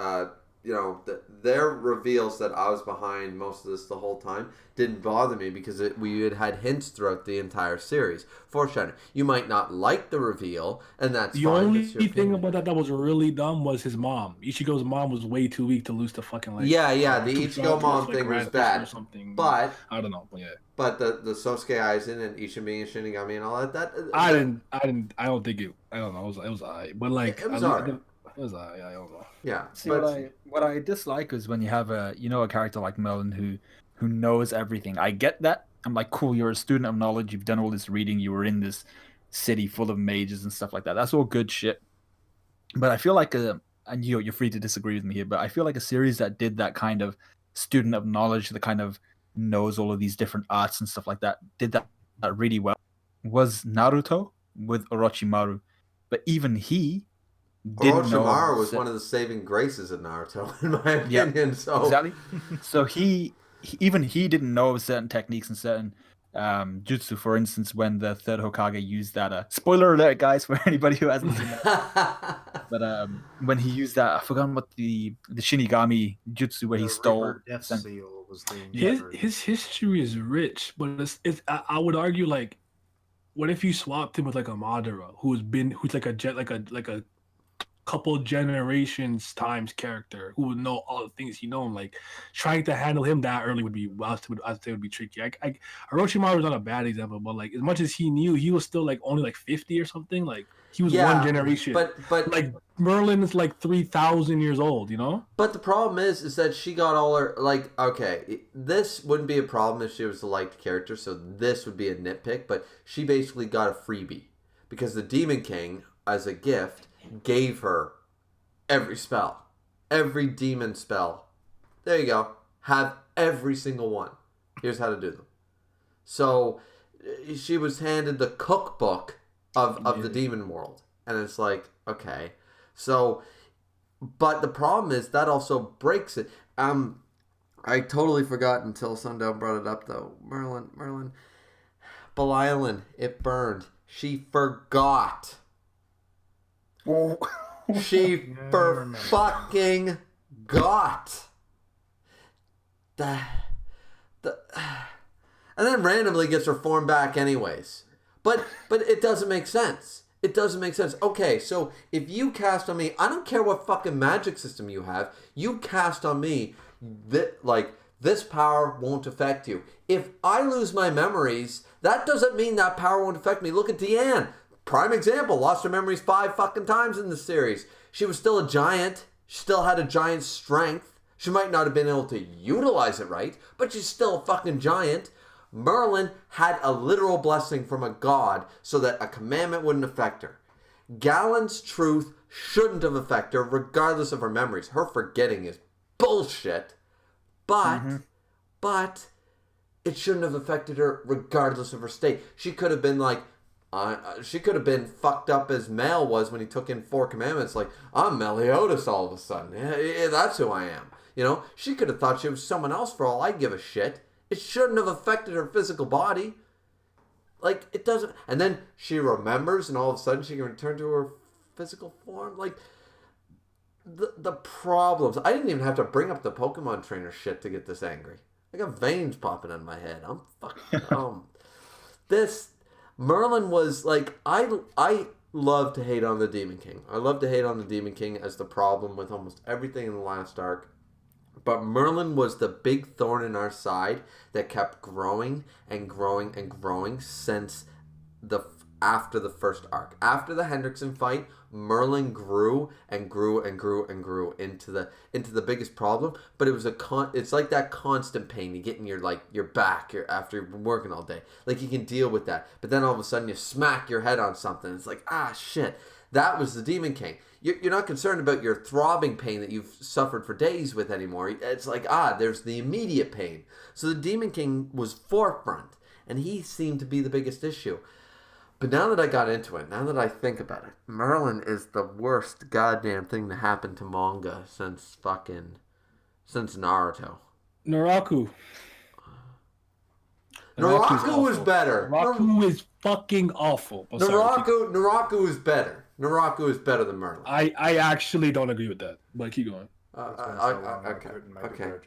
Speaker 1: their reveals that I was behind most of this the whole time didn't bother me because we had hints throughout the entire series. Foreshadowing. You might not like the reveal, and that's
Speaker 2: the
Speaker 1: fine.
Speaker 2: only thing about that was really dumb was his mom. Ichigo's mom was way too weak to lose the fucking like.
Speaker 1: Yeah, the Ichigo mom thing was bad.
Speaker 2: Or something.
Speaker 1: But
Speaker 2: I don't know. But yeah.
Speaker 1: But the Sosuke Aizen and Ishimi and Shinigami and all that
Speaker 2: I don't think it. I don't know. It was alright, but like
Speaker 1: it was alright.
Speaker 2: It was alright. I don't know.
Speaker 1: Yeah.
Speaker 4: See, what I dislike is when you have a character like Merlin who knows everything. I get that. I'm like, cool, you're a student of knowledge, you've done all this reading, you were in this city full of mages and stuff like that. That's all good shit. But I feel like and you're free to disagree with me here, but I feel like a series that did that kind of student of knowledge, that kind of knows all of these different arts and stuff like that, did that really well, was Naruto with Orochimaru. But even he
Speaker 1: Orochimaru was one of the saving graces of Naruto, in my opinion.
Speaker 4: Yeah,
Speaker 1: so
Speaker 4: exactly. So he didn't know certain techniques and certain jutsu. For instance, when the third Hokage used that. Spoiler alert, guys, for anybody who hasn't seen that. But when he used that, I've forgotten what the Shinigami jutsu where he stole.
Speaker 3: Death Seal was the
Speaker 2: his history is rich, but I would argue like, what if you swapped him with like a Madara who's like a couple generations times character who would know all the things he known. Like trying to handle him that early would be I'd say would be tricky. Orochimaru was not a bad example, but like as much as he knew, he was still like only like 50 or something. Like he was one generation.
Speaker 1: But
Speaker 2: like Merlin is like 3,000 years old,
Speaker 1: But the problem is that she got all her like this wouldn't be a problem if she was a liked character, so this would be a nitpick, but she basically got a freebie because the Demon King, as a gift, gave her every spell, every demon spell. There you go. Have every single one. Here's how to do them. So she was handed the cookbook of the demon world, and it's like, okay. So, but the problem is that also breaks it. I totally forgot until Sundown brought it up though. Merlin, Belialin, it burned. She forgot. She fucking got the and then randomly gets her form back anyways. But it doesn't make sense. It doesn't make sense. Okay, so if you cast on me, I don't care what fucking magic system you have, you cast on me that like this power won't affect you. If I lose my memories, that doesn't mean that power won't affect me. Look at Deanne. Prime example, lost her memories 5 fucking times in this series. She was still a giant. She still had a giant strength. She might not have been able to utilize it right, but she's still a fucking giant. Merlin had a literal blessing from a god so that a commandment wouldn't affect her. Galen's truth shouldn't have affected her regardless of her memories. Her forgetting is bullshit, but it shouldn't have affected her regardless of her state. She could have been like, she could have been fucked up as Mel was when he took in 4 commandments. Like, I'm Meliodas all of a sudden. Yeah, that's who I am. She could have thought she was someone else for all I give a shit. It shouldn't have affected her physical body. Like, it doesn't. And then she remembers and all of a sudden she can return to her physical form. Like, the problems. I didn't even have to bring up the Pokemon trainer shit to get this angry. I got veins popping in my head. I'm fucking this. Merlin was like, I love to hate on the Demon King. I love to hate on the Demon King as the problem with almost everything in the last arc. But Merlin was the big thorn in our side that kept growing and growing and growing since after the first arc. After the Hendrickson fight, Merlin grew and grew and grew and grew into the biggest problem. But it was it's like that constant pain you get in your back after you've been working all day. Like you can deal with that. But then all of a sudden you smack your head on something. It's like, shit. That was the Demon King. You're not concerned about your throbbing pain that you've suffered for days with anymore. It's like, there's the immediate pain. So the Demon King was forefront, and he seemed to be the biggest issue. But now that I got into it, now that I think about it, Merlin is the worst goddamn thing to happen to manga since Naruto.
Speaker 2: Naraku.
Speaker 1: Naraku was better.
Speaker 2: Naraku is fucking awful.
Speaker 1: Naraku is better. Naraku is better than Merlin.
Speaker 2: I actually don't agree with that, but keep going.
Speaker 1: Okay.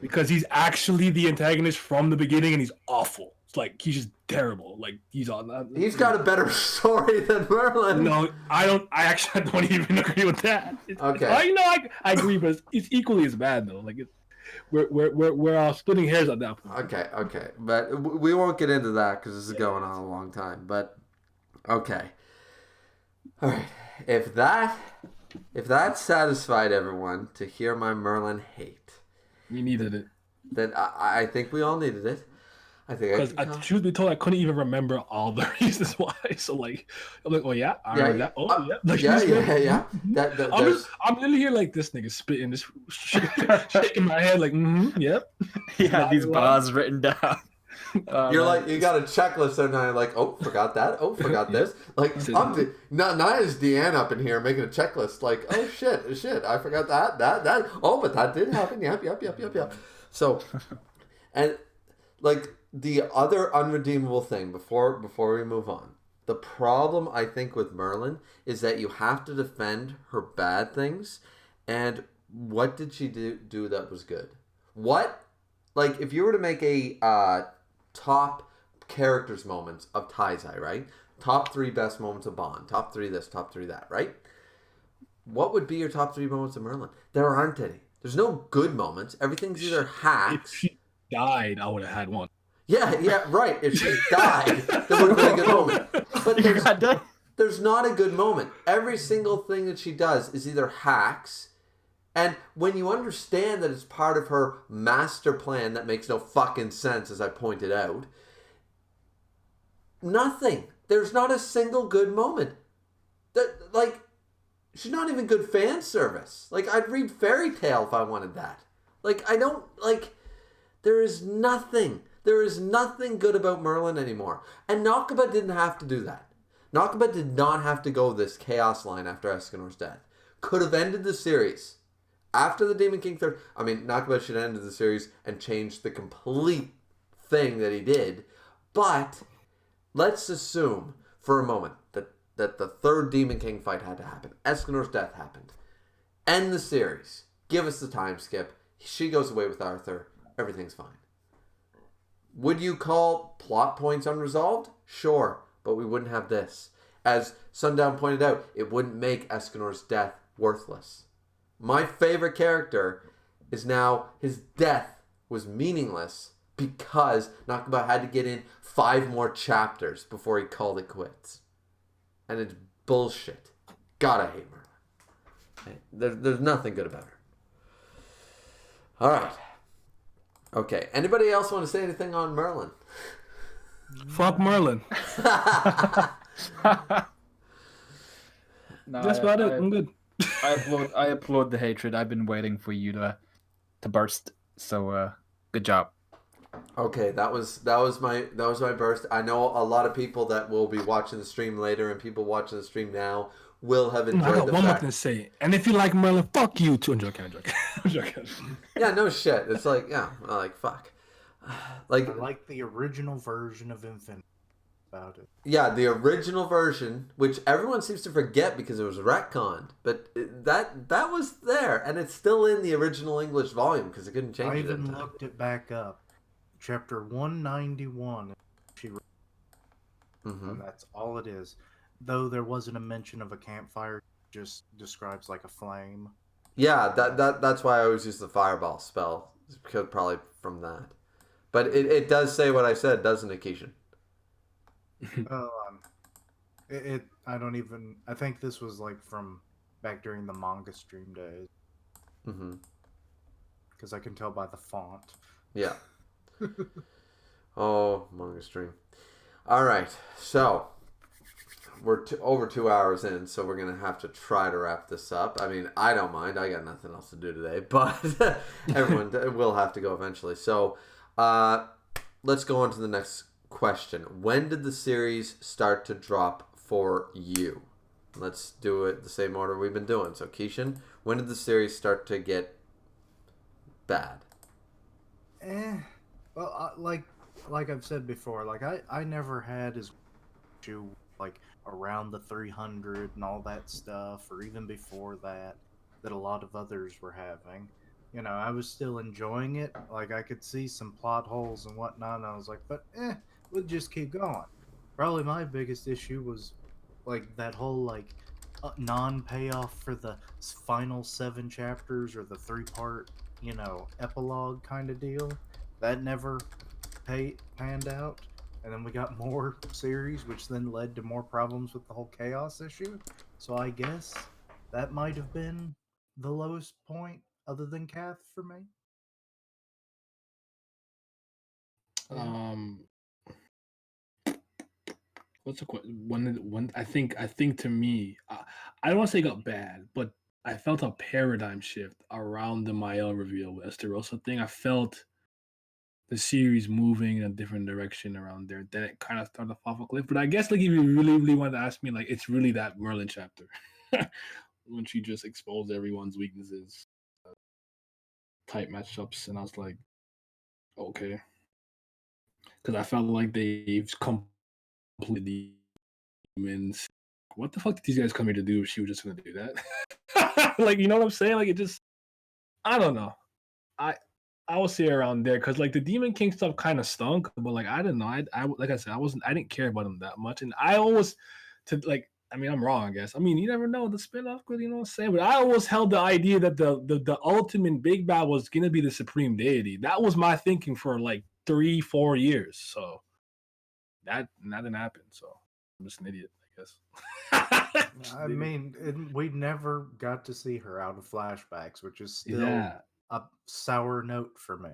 Speaker 2: Because he's actually the antagonist from the beginning, and he's awful. It's like he's just terrible. Like he's on that.
Speaker 1: He's got a better story than Merlin.
Speaker 2: No, I don't. I actually don't even agree with that.
Speaker 1: Okay.
Speaker 2: I agree, but it's equally as bad though. Like we're splitting hairs at that point.
Speaker 1: Okay, but we won't get into that because this is going on a long time. But okay, all right. If that satisfied everyone to hear my Merlin hate,
Speaker 2: we needed it.
Speaker 1: Then I think we all needed it. I think
Speaker 2: because truth be told, I couldn't even remember all the reasons why. So like, I'm like, oh yeah, I remember that. Oh yeah, like,
Speaker 1: yeah.
Speaker 2: I'm literally here like this nigga spitting, just shaking my head like, yep.
Speaker 4: Yeah, these bars written down.
Speaker 1: You're like, you got a checklist and I'm like, oh, forgot that. Oh, forgot this. Like, not is Deanne up in here making a checklist. Like, oh shit, I forgot that. Oh, but that did happen. Yep. So, and like the other unredeemable thing before we move on, the problem I think with Merlin is that you have to defend her bad things. And what did she do that was good? What, like, if you were to make a top characters moments of Taizai, right? Top 3 best moments of Bond. Top 3 this, top 3 that, right? What would be your top 3 moments of Merlin? There aren't any. There's no good moments. Everything's either hacks.
Speaker 2: If she died, I would have had one.
Speaker 1: Yeah, right. If she died, there would have been a good moment. But there's not a good moment. Every single thing that she does is either hacks. And when you understand that it's part of her master plan that makes no fucking sense, as I pointed out, nothing. There's not a single good moment. Like, she's not even good fan service. Like, I'd read Fairy Tale if I wanted that. Like, I don't, like, there is nothing. There is nothing good about Merlin anymore. And Nakaba didn't have to do that. Nakaba did not have to go this chaos line after Escanor's death. Could have ended the series. After the Demon King Nakaba should have ended the series and changed the complete thing that he did. But let's assume for a moment that the third Demon King fight had to happen. Escanor's death happened. End the series. Give us the time skip. She goes away with Arthur. Everything's fine. Would you call plot points unresolved? Sure, but we wouldn't have this. As Sundown pointed out, it wouldn't make Escanor's death worthless. My favorite character is now his death was meaningless because Nakaba had to get in 5 more chapters before he called it quits. And it's bullshit. God, I hate Merlin. There's nothing good about her. Alright. Okay. Anybody else want to say anything on Merlin?
Speaker 2: Fuck Merlin.
Speaker 4: No,
Speaker 2: that's about it. I'm good.
Speaker 4: I applaud the hatred. I've been waiting for you to burst. So good job.
Speaker 1: Okay, that was my burst. I know a lot of people that will be watching the stream later and people watching the stream now will have enjoyed
Speaker 2: I got
Speaker 1: the
Speaker 2: one more
Speaker 1: fact.
Speaker 2: thing to say. And if you like Merlin, fuck you too. I'm joking.
Speaker 1: Yeah, no shit. It's like, yeah, like fuck. Like,
Speaker 3: I like the original version of Infinite about it.
Speaker 1: Yeah, the original version, which everyone seems to forget because it was retconned, but that was there, and it's still in the original English volume because it couldn't change
Speaker 3: I
Speaker 1: it.
Speaker 3: even looked it back up. Chapter 191. and that's all it is. Though there wasn't a mention of a campfire, just describes like a flame.
Speaker 1: Yeah, that's why I always use the fireball spell, because probably from that. But it does say what I said, doesn't it, Kishin?
Speaker 3: I don't even. I think this was like from back during the manga stream days.
Speaker 1: Mm-hmm.
Speaker 3: Because I can tell by the font.
Speaker 1: Yeah. Oh, manga stream. All right, so we're over 2 hours in, so we're gonna have to try to wrap this up. I mean, I don't mind. I got nothing else to do today, but everyone will have to go eventually. So, let's go on to the next question. When did the series start to drop for you? Let's do it the same order we've been doing. So, Kishin, when did the series start to get bad?
Speaker 3: Well, like I've said before, like I never had as issue like around the 300 and all that stuff, or even before that a lot of others were having. You know, I was still enjoying it. Like I could see some plot holes and whatnot, and I was like, but we'll just keep going. Probably my biggest issue was like that whole like non-payoff for the final 7 chapters, or the 3-part, you know, epilogue kind of deal. That never panned out. And then we got more series, which then led to more problems with the whole chaos issue. So I guess that might have been the lowest point, other than Kath, for me.
Speaker 2: What's the question? When I think to me, I don't want to say it got bad, but I felt a paradigm shift around the Mael reveal with Esterosa thing. I felt the series moving in a different direction around there. Then it kind of started to fall off a cliff. But I guess like if you really wanted to ask me, like it's really that Merlin chapter when she just exposed everyone's weaknesses, tight matchups, and I was like, okay, because I felt like they've completely demons. What the fuck did these guys come here to do if she was just gonna do that? Like, you know what I'm saying? Like, it just, I don't know. I will say around there because like the Demon King stuff kind of stunk, but like I didn't know. I like I said, I didn't care about him that much, and I always I mean, I'm wrong, I guess. I mean, you never know the spinoff could, you know what I'm saying? But I always held the idea that the ultimate big bad was gonna be the supreme deity. That was my thinking for like 3-4 years. So that didn't happen. So I'm just an idiot, I guess.
Speaker 3: I mean, we never got to see her out of flashbacks, which is still a sour note for me.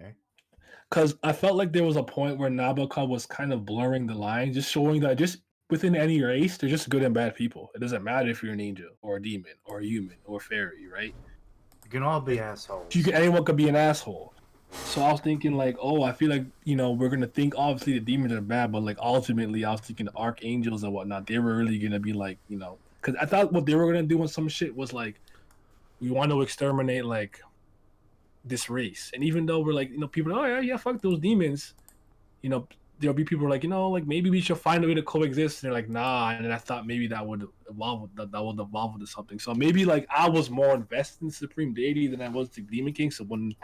Speaker 2: Because I felt like there was a point where Nabokov was kind of blurring the line, just showing that just within any race, they're just good and bad people. It doesn't matter if you're an angel or a demon or a human or a fairy, right?
Speaker 3: You can all be assholes.
Speaker 2: Anyone could be an asshole. So I was thinking like, oh, I feel like, you know, we're going to think obviously the demons are bad, but like ultimately I was thinking the archangels and whatnot, they were really going to be like, you know, because I thought what they were going to do on some shit was like, we want to exterminate like this race. And even though we're like, you know, people are, oh yeah, fuck those demons, you know, there'll be people like, you know, like maybe we should find a way to coexist, and they're like, nah. And then I thought maybe that would evolve into something. So maybe like I was more invested in Supreme Deity than I was the Demon King. So when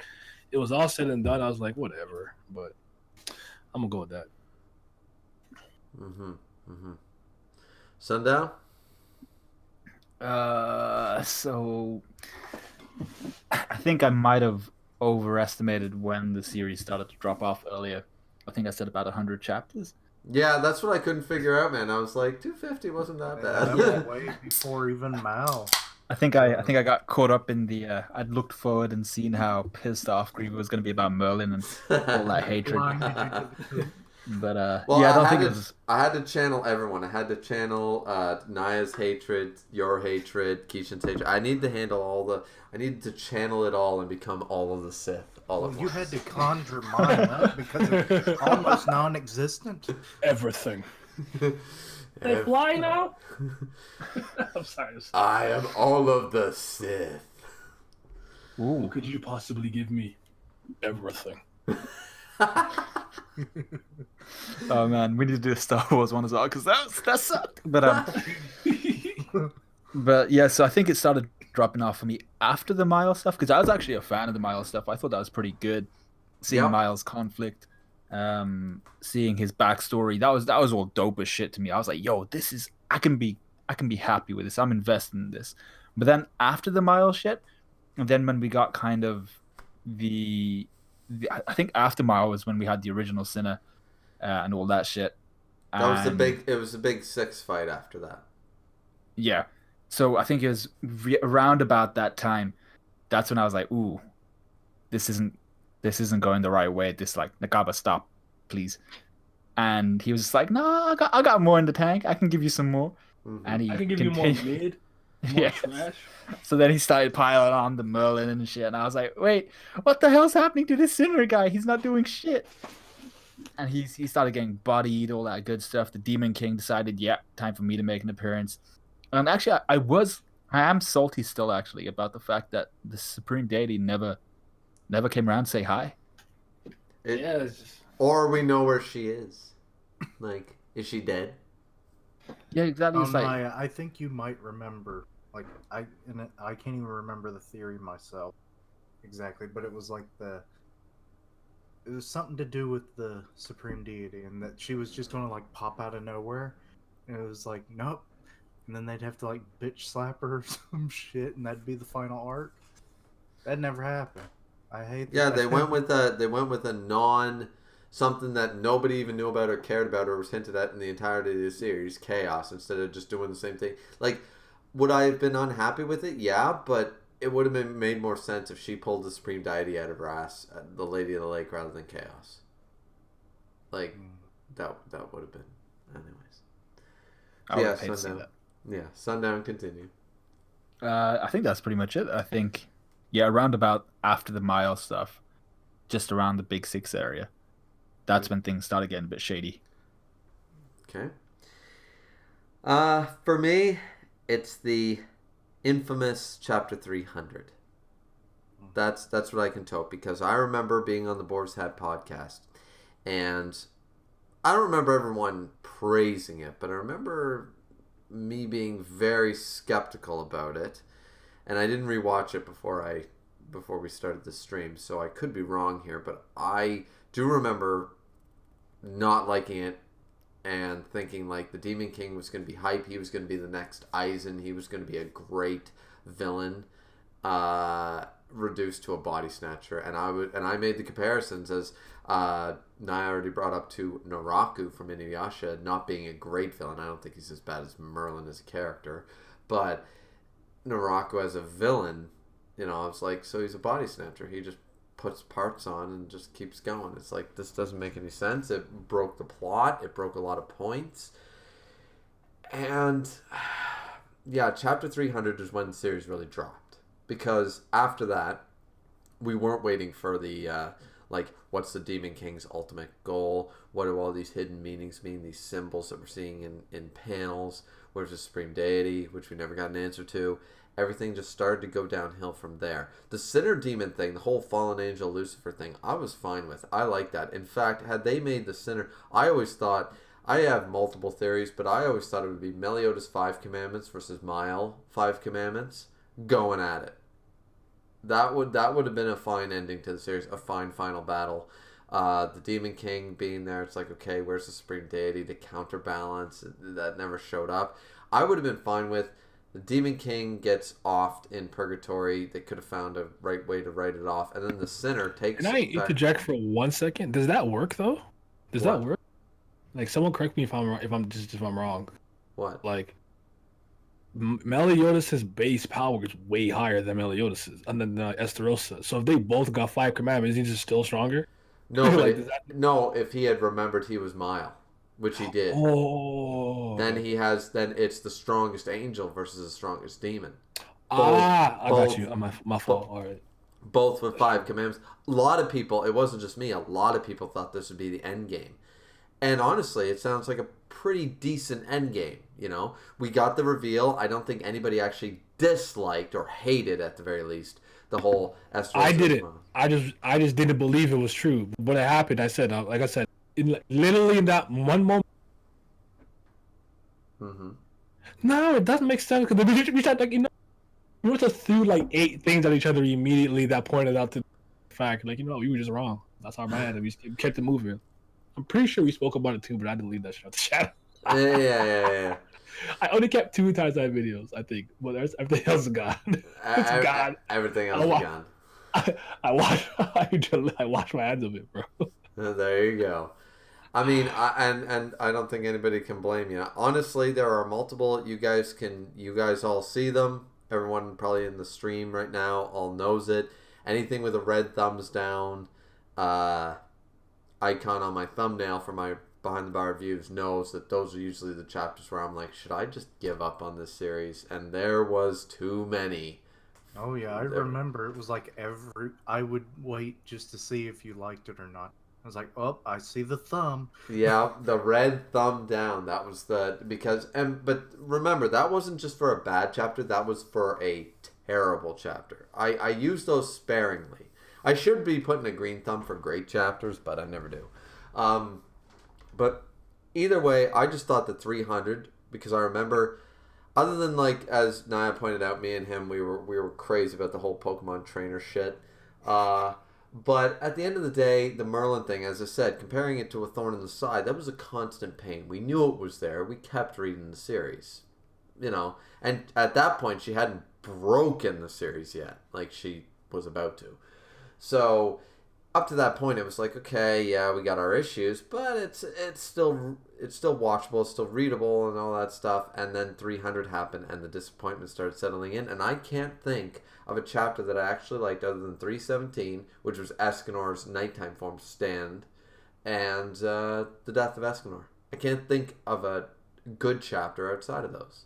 Speaker 2: it was all said and done, I was like, whatever. But I'm gonna go with that.
Speaker 1: Sundown.
Speaker 4: So I think I might have overestimated when the series started to drop off earlier. I think I said about 100 chapters.
Speaker 1: Yeah, that's what I couldn't figure out, man. I was like, 250 wasn't that bad.
Speaker 3: That was way before even Mal.
Speaker 4: I think I got caught up in the. I'd looked forward and seen how pissed off Griever was going to be about Merlin and all that hatred. But
Speaker 1: well,
Speaker 4: yeah, I don't think it was.
Speaker 1: I had to channel everyone. I had to channel Naya's hatred, your hatred, Kishin's hatred. I need to handle all the. I needed to channel it all and become all of the Sith.
Speaker 3: You had to conjure mine up because it's almost non-existent.
Speaker 2: Everything. They fly now? I'm sorry.
Speaker 1: I am all of the Sith.
Speaker 2: Ooh. What could you possibly give me? Everything.
Speaker 4: Oh man, we need to do a Star Wars one as well because that sucked. But yeah, so I think it started dropping off for me after the Miles stuff because I was actually a fan of the Miles stuff. I thought that was pretty good, seeing Miles' conflict. seeing his backstory, that was all dope as shit to me. I was like, yo, I can be happy with this. I'm invested in this. But then after the Miles shit, and then when we got kind of the I think after Miles was when we had the original Sinner and all that shit.
Speaker 1: That was
Speaker 4: And
Speaker 1: it was the big 6 fight after that.
Speaker 4: yeah, so I think it was around about that time. That's when I was like, ooh, this isn't going the right way. This like Nagaba, stop, please. And he was just like, no, I got more in the tank. I can give you some more.
Speaker 1: Mm-hmm.
Speaker 4: And he
Speaker 2: I can give you more mid, more
Speaker 4: Yeah.
Speaker 2: trash.
Speaker 4: So then he started piling on the Merlin and shit. And I was like, wait, what the hell's happening to this Sinner guy? He's not doing shit. And he started getting bodied, all that good stuff. The Demon King decided, yeah, time for me to make an appearance. And actually, I am salty still, actually, about the fact that the Supreme Deity never came around to say hi.
Speaker 2: Yeah, it's just...
Speaker 1: Or we know where she is. Like, is she dead?
Speaker 4: Yeah, exactly. It's like,
Speaker 3: Maya, I think you might remember. Like I can't even remember the theory myself exactly, but it was like it was something to do with the Supreme Deity, and that she was just gonna like pop out of nowhere, and it was like nope, and then they'd have to like bitch slap her or some shit, and that'd be the final arc. That never happened. I hate.
Speaker 1: Yeah,
Speaker 3: that.
Speaker 1: they went with a non something that nobody even knew about or cared about or was hinted at in the entirety of the series, chaos, instead of just doing the same thing. Like, would I have been unhappy with it? Yeah, but it would have made more sense if she pulled the Supreme Deity out of her ass, the Lady of the Lake, rather than chaos. Like, that would have been. Anyways.
Speaker 4: I would pay to see that.
Speaker 1: Yeah, Sundown continue.
Speaker 4: I think that's pretty much it. I think, yeah, around about after the Miles stuff, just around the Big Six area, that's when things started getting a bit shady.
Speaker 1: Okay. For me, it's the infamous Chapter 300. That's what I can tote, because I remember being on the Boar's Head podcast, and I don't remember everyone praising it, but I remember me being very skeptical about it, and I didn't rewatch it before we started the stream, so I could be wrong here, but I do remember not liking it and thinking like the Demon King was going to be hype. He was going to be the next Aizen. He was going to be a great villain, reduced to a body snatcher. And I made the comparisons, as Naya already brought up, to Naraku from Inuyasha not being a great villain. I don't think he's as bad as Merlin as a character, but Naraku as a villain, I was like, so he's a body snatcher. He just puts parts on and just keeps going. It's like, this doesn't make any sense. It broke the plot. It broke a lot of points. And yeah, Chapter 300 is when the series really dropped, because after that we weren't waiting for the like, what's the Demon King's ultimate goal? What do all these hidden meanings mean? These symbols that we're seeing in panels. Where's the Supreme Deity, which we never got an answer to? Everything just started to go downhill from there. The Sinner Demon thing, the whole Fallen Angel Lucifer thing, I was fine with. I like that. In fact, had they made the Sinner, I always thought, I have multiple theories, but I always thought it would be Meliodas' 5 Commandments versus Mile 5 Commandments going at it. That would have been a fine ending to the series, a fine final battle. The Demon King being there, it's like, okay, where's the Supreme Deity to counterbalance? That never showed up. I would have been fine with the Demon King gets offed in purgatory. They could have found a right way to write it off, and then the Sinner takes.
Speaker 2: Can I interject for 1 second? Does that work though? Does that work? Like, someone correct me if I'm wrong. If I'm wrong.
Speaker 1: What?
Speaker 2: Like, Meliodas' base power is way higher than Meliodas' and then Esterosa. So if they both got 5 commandments, he's just still stronger.
Speaker 1: No,
Speaker 2: Like,
Speaker 1: no. If he had remembered he was Mile, which he did, then it's the strongest angel versus the strongest demon.
Speaker 2: I got you. My fault. All right.
Speaker 1: Both with 5 commandments. A lot of people, it wasn't just me, a lot of people thought this would be the end game. And honestly, it sounds like a pretty decent end game. We got the reveal. I don't think anybody actually disliked or hated, at the very least, the whole Esther.
Speaker 2: I didn't. I just didn't believe it was true. When it happened, I said, like I said, literally in that one moment.
Speaker 1: Mm-hmm.
Speaker 2: No, it doesn't make sense, because we tried, like, we were just threw like 8 things at each other immediately that pointed out to the fact, like, we were just wrong. That's our bad, and we kept it moving. I'm pretty sure we spoke about it too, but I deleted that shit out the channel.
Speaker 1: Yeah.
Speaker 2: I only kept 2 Tarzai videos, I think. Well, everything else is gone. It's gone.
Speaker 1: Everything else is gone.
Speaker 2: I wash my hands of it, bro.
Speaker 1: There you go. I mean, I don't think anybody can blame you. Honestly, there are multiple. You guys all see them. Everyone probably in the stream right now all knows it. Anything with a red thumbs down icon on my thumbnail for my behind the bar reviews knows that those are usually the chapters where I'm like, should I just give up on this series? And there was too many.
Speaker 3: Oh yeah, I remember it was like I would wait just to see if you liked it or not. I was like, oh, I see the thumb.
Speaker 1: Yeah, the red thumb down. That was but remember, that wasn't just for a bad chapter. That was for a terrible chapter. I use those sparingly. I should be putting a green thumb for great chapters, but I never do. But either way, I just thought the 300, because I remember, other than like as Naya pointed out, me and him we were crazy about the whole Pokemon trainer shit. But at the end of the day, the Merlin thing, as I said, comparing it to a thorn in the side, that was a constant pain. We knew it was there. We kept reading the series, And at that point, she hadn't broken the series yet, like she was about to. So up to that point, it was like, okay, yeah, we got our issues, but it's still watchable, it's still readable, and all that stuff. And then 300 happened, and the disappointment started settling in. And I can't think of a chapter that I actually liked other than 317, which was Escanor's nighttime form stand, and the death of Escanor. I can't think of a good chapter outside of those.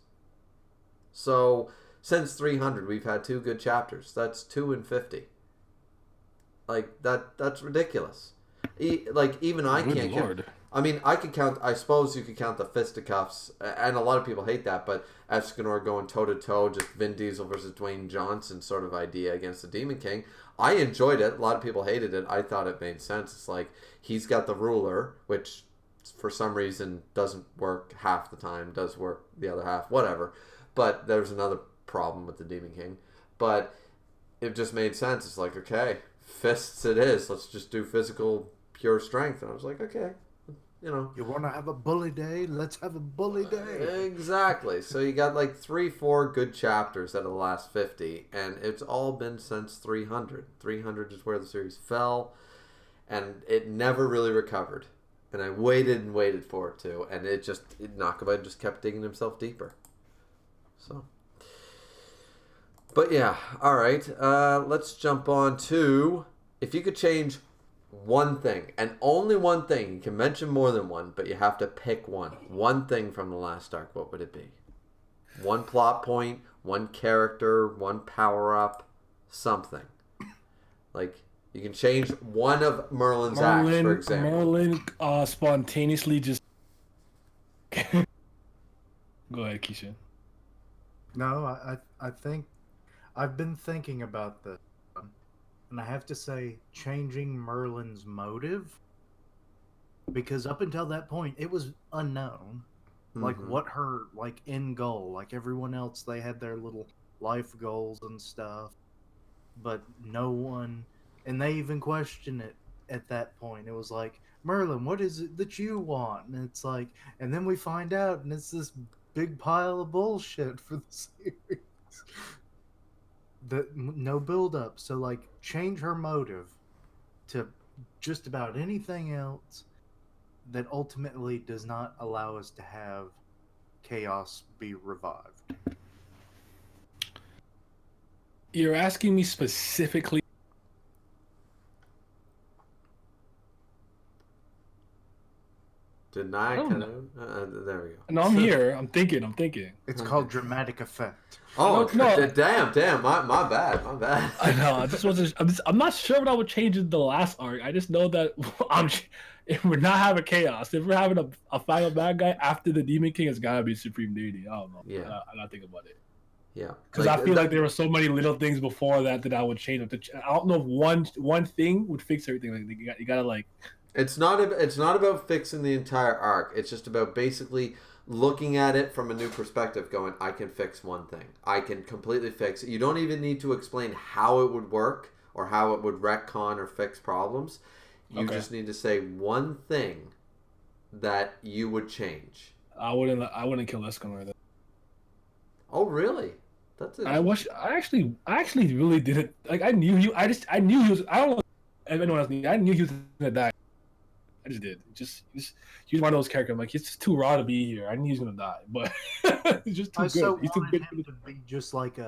Speaker 1: So since 300, we've had 2 good chapters. That's 2 in 50. Like that's ridiculous. Even I
Speaker 2: Good
Speaker 1: can't
Speaker 2: Lord.
Speaker 1: count. I mean, I could count. I suppose you could count the fisticuffs, and a lot of people hate that. But Escanor going toe to toe, just Vin Diesel versus Dwayne Johnson sort of idea against the Demon King. I enjoyed it. A lot of people hated it. I thought it made sense. It's like he's got the ruler, which for some reason doesn't work half the time. Does work the other half, whatever. But there's another problem with the Demon King. But it just made sense. It's like, okay, fists it is. Let's just do physical pure strength. And I was like, okay.
Speaker 3: You want to have a bully day? Let's have a bully day.
Speaker 1: Exactly. So you got like 3-4 good chapters out of the last 50, and it's all been since 300. 300 is where the series fell, and it never really recovered. And I waited and waited for it to, and Nakaba just kept digging himself deeper. So, but yeah, all right. Let's jump on to, if you could change one thing, and only one thing. You can mention more than one, but you have to pick one. One thing from the last arc, what would it be? One plot point, one character, one power-up, something. Like, you can change one of Merlin's acts, for example.
Speaker 2: Merlin spontaneously just... Go ahead, Kishin.
Speaker 3: No, I think I've been thinking about this. And I have to say, changing Merlin's motive, because up until that point, it was unknown. Mm-hmm. Like, what her, end goal. Like, everyone else, they had their little life goals and stuff. But no one... And they even questioned it at that point. It was like, Merlin, what is it that you want? And it's like... And then we find out, and it's this big pile of bullshit for the series. No build up, so change her motive to just about anything else that ultimately does not allow us to have chaos be revived.
Speaker 2: You're asking me specifically.
Speaker 1: Did I kind of? There we go.
Speaker 2: No, I'm here. I'm thinking.
Speaker 3: It's called dramatic effect.
Speaker 1: Oh no! Damn! My bad.
Speaker 2: I know. I just wasn't. I'm not sure what I would change in the last arc. I just know that if we're not having chaos, if we're having a final bad guy after the Demon King, it's gotta be Supreme Deity. I don't know.
Speaker 1: Yeah.
Speaker 2: I gotta think about it.
Speaker 1: Yeah.
Speaker 2: Because I feel like there were so many little things before that I would change. I don't know if one thing would fix everything. Like you gotta
Speaker 1: It's not about fixing the entire arc. It's just about basically looking at it from a new perspective, going, I can fix one thing. I can completely fix it. You don't even need to explain how it would work or how it would retcon or fix problems. You just need to say one thing that you would change?
Speaker 2: I wouldn't kill Escanor. Though.
Speaker 1: Oh, really? That's
Speaker 2: I actually really didn't like. I knew he. I knew he was. I don't know if anyone else knew. I knew he was gonna die. I just did. He's one of those characters. I'm like, he's just too raw to be here. I knew he was gonna die, but he's just too
Speaker 3: I
Speaker 2: good.
Speaker 3: so
Speaker 2: He's too
Speaker 3: wanted
Speaker 2: good.
Speaker 3: him to be just like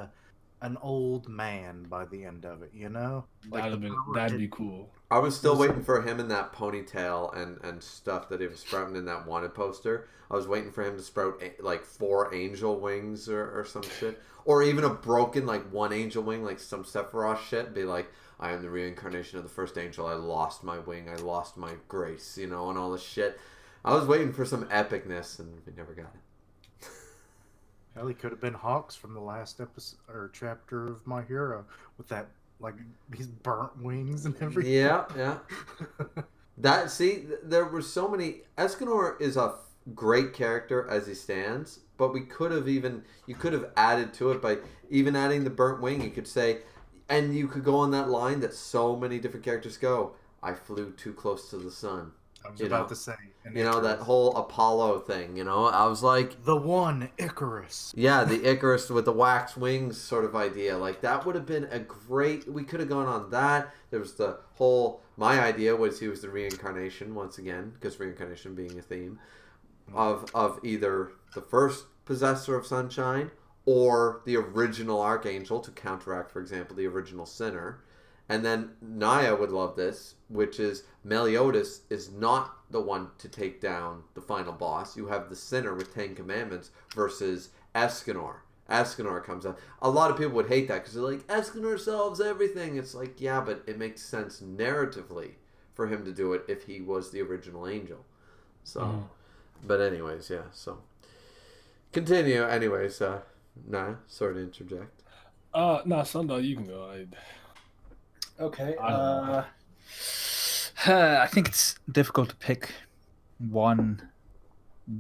Speaker 3: an old man by the end of it, you know? Like
Speaker 2: That'd be cool.
Speaker 1: I was still waiting for him in that ponytail and stuff that he was sprouting in that wanted poster. I was waiting for him to sprout like 4 angel wings or some shit. Or even a broken like 1 angel wing, like some Sephiroth shit. Be like, I am the reincarnation of the first angel. I lost my wing. I lost my grace, you know, and all this shit. I was waiting for some epicness and we never got it.
Speaker 3: Hell, he could have been Hawks from the last episode or chapter of My Hero with that, like, these burnt wings and everything.
Speaker 1: Yeah. There were so many. Escanor is a great character as he stands, but you could have added to it by even adding the burnt wing. You could say, and you could go on that line that so many different characters go, I flew too close to the sun.
Speaker 3: I was about to say.
Speaker 1: You know, that whole Apollo thing, you know? I was like...
Speaker 3: The one, Icarus.
Speaker 1: Yeah, the Icarus with the wax wings sort of idea. Like, that would have been a great... We could have gone on that. There was the whole... My idea was he was the reincarnation, once again, because reincarnation being a theme, of either the first possessor of sunshine or the original archangel to counteract, for example, the original sinner. And then Naya would love this, which is Meliodas is not the one to take down the final boss. You have the sinner with 10 commandments versus Escanor. Escanor comes out. A lot of people would hate that because they're like, Escanor solves everything. It's like, yeah, but it makes sense narratively for him to do it if he was the original angel. So, but anyways, yeah, so. Continue, anyways. Naya, sorry to interject.
Speaker 2: No, Sundown, you can go.
Speaker 4: Okay.
Speaker 2: I
Speaker 4: I think it's difficult to pick one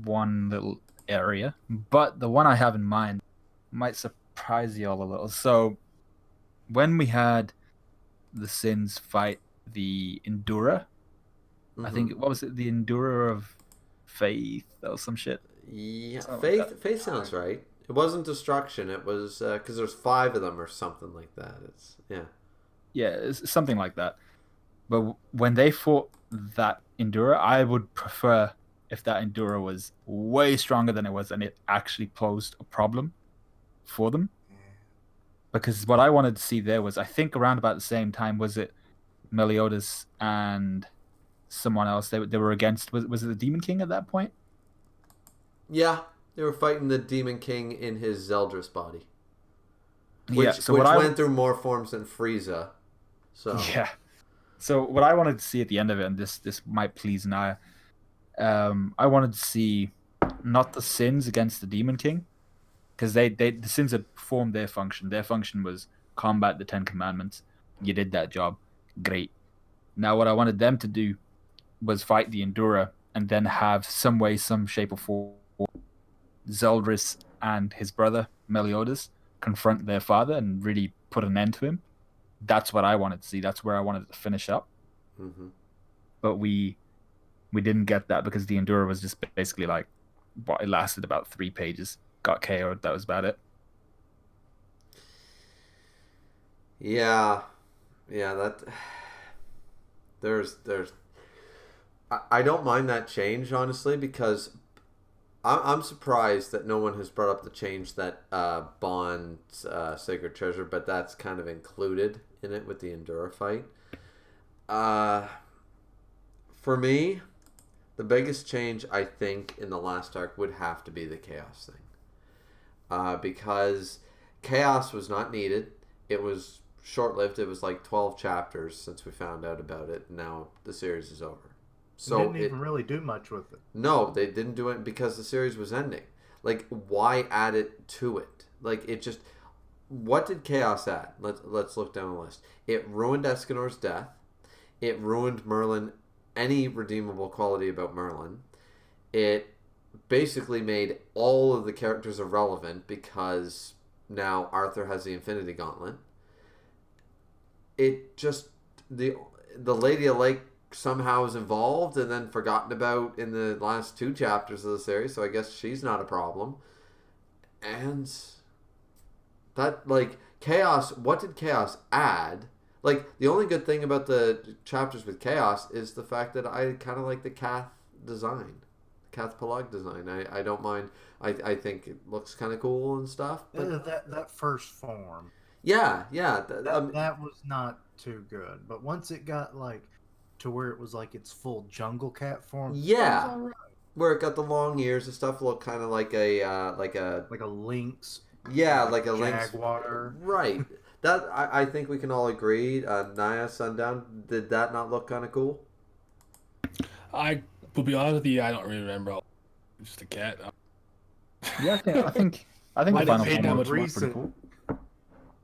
Speaker 4: little area, but the one I have in mind might surprise you all a little. So, when we had the Sins fight the Endurer, I think what was it, the Endurer of Faith or some shit?
Speaker 1: Yeah,
Speaker 4: Something like
Speaker 1: Faith sounds right. It wasn't destruction. It was because there's 5 of them or something like that.
Speaker 4: Yeah, it's something like that. But when they fought that Endurer, I would prefer if that Endurer was way stronger than it was and it actually posed a problem for them. Because what I wanted to see there was, I think around about the same time, was it Meliodas and someone else they were against? Was it the Demon King at that point?
Speaker 1: Yeah, they were fighting the Demon King in his Zeldris body. Which
Speaker 4: what
Speaker 1: went through more forms than Frieza. So
Speaker 4: yeah. So what I wanted to see at the end of it, and this might please Naya, I wanted to see not the Sins against the Demon King, because the Sins had performed their function. Their function was combat the 10 Commandments. You did that job, great. Now what I wanted them to do was fight the Endurer, and then have some way, some shape or form, Zeldris and his brother Meliodas confront their father and really put an end to him. That's what I wanted to see. That's where I wanted to finish up.
Speaker 1: Mm-hmm.
Speaker 4: But we didn't get that because the Endurer was just basically like, it lasted about 3 pages. Got KO'd. That was about it.
Speaker 1: Yeah. That there's. I don't mind that change, honestly, because I'm surprised that no one has brought up the change that Bond's Sacred Treasure, but that's kind of included in it with the Endurer fight. For me, the biggest change, I think, in the last arc would have to be the Chaos thing. Because Chaos was not needed. It was short-lived. It was like 12 chapters since we found out about it. Now the series is over. So
Speaker 3: didn't even really do much with it.
Speaker 1: No, they didn't do it because the series was ending. Like, why add it to it? Like, it just... What did Chaos add? Let's look down the list. It ruined Escanor's death. It ruined Merlin, any redeemable quality about Merlin. It basically made all of the characters irrelevant because now Arthur has the Infinity Gauntlet. It just... The Lady of Lake somehow is involved and then forgotten about in the last 2 chapters of the series, so I guess she's not a problem. And that, like, Chaos, what did Chaos add? Like, the only good thing about the chapters with Chaos is the fact that I kind of like the Kath design. Kath Palag design. I don't mind. I think it looks kind of cool and stuff. But
Speaker 3: that first form.
Speaker 1: Yeah.
Speaker 3: That was not too good. But once it got, like, to where it was like its full jungle cat form.
Speaker 1: Yeah.
Speaker 3: It was all right.
Speaker 1: Where it got the long ears and stuff, looked kind of like a
Speaker 3: lynx.
Speaker 1: Yeah, like a
Speaker 3: jaguar.
Speaker 1: Lynx. Right. That I think we can all agree. Naya Sundown, did that not look kind of cool?
Speaker 2: I will be honest with you, I don't really remember. It's just a cat.
Speaker 4: Yeah, I think the final
Speaker 2: pay that
Speaker 4: form
Speaker 2: much
Speaker 4: looked pretty cool.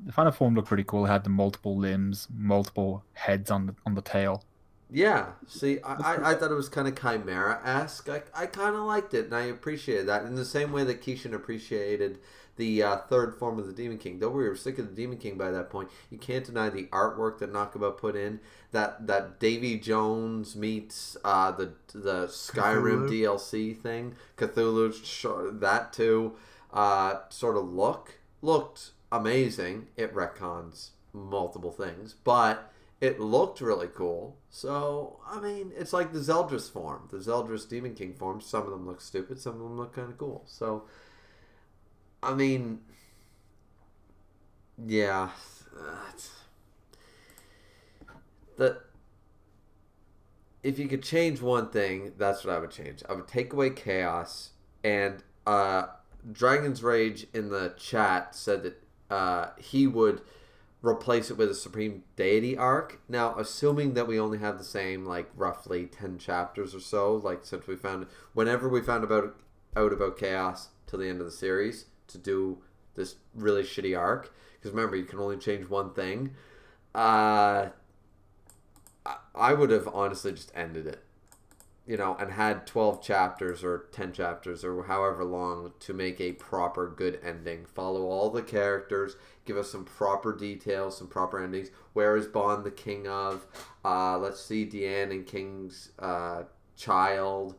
Speaker 4: The final form looked pretty cool. It had the multiple limbs, multiple heads on the tail.
Speaker 1: Yeah. See, I thought it was kind of Chimera-esque. I kind of liked it, and I appreciated that. In the same way that Kishin appreciated the third form of the Demon King. Though we were sick of the Demon King by that point, you can't deny the artwork that Nakaba put in. That Davy Jones meets the Skyrim
Speaker 3: Cthulhu.
Speaker 1: DLC thing. Cthulhu, that too, sort of looked amazing. It retcons multiple things, but it looked really cool. So, I mean, it's like the Zeldris form. The Zeldris Demon King form. Some of them look stupid. Some of them look kind of cool. So, I mean, yeah. If you could change one thing, that's what I would change. I would take away Chaos. And Dragon's Rage in the chat said that he would replace it with a Supreme Deity arc. Now, assuming that we only have the same, like, roughly 10 chapters or so, like, since whenever we found out about Chaos till the end of the series to do this really shitty arc, because remember, you can only change one thing, I would have honestly just ended it, and had 12 chapters or 10 chapters or however long to make a proper good ending. Follow all the characters, give us some proper details, some proper endings. Where is Bond the king of? Let's see Deanne and King's child.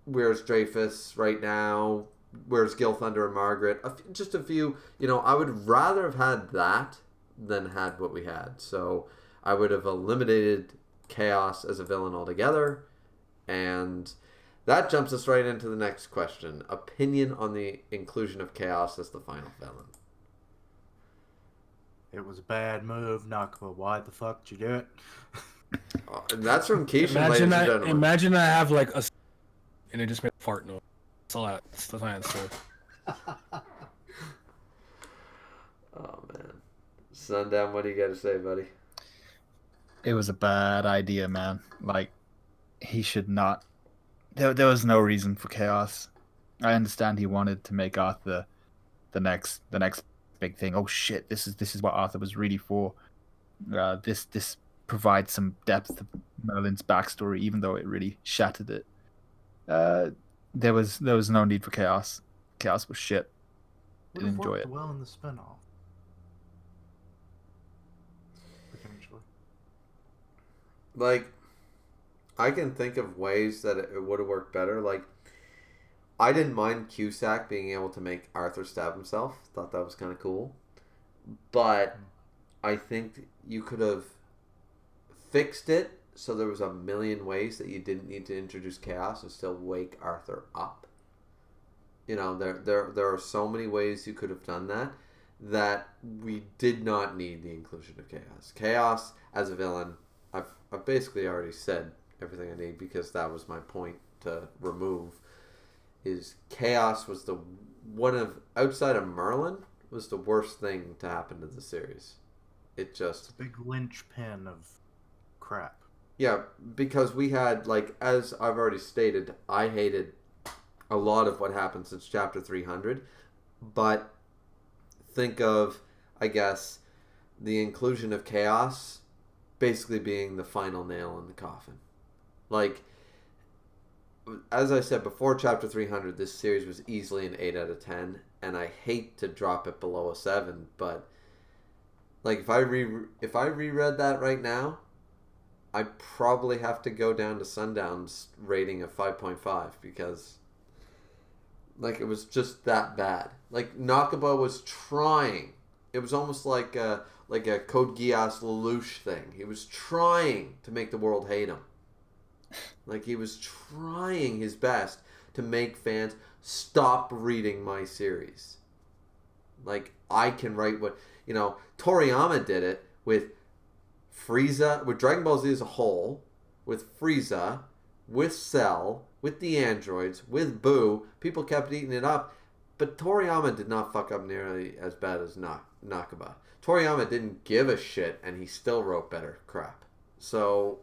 Speaker 1: Where's Dreyfus right now? Where's Gilthunder and Margaret? Just a few. I would rather have had that than had what we had. So I would have eliminated Chaos as a villain altogether. And that jumps us right into the next question. Opinion on the inclusion of Chaos as the final villain.
Speaker 3: It was a bad move, Nakaba. Why the fuck did you do it?
Speaker 1: And that's from Kishin, ladies and gentlemen.
Speaker 2: Imagine I have like a... And it just made a fart noise. That's my answer.
Speaker 1: Oh, man. Sundown, what do you got to say, buddy?
Speaker 4: It was a bad idea, man. Like, he should not... There was no reason for Chaos. I understand he wanted to make Arthur the next big thing. Oh shit, this is what Arthur was really for. This provides some depth to Merlin's backstory, even though it really shattered it. There was no need for Chaos. Chaos was shit. Didn't enjoy it.
Speaker 3: Well, in the spinoff, potentially.
Speaker 1: Like, I can think of ways that it would have worked better. Like, I didn't mind Cusack being able to make Arthur stab himself. Thought that was kind of cool. But I think you could have fixed it so there was a million ways that you didn't need to introduce Chaos and still wake Arthur up. There are so many ways you could have done that we did not need the inclusion of Chaos. Chaos as a villain, I've basically already said everything I need because that was my point to remove. Is Chaos was outside of Merlin was the worst thing to happen to the series. It just...
Speaker 3: a big linchpin of crap.
Speaker 1: Yeah, because we had, like, as I've already stated, I hated a lot of what happened since chapter 300, but think of, I guess, the inclusion of Chaos basically being the final nail in the coffin. Like, as I said before chapter 300, this series was easily an 8 out of 10, and I hate to drop it below a 7, but, like, if I reread that right now, I probably have to go down to Sundown's rating of 5.5 because, like, it was just that bad. Like, Nakaba was trying. It was almost like a Code Geass Lelouch thing. He was trying to make the world hate him. Like, he was trying his best to make fans stop reading my series. Like, I can write what... You know, Toriyama did it with Frieza, with Dragon Ball Z as a whole, with Frieza, with Cell, with the androids, with Boo. People kept eating it up. But Toriyama did not fuck up nearly as bad as Nakaba. Toriyama didn't give a shit, and he still wrote better crap. So,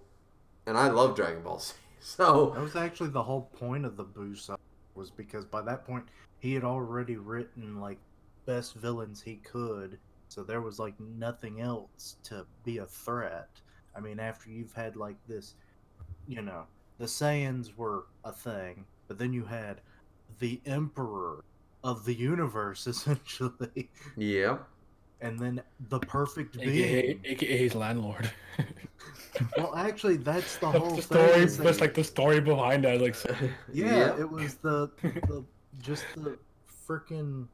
Speaker 1: and I love Dragon Ball Z. So
Speaker 3: that was actually the whole point of the Boo saga, was because by that point he had already written like best villains he could, so there was like nothing else to be a threat. I mean, after you've had like this, you know, the Saiyans were a thing, but then you had the Emperor of the universe essentially.
Speaker 1: yeah.
Speaker 3: And then the perfect
Speaker 2: AKA,
Speaker 3: being.
Speaker 2: AKA his landlord.
Speaker 3: Well, actually, that's the whole
Speaker 2: The
Speaker 3: thing.
Speaker 2: story,
Speaker 3: is that-
Speaker 2: just like the story behind that, like
Speaker 3: Yeah, it was the just the freaking,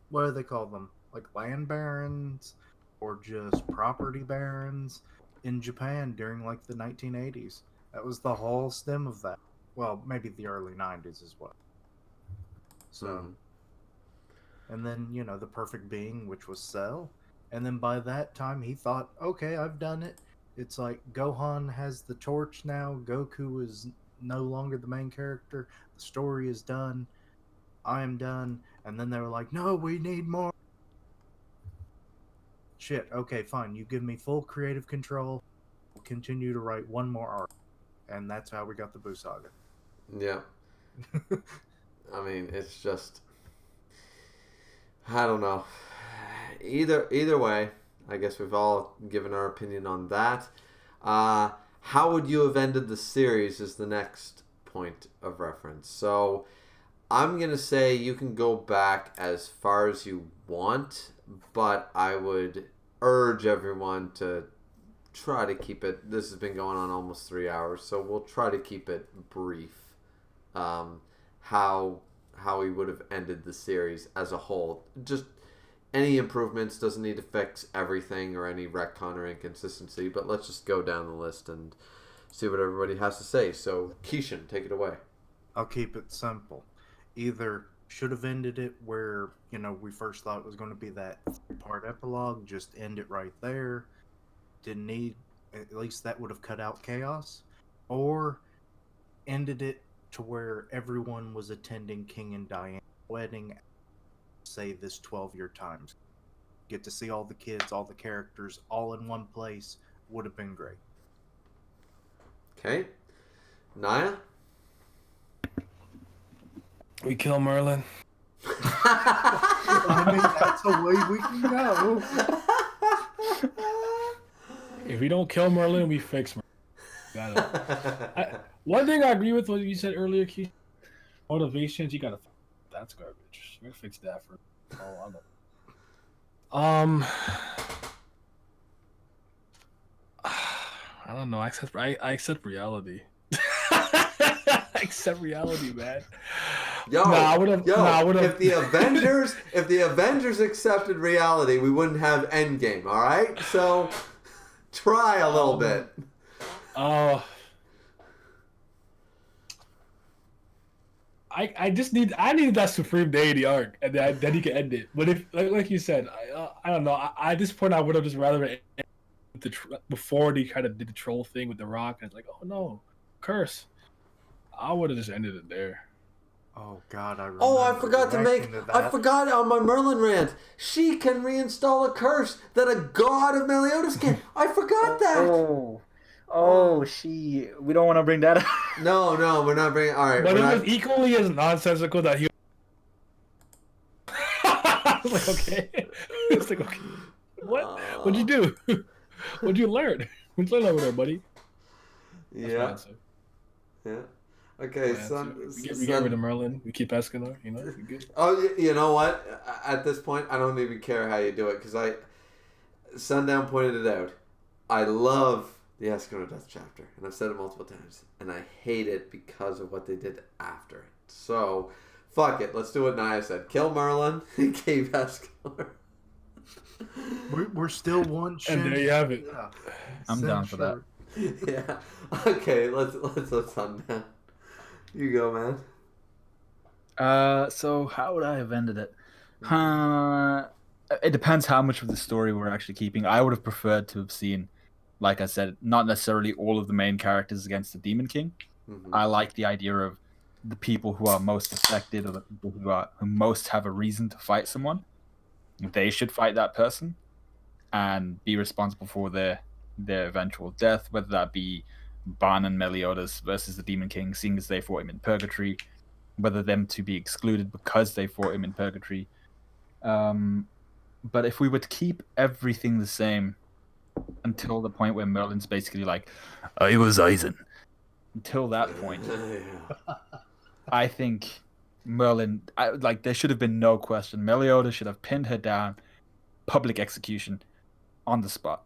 Speaker 3: what do they call them? Like land barons or just property barons in Japan during like the 1980s. That was the whole stem of that. Well, maybe the early 90s as well. So, and then, you know, the perfect being, which was Cell. And then by that time, he thought, okay, I've done it. It's like Gohan has the torch now. Goku is no longer the main character. The story is done. I am done. And then they were like, no, we need more. Shit, okay, fine. You give me full creative control. We'll continue to write one more arc. And that's how we got the Boo Saga.
Speaker 1: Yeah. I mean, it's just... I don't know. Either way, I guess we've all given our opinion on that. How would you have ended the series is the next point of reference. So I'm going to say you can go back as far as you want, but I would urge everyone to try to keep it... This has been going on almost 3 hours, so we'll try to keep it brief. How he would have ended the series as a whole. Just any improvements, doesn't need to fix everything or any retcon or inconsistency, but let's just go down the list and see what everybody has to say. So, Kishin, take it away.
Speaker 3: I'll keep it simple. Either should have ended it where, you know, we first thought it was going to be that part epilogue, just end it right there. Didn't need, at least that would have cut out chaos. Or ended it to where everyone was attending King and Diane's wedding, say this 12-year time. Get to see all the kids, all the characters, all in one place, would have been great.
Speaker 1: Okay. Naya?
Speaker 2: we kill Merlin.
Speaker 3: I mean, that's the way we can go.
Speaker 2: If we don't kill Merlin, we fix Merlin. One thing I agree with what you said earlier, Keith. Motivations, you gotta. That's garbage. You gotta fix that for. Oh, I know. I don't know. I accept reality. I accept reality, man.
Speaker 1: Yo,
Speaker 2: I would've.
Speaker 1: if the Avengers accepted reality, we wouldn't have Endgame, all right? So try a little bit.
Speaker 2: Oh. I need that Supreme Deity arc, and then you can end it. But if, like you said, I don't know. At this point, I would have just rather end before they kind of did the troll thing with the rock, and it's like, oh no, curse. I would have just ended it there.
Speaker 3: Oh God, I remember.
Speaker 1: Oh, I forgot I forgot on my Merlin rant. She can reinstall a curse that a god of Meliodas can. I forgot that.
Speaker 4: We don't want to bring that up.
Speaker 1: No, we're not bringing. All right,
Speaker 2: But it was equally as nonsensical that he. I was like, okay. It's like, okay. What? What'd you do? What'd you learn? What'd you learn over there, buddy?
Speaker 1: Yeah. Yeah. Okay,
Speaker 2: we get rid of Merlin. We keep Escanor. You know, we good.
Speaker 1: Oh, you know what? At this point, I don't even care how you do it because Sundown pointed it out. I love the Eskimo Death Chapter, and I've said it multiple times, and I hate it because of what they did after it. So, fuck it. Let's do what Naya said. Kill Merlin and keep Eskimo.
Speaker 3: We're still one shit.
Speaker 2: And there you have it.
Speaker 3: Yeah.
Speaker 4: I'm down for that.
Speaker 1: Yeah. Okay, let's Sundown. You go, man.
Speaker 4: So how would I have ended it? It depends how much of the story we're actually keeping. I would have preferred to have seen, like I said, not necessarily all of the main characters against the Demon King.
Speaker 1: Mm-hmm.
Speaker 4: I like the idea of the people who are most affected, or the people who most have a reason to fight someone. They should fight that person and be responsible for their eventual death, whether that be Ban and Meliodas versus the Demon King, seeing as they fought him in Purgatory, whether them to be excluded because they fought him in Purgatory. But if we were to keep everything the same until the point where Merlin's basically like, I was Eisen. Until that point, I think Merlin, there should have been no question. Meliodas should have pinned her down, public execution, on the spot.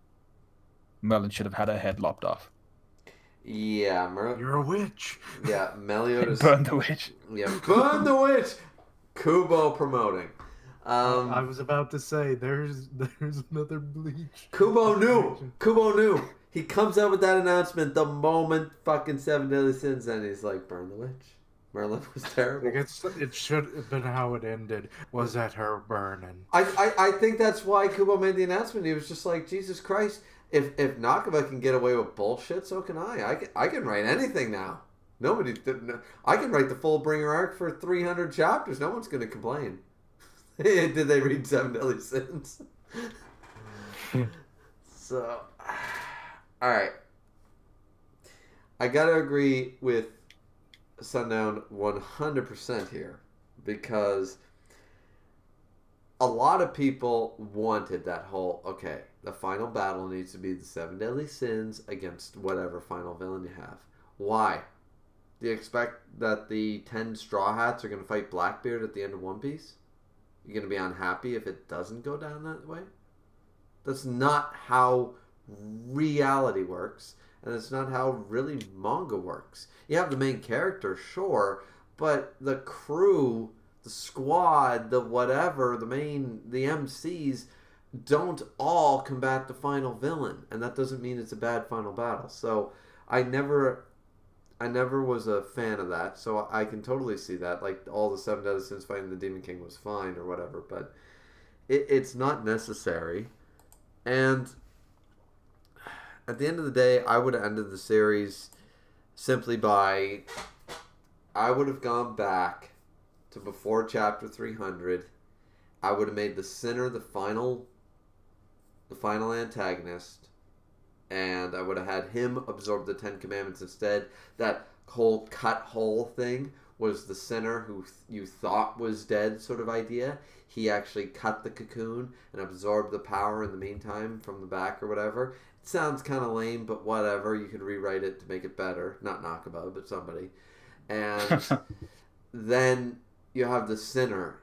Speaker 4: Merlin should have had her head lopped off.
Speaker 1: Yeah,
Speaker 3: You're a witch.
Speaker 1: Yeah, Meliodas.
Speaker 4: Burn the witch.
Speaker 1: Yeah, burn the witch. Kubo promoting.
Speaker 3: I was about to say there's another Bleach.
Speaker 1: Kubo knew. He comes out with that announcement the moment fucking 7 Deadly Sins, and he's like, burn the witch. Merlin was terrible.
Speaker 3: It should have been how it ended. Was at her burning.
Speaker 1: I think that's why Kubo made the announcement. He was just like, Jesus Christ, if Nakaba can get away with bullshit, so can I. I can write anything now. I can write the full Bringer arc for 300 chapters. No one's going to complain. Did they read 7 Deadly Sins? So, alright. I gotta agree with Sundown 100% here, because a lot of people wanted that whole, okay, the final battle needs to be the 7 Deadly Sins against whatever final villain you have. Why? Do you expect that the 10 Straw Hats are going to fight Blackbeard at the end of One Piece? You're going to be unhappy if it doesn't go down that way? That's not how reality works, and it's not how really manga works. You have the main character, sure, but the crew, the squad, the whatever, the MCs don't all combat the final villain, and that doesn't mean it's a bad final battle. So I never was a fan of that, so I can totally see that. Like, all the 7 Deadly Sins fighting the Demon King was fine or whatever, but it's not necessary. And at the end of the day, I would have ended the series simply by, I would have gone back to before chapter 300. I would have made the Sinner the final antagonist, and I would have had him absorb the 10 Commandments instead. That whole cut hole thing was the Sinner who you thought was dead sort of idea. He actually cut the cocoon and absorbed the power in the meantime from the back or whatever. It sounds kind of lame, but whatever. You could rewrite it to make it better. Not Nakaba, but somebody. And then you have the Sinner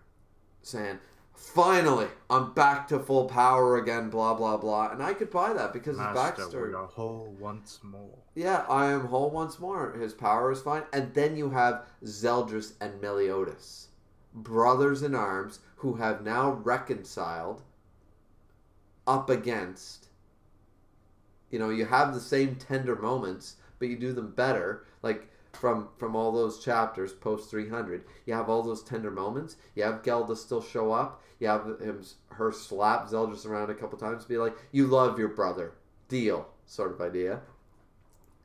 Speaker 1: saying, finally, I'm back to full power again, blah, blah, blah. And I could buy that because his backstory.
Speaker 3: We are whole once more.
Speaker 1: Yeah, I am whole once more. His power is fine. And then you have Zeldris and Meliodas, brothers in arms who have now reconciled up against, you have the same tender moments, but you do them better. Like, from all those chapters post 300, you have all those tender moments. You have Gelda still show up. You have her slap Zeldris around a couple times, be like, you love your brother, deal, sort of idea.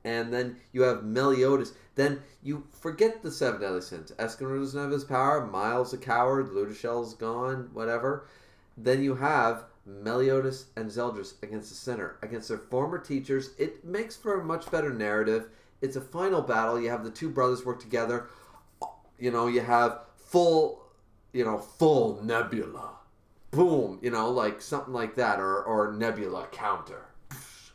Speaker 1: And then you have Meliodas. Then you forget the 7 Deadly Sins. Eskimo doesn't have his power. Miles a coward. Ludacell's gone. Whatever. Then you have Meliodas and Zeldris against the Sinner, against their former teachers. It makes for a much better narrative. It's a final battle. You have the two brothers work together. You have full Nebula. Boom. Like something like that. Or Nebula counter.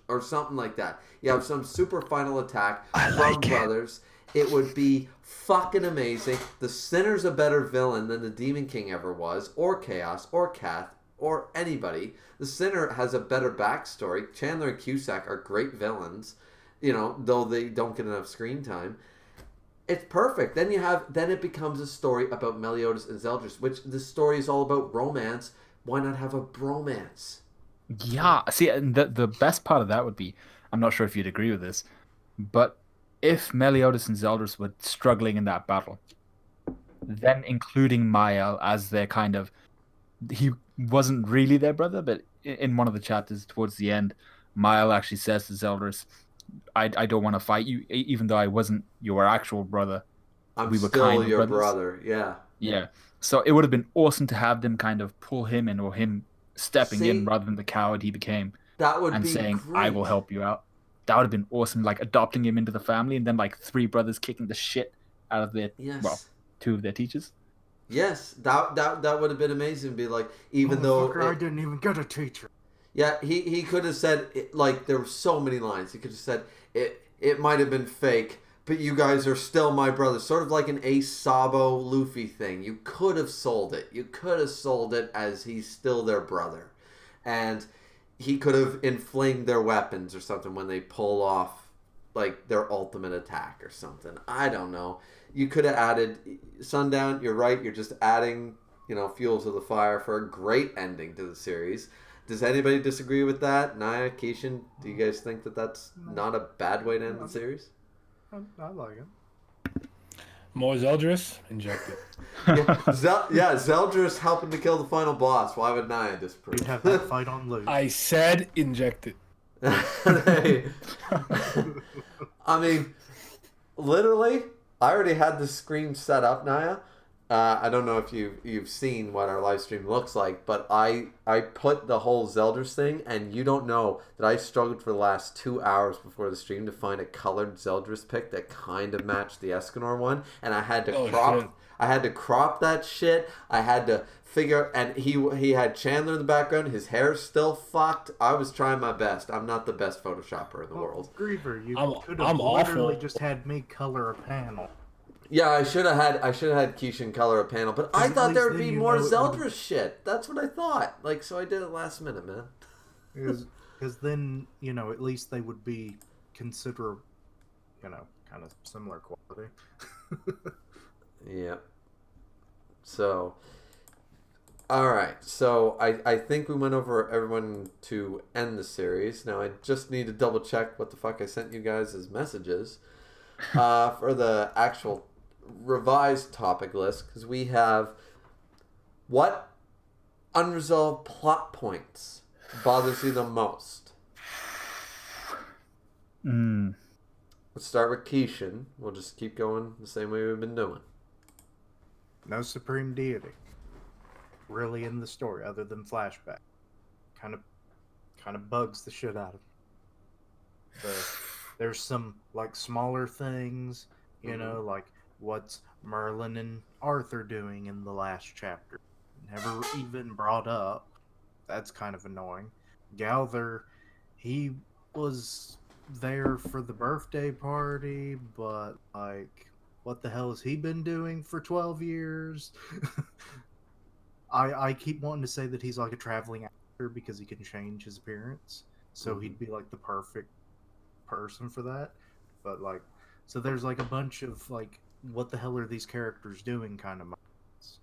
Speaker 1: Or something like that. You have some super final attack from brothers. It would be fucking amazing. The Sinner's a better villain than the Demon King ever was. Or Chaos. Or Kath. or anybody. The Sinner has a better backstory. Chandler and Cusack are great villains, though they don't get enough screen time. It's perfect. Then it becomes a story about Meliodas and Zeldris, which the story is all about romance. Why not have a bromance?
Speaker 4: Yeah, see, and the best part of that would be, I'm not sure if you'd agree with this, but if Meliodas and Zeldris were struggling in that battle, then including Mael as their kind of, he wasn't really their brother, but in one of the chapters towards the end, Mael actually says to Zeldris, I don't want to fight you, even though I wasn't your actual brother.
Speaker 1: I'm
Speaker 4: We were
Speaker 1: still
Speaker 4: kind of
Speaker 1: your
Speaker 4: brothers.
Speaker 1: brother. Yeah.
Speaker 4: Yeah. So it would have been awesome to have them kind of pull him in, or him stepping
Speaker 1: See,
Speaker 4: in rather than the coward he became,
Speaker 1: that would
Speaker 4: and
Speaker 1: be
Speaker 4: saying,
Speaker 1: great.
Speaker 4: I will help you out. That would have been awesome, like adopting him into the family, and then like 3 brothers kicking the shit out of their, well, 2 of their teachers.
Speaker 1: Yes, that would have been amazing. Be like, even though
Speaker 3: I didn't even get a teacher.
Speaker 1: Yeah, he could have said, like, there were so many lines. He could have said, it might have been fake, but you guys are still my brothers. Sort of like an Ace Sabo Luffy thing. You could have sold it. You could have sold it as he's still their brother. And he could have inflamed their weapons or something when they pull off, like, their ultimate attack or something. I don't know. You could have added Sundown. You're right. You're just adding, fuel to the fire for a great ending to the series. Does anybody disagree with that? Naya, Kishin, do you guys think that that's not a bad way to end the series?
Speaker 3: I like it.
Speaker 2: More Zeldris, inject it.
Speaker 1: Zeldris helping to kill the final boss. Why would Naya disapprove?
Speaker 3: You'd have that fight on loose.
Speaker 2: I said inject it.
Speaker 1: I mean, literally, I already had the screen set up, Naya. I don't know if you've seen what our live stream looks like, but I put the whole Zeldris thing, and you don't know that I struggled for the last 2 hours before the stream to find a colored Zeldris pic that kind of matched the Escanor one, and I had to crop that shit. I had to figure, and he had Chandler in the background. His hair's still fucked. I was trying my best. I'm not the best Photoshopper in the world.
Speaker 3: Griever, you could
Speaker 2: I'm
Speaker 3: have literally
Speaker 2: awful.
Speaker 3: just had me color a panel.
Speaker 1: Yeah, I should have had Kishin color a panel, but I thought there would be more Zeldris shit. That's what I thought. So I did it last minute, man.
Speaker 3: Because then, at least they would be consider, kind of similar quality.
Speaker 1: Yeah. So, all right. So I think we went over everyone to end the series. Now I just need to double check what the fuck I sent you guys as messages for the actual revised topic list, because we have what unresolved plot points bothers you the most. Let's start with Kishin. We'll just keep going the same way we've been doing.
Speaker 3: No supreme deity really in the story other than flashback. Kind of bugs the shit out of me. There's some smaller things, like what's Merlin and Arthur doing in the last chapter. Never even brought up. That's kind of annoying. Galther, he was there for the birthday party, but what the hell has he been doing for 12 years? I keep wanting to say that he's like a traveling actor because he can change his appearance. So he'd be the perfect person for that. But so there's a bunch of what the hell are these characters doing kind of moments.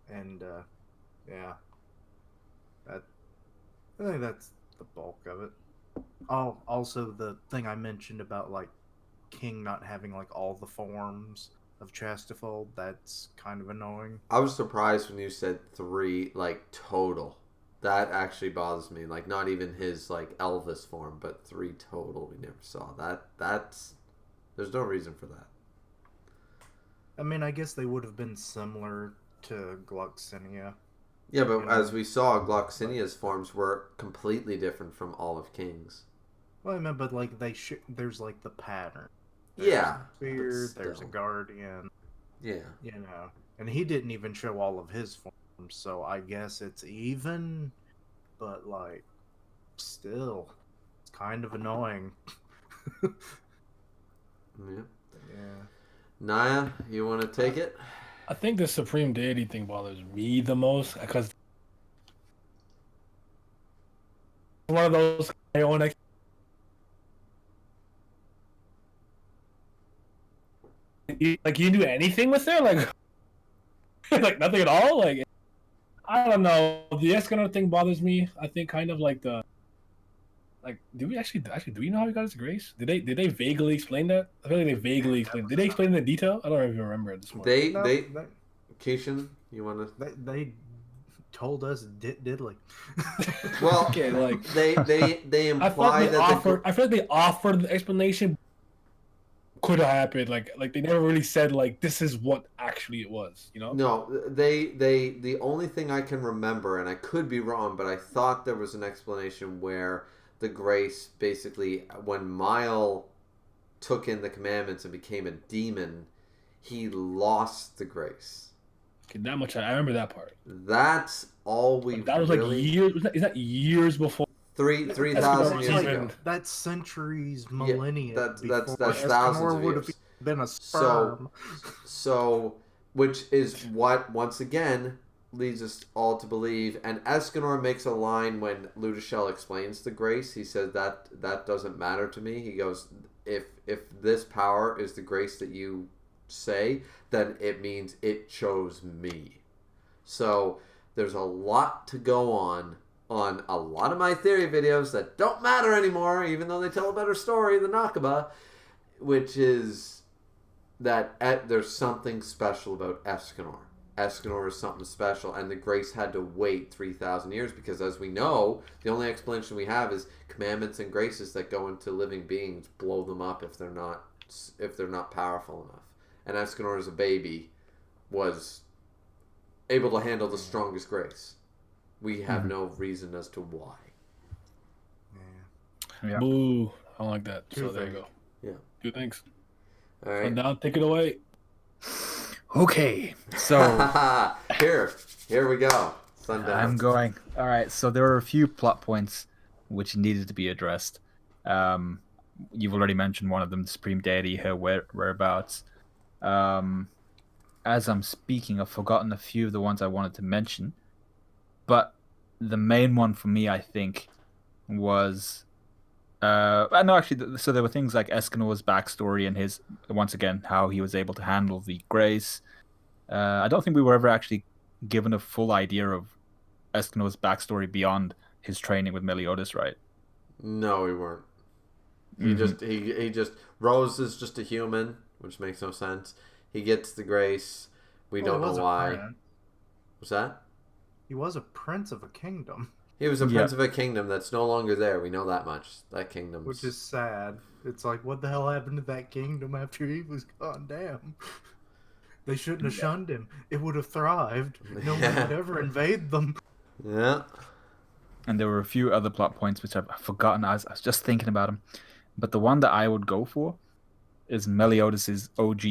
Speaker 3: And yeah. I think that's the bulk of it. Oh, also the thing I mentioned about King not having all the forms of Chastifold, that's kind of annoying.
Speaker 1: I was surprised when you said 3 total. That actually bothers me. Not even his Elvis form, but 3 total we never saw. That's there's no reason for that.
Speaker 3: I mean, I guess they would have been similar to Gloxinia.
Speaker 1: Yeah, but as we saw, Gloxinia's forms were completely different from all of King's.
Speaker 3: Well, I meant, but there's the pattern.
Speaker 1: There's
Speaker 3: a spear, there's a guardian.
Speaker 1: Yeah.
Speaker 3: And he didn't even show all of his forms, so I guess it's even, but still, it's kind of annoying.
Speaker 1: Yeah.
Speaker 3: Yeah.
Speaker 1: Naya, you want to take it?
Speaker 2: I think the supreme deity thing bothers me the most because one of those my own. Like you didn't do anything with her, like like nothing at all. Like I don't know. The Escanor thing bothers me. I think kind of like the do we actually do we know how he got his grace? Did they vaguely explain that? I feel like they vaguely explained. Did they explain it in detail? I don't even remember at this point.
Speaker 1: Kishin, you wanna?
Speaker 3: They told us diddly.
Speaker 1: Well,
Speaker 2: okay, like
Speaker 1: they imply that
Speaker 2: I feel like they offered the explanation. Could have happened. Like they never really said like this is what actually it was. You know?
Speaker 1: No, the only thing I can remember, and I could be wrong, but I thought there was an explanation where the grace basically, when Mile took in the commandments and became a demon, he lost the grace.
Speaker 2: Okay, that much I remember that part.
Speaker 1: That's all we.
Speaker 2: That was
Speaker 1: really...
Speaker 2: like years. Is that years before?
Speaker 1: 3,000 years ago.
Speaker 3: That's centuries, millennia.
Speaker 1: Yeah, that's thousands of years.
Speaker 3: Been a sperm.
Speaker 1: So, which is what once again leads us all to believe. And Escanor makes a line when Ludishel explains the grace. He says that doesn't matter to me. He goes, if this power is the grace that you say, then it means it chose me. So there's a lot to go on a lot of my theory videos that don't matter anymore, even though they tell a better story than Nakaba, which is that there's something special about Escanor. Escanor is something special, and the grace had to wait 3,000 years because, as we know, the only explanation we have is commandments and graces that go into living beings blow them up if they're not powerful enough. And Escanor, as a baby, was able to handle the strongest grace. We have no reason as to why.
Speaker 2: Yeah. Boo. I don't like that.
Speaker 3: Two
Speaker 2: so there you go.
Speaker 1: Yeah.
Speaker 2: Two things.
Speaker 1: All right.
Speaker 2: Sundown, take it away.
Speaker 4: Okay. So
Speaker 1: here we go. Sundown.
Speaker 4: I'm going. All right. So there are a few plot points which needed to be addressed. You've already mentioned one of them, the Supreme Deity, her whereabouts. As I'm speaking, I've forgotten a few of the ones I wanted to mention. But the main one for me, I think, was... no, actually, so there were things like Escanor's backstory and his, once again, how he was able to handle the grace. I don't think we were ever actually given a full idea of Escanor's backstory beyond his training with Meliodas, right?
Speaker 1: No, we weren't. He just Rose is just a human, which makes no sense. He gets the grace. We don't know why. What's that?
Speaker 3: He was a prince of a kingdom.
Speaker 1: He was a prince of a kingdom that's no longer there. We know that much. That kingdom,
Speaker 3: which is sad. It's like, what the hell happened to that kingdom after he was gone down? They shouldn't have shunned him. It would have thrived. No one would ever invade them.
Speaker 1: Yeah.
Speaker 4: And there were a few other plot points which I've forgotten. I was just thinking about them. But the one that I would go for is Meliodas' OG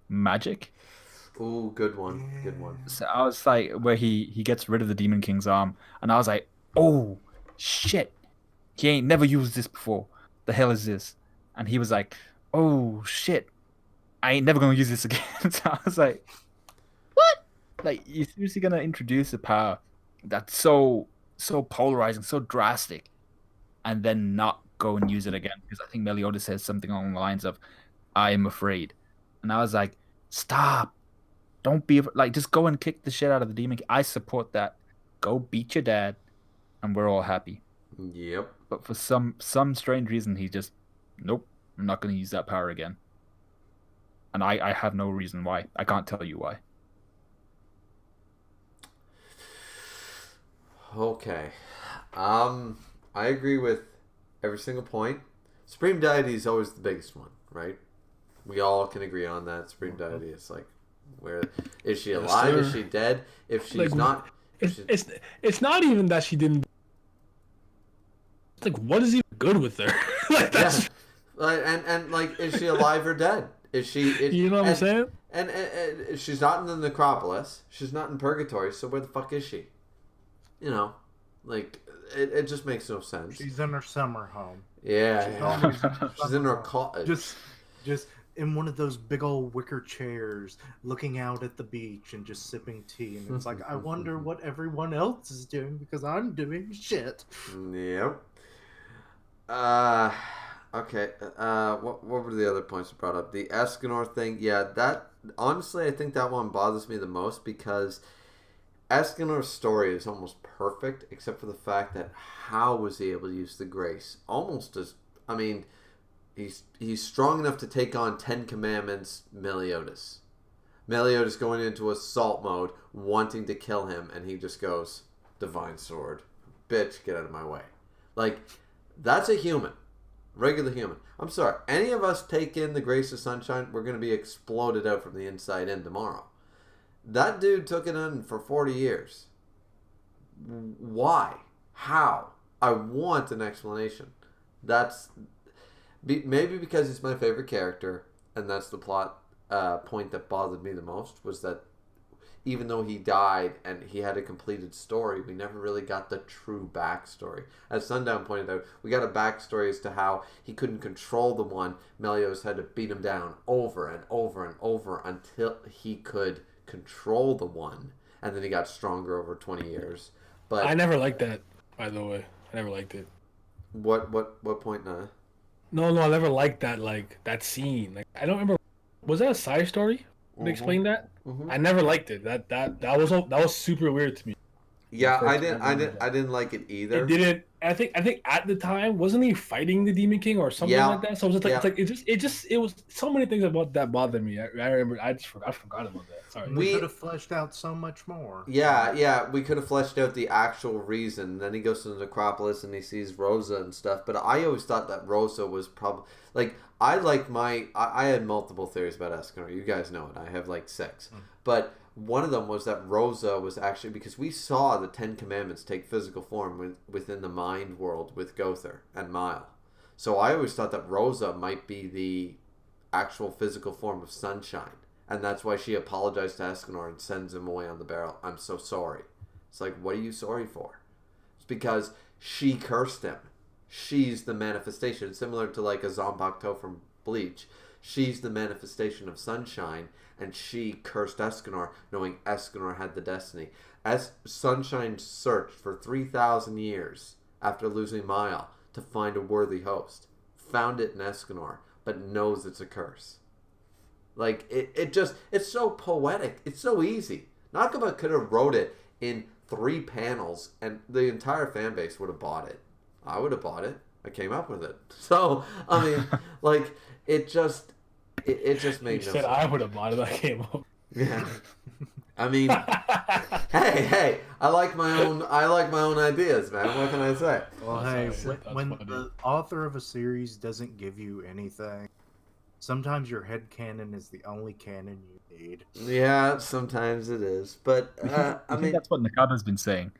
Speaker 4: magic.
Speaker 1: Ooh, good one. Good one.
Speaker 4: So I was like, where he gets rid of the Demon King's arm. And I was like, oh, shit. He ain't never used this before. The hell is this? And he was like, oh, shit. I ain't never going to use this again. So I was like, what? Like, you're seriously going to introduce a power that's so polarizing, so drastic, and then not go and use it again? Because I think Meliodas says something along the lines of, I am afraid. And I was like, stop. Don't be like, just go and kick the shit out of the Demon King. I support that. Go beat your dad, and we're all happy.
Speaker 1: Yep.
Speaker 4: But for some strange reason, he just, nope, I'm not going to use that power again. And I have no reason why. I can't tell you why.
Speaker 1: Okay. I agree with every single point. Supreme Deity is always the biggest one, right? We all can agree on that. Supreme Deity is like, where is she alive? Is she dead? If she's
Speaker 2: like,
Speaker 1: not,
Speaker 2: it's not even that she didn't. It's like, what is even good with her? Like that's
Speaker 1: and like, is she alive or dead? Is she?
Speaker 2: You know what I'm saying?
Speaker 1: And she's not in the necropolis. She's not in purgatory. So where the fuck is she? You know, like it just makes no sense.
Speaker 3: She's in her summer home.
Speaker 1: Yeah, she's in her cottage.
Speaker 3: Just in one of those big old wicker chairs, looking out at the beach and just sipping tea. And it's like, I wonder what everyone else is doing because I'm doing shit.
Speaker 1: Yep. Okay. What were the other points you brought up? The Escanor thing. Yeah, that honestly, I think that one bothers me the most because Escanor's story is almost perfect, except for the fact that how was he able to use the Grace? Almost as, I mean, he's strong enough to take on 10 Commandments Meliodas. Meliodas going into assault mode, wanting to kill him, and he just goes, Divine Sword. Bitch, get out of my way. Like, that's a human. Regular human. I'm sorry. Any of us take in the Grace of Sunshine, we're going to be exploded out from the inside in tomorrow. That dude took it in for 40 years. Why? How? I want an explanation. That's maybe because he's my favorite character, and that's the plot point that bothered me the most, was that even though he died and he had a completed story, we never really got the true backstory. As Sundown pointed out, we got a backstory as to how he couldn't control the one. Meliodas had to beat him down over and over and over until he could control the one, and then he got stronger over 20 years. But
Speaker 2: I never liked that, by the way. I never liked it.
Speaker 1: What point now?
Speaker 2: No, I never liked that, like, that scene. Like, I don't remember. Was that a side story? They explained that?
Speaker 1: Mm-hmm.
Speaker 2: I never liked it. That was super weird to me.
Speaker 1: Yeah, I didn't like it either.
Speaker 2: It didn't. I think at the time, wasn't he fighting the Demon King or something like that? So it was just like, it was so many things about that bothered me. I remember. I forgot about that. Sorry.
Speaker 3: We could have fleshed out so much more.
Speaker 1: Yeah, we could have fleshed out the actual reason. Then he goes to the necropolis and he sees Rosa and stuff. But I always thought that Rosa was probably like I had multiple theories about Escanor. You guys know it. I have like 6, but one of them was that Rosa was actually, because we saw the 10 Commandments take physical form within the mind world with Gother and Mile. So I always thought that Rosa might be the actual physical form of Sunshine. And that's why she apologized to Escanor and sends him away on the barrel. I'm so sorry. It's like, what are you sorry for? It's because she cursed him. She's the manifestation. It's similar to like a Zombokto from Bleach. She's the manifestation of Sunshine, and she cursed Escanor, knowing Escanor had the destiny. As Sunshine searched for 3,000 years after losing Mile to find a worthy host, found it in Escanor, but knows it's a curse. Like, it's so poetic. It's so easy. Nakaba could have wrote it in 3 panels, and the entire fan base would have bought it. I would have bought it. I came up with it. So, I mean, like, it just made no sense.
Speaker 2: You said I would have bought it. I came up.
Speaker 1: Yeah. I mean, hey, I like my own ideas, man. What can I say?
Speaker 3: Well, hey, when the author of a series doesn't give you anything, sometimes your headcanon is the only canon you need.
Speaker 1: Yeah, sometimes it is. But, I mean,
Speaker 4: that's what Nakaba's been saying.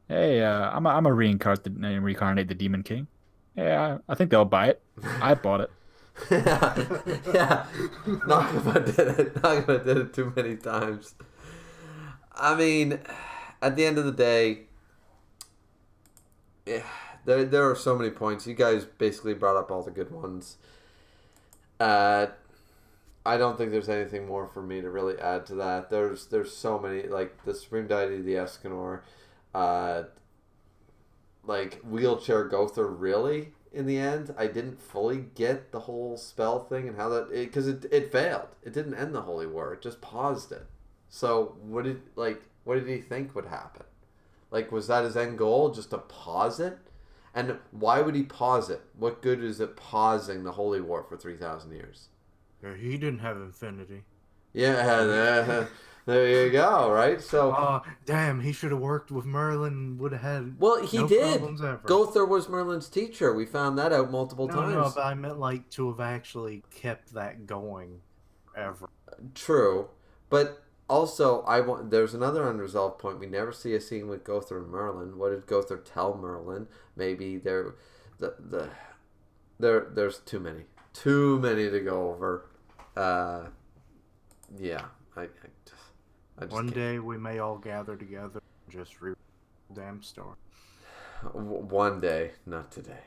Speaker 4: Hey, I'm a reincarnate the Demon King. Yeah, I think they'll buy it. I bought it.
Speaker 1: yeah. Nakaba did it too many times. I mean, at the end of the day, yeah, there are so many points. You guys basically brought up all the good ones. I don't think there's anything more for me to really add to that. There's so many, like the Supreme Deity of the Escanor, like Wheelchair Gother, really. In the end, I didn't fully get the whole spell thing and how that, because it failed. It didn't end the Holy War. It just paused it. So what did he think would happen? Like, was that his end goal, just to pause it? And why would he pause it? What good is it pausing the Holy War for 3,000 years?
Speaker 3: Yeah, he didn't have infinity.
Speaker 1: Yeah, there you go, right? So,
Speaker 3: damn, he should have worked with Merlin. Would have had
Speaker 1: he did. Gother was Merlin's teacher. We found that out multiple times.
Speaker 3: No, but I meant like to have actually kept that going ever.
Speaker 1: True, but also there's another unresolved point. We never see a scene with Gother and Merlin. What did Gother tell Merlin? Maybe there's too many to go over. Yeah, I just
Speaker 3: One day we may all gather together and just read the damn story.
Speaker 1: One day, not today.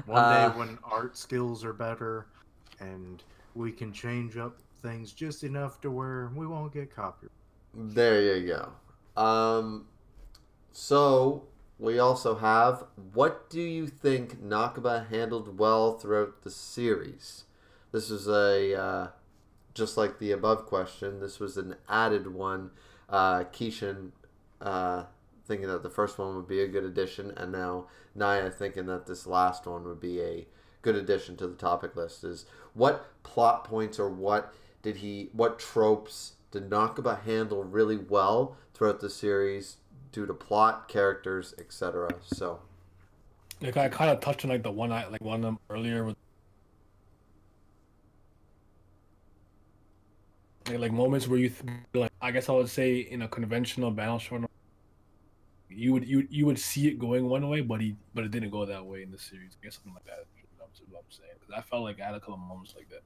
Speaker 3: One day when art skills are better and we can change up things just enough to where we won't get copyrighted.
Speaker 1: There you go. So we also have, what do you think Nakaba handled well throughout the series? This was just like the above question, this was an added one. Kishin thinking that the first one would be a good addition, and now Naya thinking that this last one would be a good addition to the topic list. Is what plot points or what tropes did Nakaba handle really well throughout the series due to plot, characters, etc. So,
Speaker 2: Like I kind of touched on like one of them earlier with like moments where like I guess I would say in a conventional battle show you would see it going one way, but it didn't go that way in the series. I guess something like that. Is what I'm saying, because I felt like I had a couple moments like that.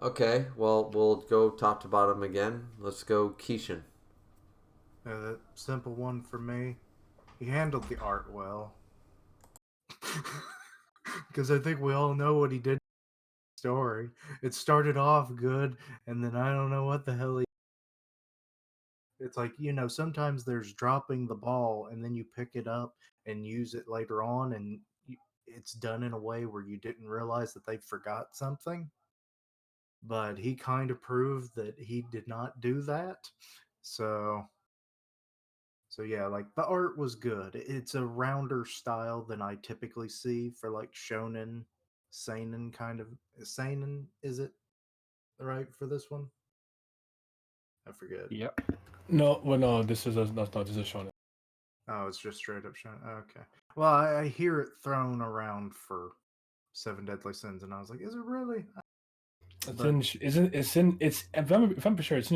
Speaker 1: Okay, well, we'll go top to bottom again. Let's go Kishin.
Speaker 3: The simple one for me. He handled the art well. Because I think we all know what he did in the story. It started off good, and then I don't know what the hell he... It's like, sometimes there's dropping the ball, and then you pick it up and use it later on, and it's done in a way where you didn't realize that they forgot something. But he kind of proved that he did not do that. So yeah, like the art was good. It's a rounder style than I typically see for like shonen, seinen kind of. Seinen, is it right for this one? I forget.
Speaker 4: Yep.
Speaker 2: No, well, no, this is shonen.
Speaker 3: Oh, it's just straight up shonen. Okay. Well, I hear it thrown around for Seven Deadly Sins, and I was like, is it really?
Speaker 2: If I'm sure it's in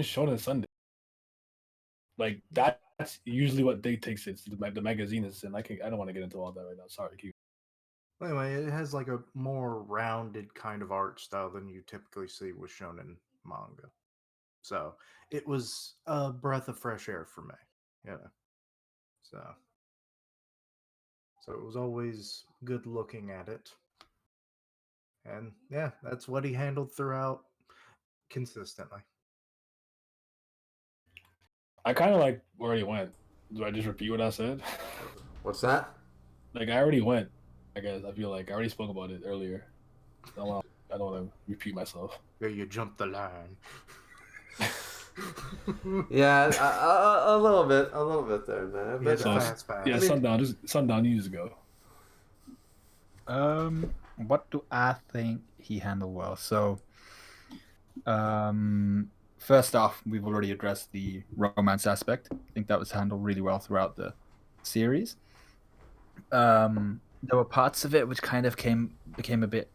Speaker 2: Shonen Sunday. Like that's usually what they takes it. The magazine is in. I don't want to get into all that right now. Sorry, keep.
Speaker 3: Anyway, it has like a more rounded kind of art style than you typically see with shonen manga. So it was a breath of fresh air for me. Yeah. So it was always good looking at it. And yeah, that's what he handled throughout consistently.
Speaker 2: I kind of like already went. Do I just repeat what I said?
Speaker 1: What's that?
Speaker 2: Like I already went. I guess I feel like I already spoke about it earlier. I don't want to repeat myself.
Speaker 3: Yeah, you jumped the line.
Speaker 1: Yeah, a little bit there, man. But
Speaker 3: fast.
Speaker 2: Yeah, Sundown. You just go.
Speaker 4: What do I think he handled well? So, first off, we've already addressed the romance aspect. I think that was handled really well throughout the series. There were parts of it which kind of became a bit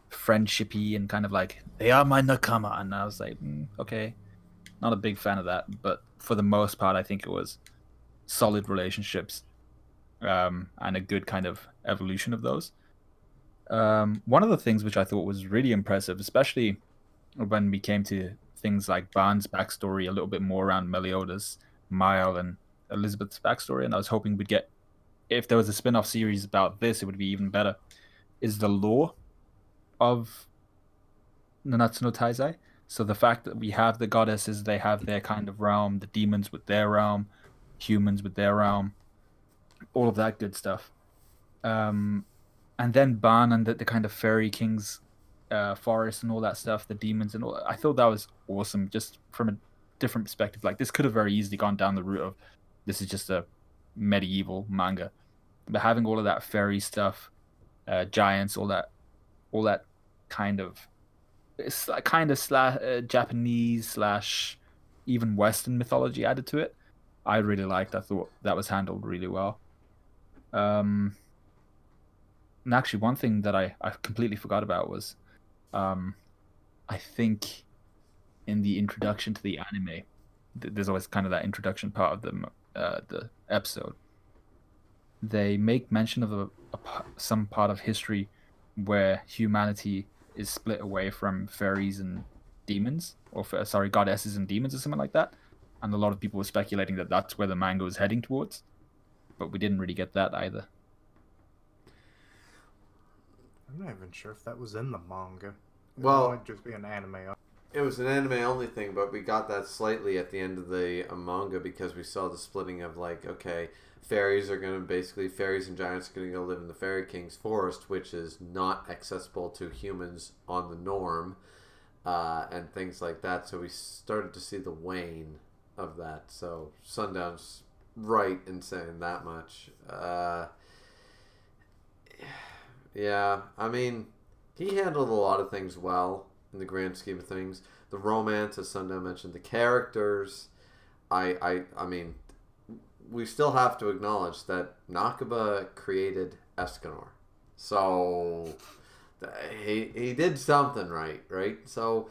Speaker 4: friendshipy and kind of like, they are my nakama, and I was like, okay, not a big fan of that. But for the most part, I think it was solid relationships, and a good kind of evolution of those. One of the things which I thought was really impressive, especially when we came to things like Barnes' backstory, a little bit more around Meliodas, Mile, and Elizabeth's backstory, and I was hoping we'd get, if there was a spin-off series about this, it would be even better, is the lore of Nanatsu no Taizai. So the fact that we have the goddesses, they have their kind of realm, the demons with their realm, humans with their realm, all of that good stuff. And then Ban and the kind of fairy kings, forest and all that stuff, the demons and all. I thought that was awesome, just from a different perspective. Like this could have very easily gone down the route of this is just a medieval manga, but having all of that fairy stuff, giants, all that kind of, it's like kind of Japanese slash even Western mythology added to it. I really liked. I thought that was handled really well. And actually, one thing that I completely forgot about was, I think in the introduction to the anime, there's always kind of that introduction part of the episode. They make mention of some part of history where humanity is split away from fairies and demons, or goddesses and demons, or something like that. And a lot of people were speculating that that's where the manga was heading towards, but we didn't really get that either.
Speaker 3: I'm not even sure if that was in the manga.
Speaker 1: Well,
Speaker 3: It might just be an anime.
Speaker 1: It was an anime only thing, but we got that slightly at the end of the manga because we saw the splitting of like, okay, fairies and giants are going to go live in the Fairy King's forest, which is not accessible to humans on the norm, and things like that. So we started to see the wane of that. So Sundown's right in saying that much. Yeah, I mean, he handled a lot of things well in the grand scheme of things. The romance, as Sundown mentioned, the characters. I mean, we still have to acknowledge that Nakaba created Escanor. So he did something right? So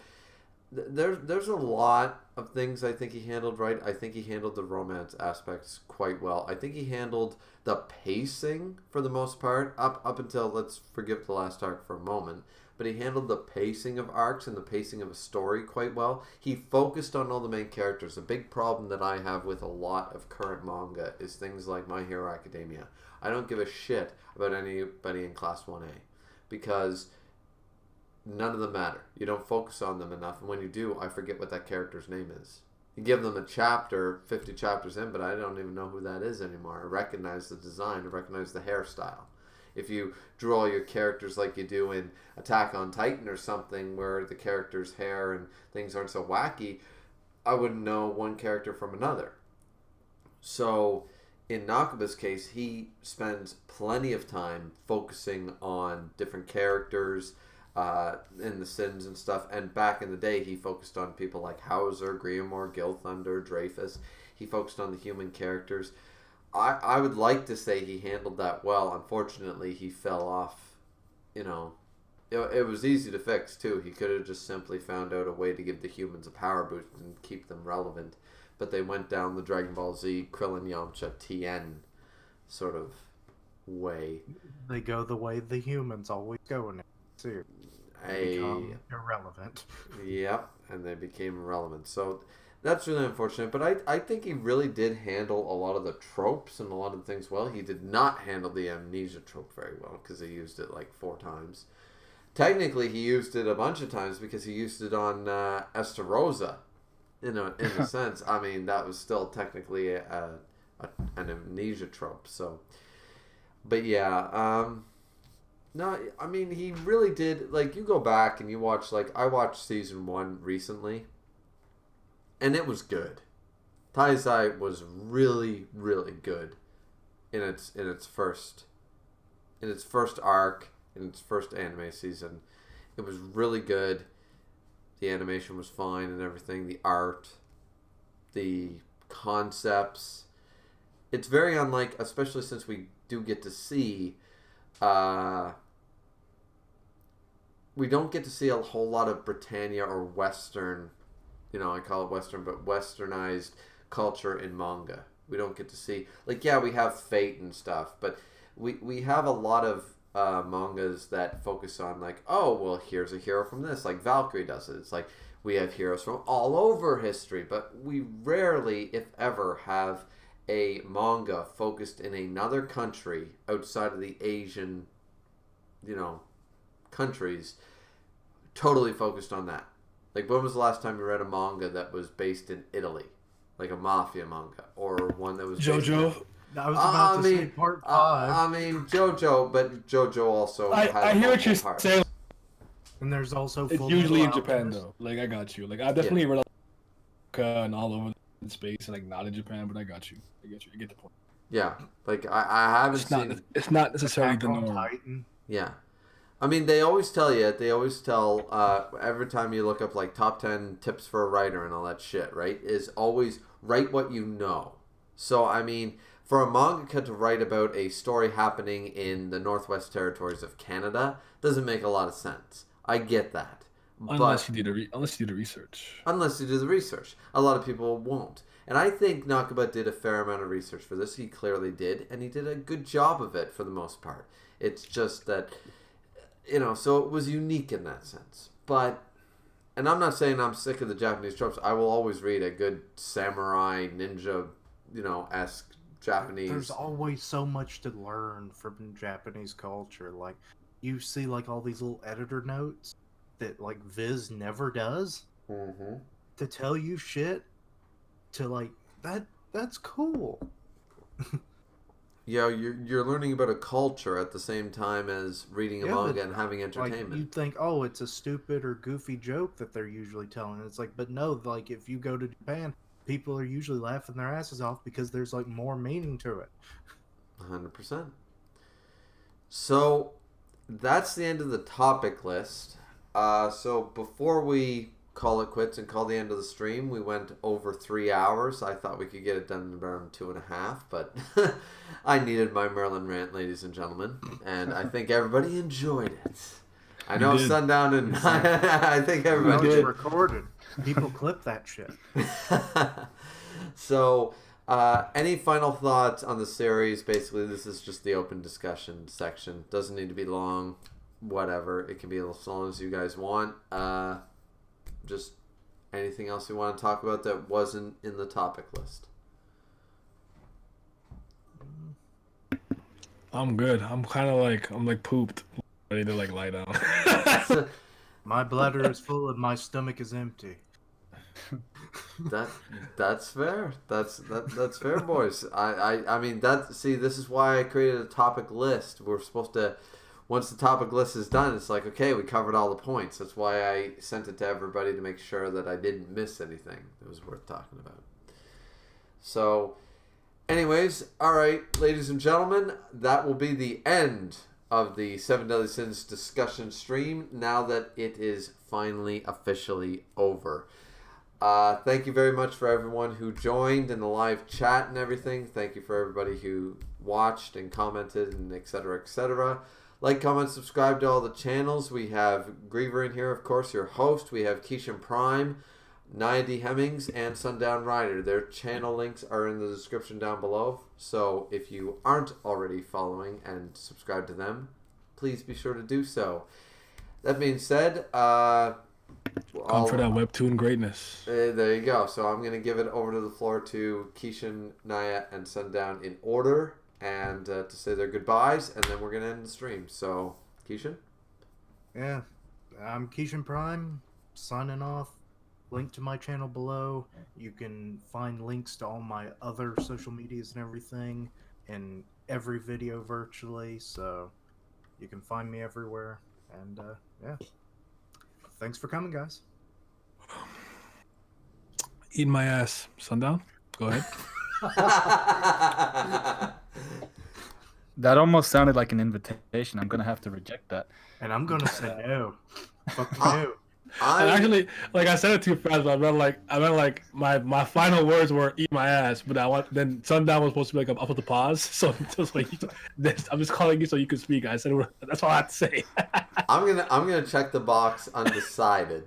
Speaker 1: there's a lot of things I think he handled right. I think he handled the romance aspects quite well. I think he handled the pacing for the most part up until, let's forgive the last arc for a moment, but he handled the pacing of arcs and the pacing of a story quite well. He focused on all the main characters. A big problem that I have with a lot of current manga is things like My Hero Academia. I don't give a shit about anybody in Class 1A because none of them matter. You don't focus on them enough, and when you do, I forget what that character's name is. You give them a chapter, 50 chapters in, but I don't even know who that is anymore. I recognize the design, I recognize the hairstyle. If you draw your characters like you do in Attack on Titan or something, where the character's hair and things aren't so wacky, I wouldn't know one character from another. So in Nakaba's case, he spends plenty of time focusing on different characters, in the Sins and stuff, and back in the day he focused on people like Hauser, Griamore, Gilthunder, Dreyfus. He focused on the human characters. I would like to say he handled that well. Unfortunately, he fell off. You know, it was easy to fix too. He could have just simply found out a way to give the humans a power boost and keep them relevant, but they went down the Dragon Ball Z Krillin Yamcha Tien sort of way.
Speaker 3: They go the way the humans always go now too. They become irrelevant.
Speaker 1: Yep, and they became irrelevant. So that's really unfortunate. But I think he really did handle a lot of the tropes and a lot of the things well. He did not handle the amnesia trope very well because he used it like 4 times. Technically, he used it a bunch of times because he used it on Estarossa. In a sense, I mean, that was still technically an amnesia trope. So, but yeah. No, I mean, he really did, like, you go back and you watch, like, I watched season 1 recently, and it was good. Taizai was really, really good in its first arc, in its first anime season. It was really good. The animation was fine and everything. The art, the concepts. It's very unlike, especially since we do get to see... we don't get to see a whole lot of Britannia or Western, I call it Western, but Westernized culture in manga. We don't get to see, like, yeah, we have Fate and stuff, but we have a lot of mangas that focus on, like, oh, well, here's a hero from this, like Valkyrie does it. It's like, we have heroes from all over history, but we rarely, if ever, have a manga focused in another country outside of the Asian, countries, totally focused on that. Like, when was the last time you read a manga that was based in Italy? Like a mafia manga, or one that was
Speaker 2: JoJo.
Speaker 3: I was about to say part 5.
Speaker 1: I mean, JoJo, but JoJo also has
Speaker 2: I hear what you're
Speaker 1: parts.
Speaker 2: saying.
Speaker 3: And there's also
Speaker 2: It's usually in Japan, though. Like, I got you. Like, I definitely read and all over the space, and, like, not in Japan, but I got you. I get the point.
Speaker 1: Yeah, like, I haven't seen...
Speaker 2: It's not necessarily the norm.
Speaker 3: Titan.
Speaker 1: Yeah. I mean, they always tell every time you look up, like, top 10 tips for a writer and all that shit, right, is always write what you know. So, I mean, for a mangaka to write about a story happening in the Northwest Territories of Canada doesn't make a lot of sense. I get that.
Speaker 2: Unless you do the research.
Speaker 1: Unless you do the research. A lot of people won't. And I think Nakaba did a fair amount of research for this. He clearly did, and he did a good job of it for the most part. It's just that... so it was unique in that sense. But, and I'm not saying I'm sick of the Japanese tropes. I will always read a good samurai, ninja, esque Japanese.
Speaker 3: There's always so much to learn from Japanese culture. Like, you see, like, all these little editor notes that, like, Viz never does.
Speaker 1: Mm-hmm.
Speaker 3: to tell you shit, to like that's cool.
Speaker 1: Yeah, you're learning about a culture at the same time as reading a
Speaker 3: Yeah,
Speaker 1: manga
Speaker 3: but,
Speaker 1: and having
Speaker 3: like,
Speaker 1: entertainment.
Speaker 3: you think, oh, it's a stupid or goofy joke that they're usually telling. It's like, but no, like if you go to Japan, people are usually laughing their asses off because there's like more meaning to it.
Speaker 1: 100%. So that's the end of the topic list. So before we call it quits and call the end of the stream, we went over 3 hours. I thought we could get it done in around 2.5, but I needed my Merlin rant, ladies and gentlemen, and I think everybody enjoyed it. I know
Speaker 2: did.
Speaker 1: Sundown and I think everybody
Speaker 3: It's
Speaker 1: did.
Speaker 3: recorded. People clip that shit.
Speaker 1: So, any final thoughts on the series? Basically, this is just the open discussion section. Doesn't need to be long. Whatever. It can be as long as you guys want. Just anything else you want to talk about that wasn't in the topic list?
Speaker 2: I'm good. I'm like pooped, ready to like lie down.
Speaker 3: My bladder is full and my stomach is empty.
Speaker 1: That's fair. That's fair, boys. I mean see, this is why I created a topic list. We're supposed to, once the topic list is done, it's like, okay, we covered all the points. That's why I sent it to everybody to make sure that I didn't miss anything that was worth talking about. So, anyways, all right, ladies and gentlemen, that will be the end of the Seven Deadly Sins discussion stream now that it is finally officially over. Thank you very much for everyone who joined in the live chat and everything. Thank you for everybody who watched and commented and etc. etc. Like, comment, subscribe to all the channels. We have Griever in here, of course, your host. We have Kishin Prime, Nia D. Hemmingz, and Sundown Rider. Their channel links are in the description down below. So if you aren't already following and subscribe to them, please be sure to do so. That being said,
Speaker 2: Come for that webtoon greatness.
Speaker 1: there you go. So I'm going to give it over to the floor to Kishin, Nia, and Sundown in order, and to say their goodbyes, and then we're going to end the stream. So, Kishin?
Speaker 3: Yeah, I'm Kishin Prime, signing off. Link to my channel below. You can find links to all my other social medias and everything in every video virtually, so you can find me everywhere. And yeah, thanks for coming, guys.
Speaker 2: Eat my ass, Sundown. Go ahead.
Speaker 4: That almost sounded like an invitation. I'm gonna have to reject that.
Speaker 3: And I'm gonna say no. Fuck you.
Speaker 2: And actually, like, I said it too fast, but I meant like my final words were "eat my ass," but then Sundown was supposed to be like I'm up with the pause, so just like I'm just calling you so you can speak. I said that's all I have to say.
Speaker 1: I'm gonna check the box undecided.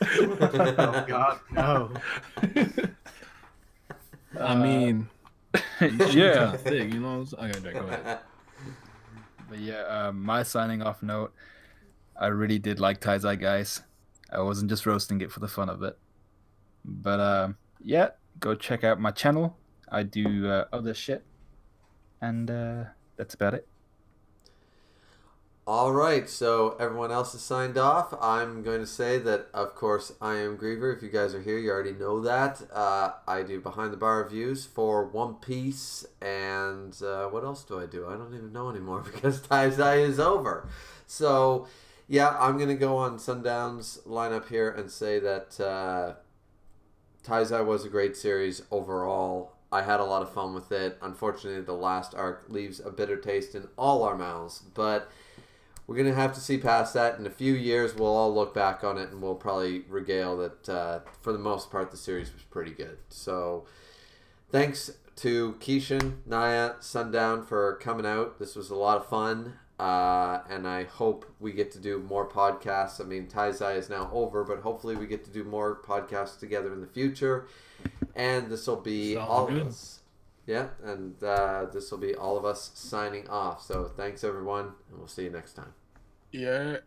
Speaker 3: Oh God, no.
Speaker 2: I mean,
Speaker 4: Yeah.
Speaker 2: thing, you know. Okay, go ahead.
Speaker 4: But yeah, my signing off note, I really did like Taizai, guys. I wasn't just roasting it for the fun of it. But yeah, go check out my channel. I do other shit. And that's about it.
Speaker 1: All right, so everyone else is signed off. I'm going to say that, of course, I am Griever. If you guys are here, you already know that. I do Behind the Bar reviews for One Piece, and what else do I do? I don't even know anymore because Taizai is over. So, yeah, I'm going to go on Sundown's lineup here and say that Taizai was a great series overall. I had a lot of fun with it. Unfortunately, the last arc leaves a bitter taste in all our mouths, but we're going to have to see past that. In a few years, we'll all look back on it and we'll probably regale that for the most part, the series was pretty good. So, thanks to Kishin, Nia, Sundown for coming out. This was a lot of fun. And I hope we get to do more podcasts. I mean, Taizai is now over, but hopefully we get to do more podcasts together in the future. And this will be all of us. Yeah, and this will be all of us signing off. So thanks, everyone, and we'll see you next time.
Speaker 2: Yeah.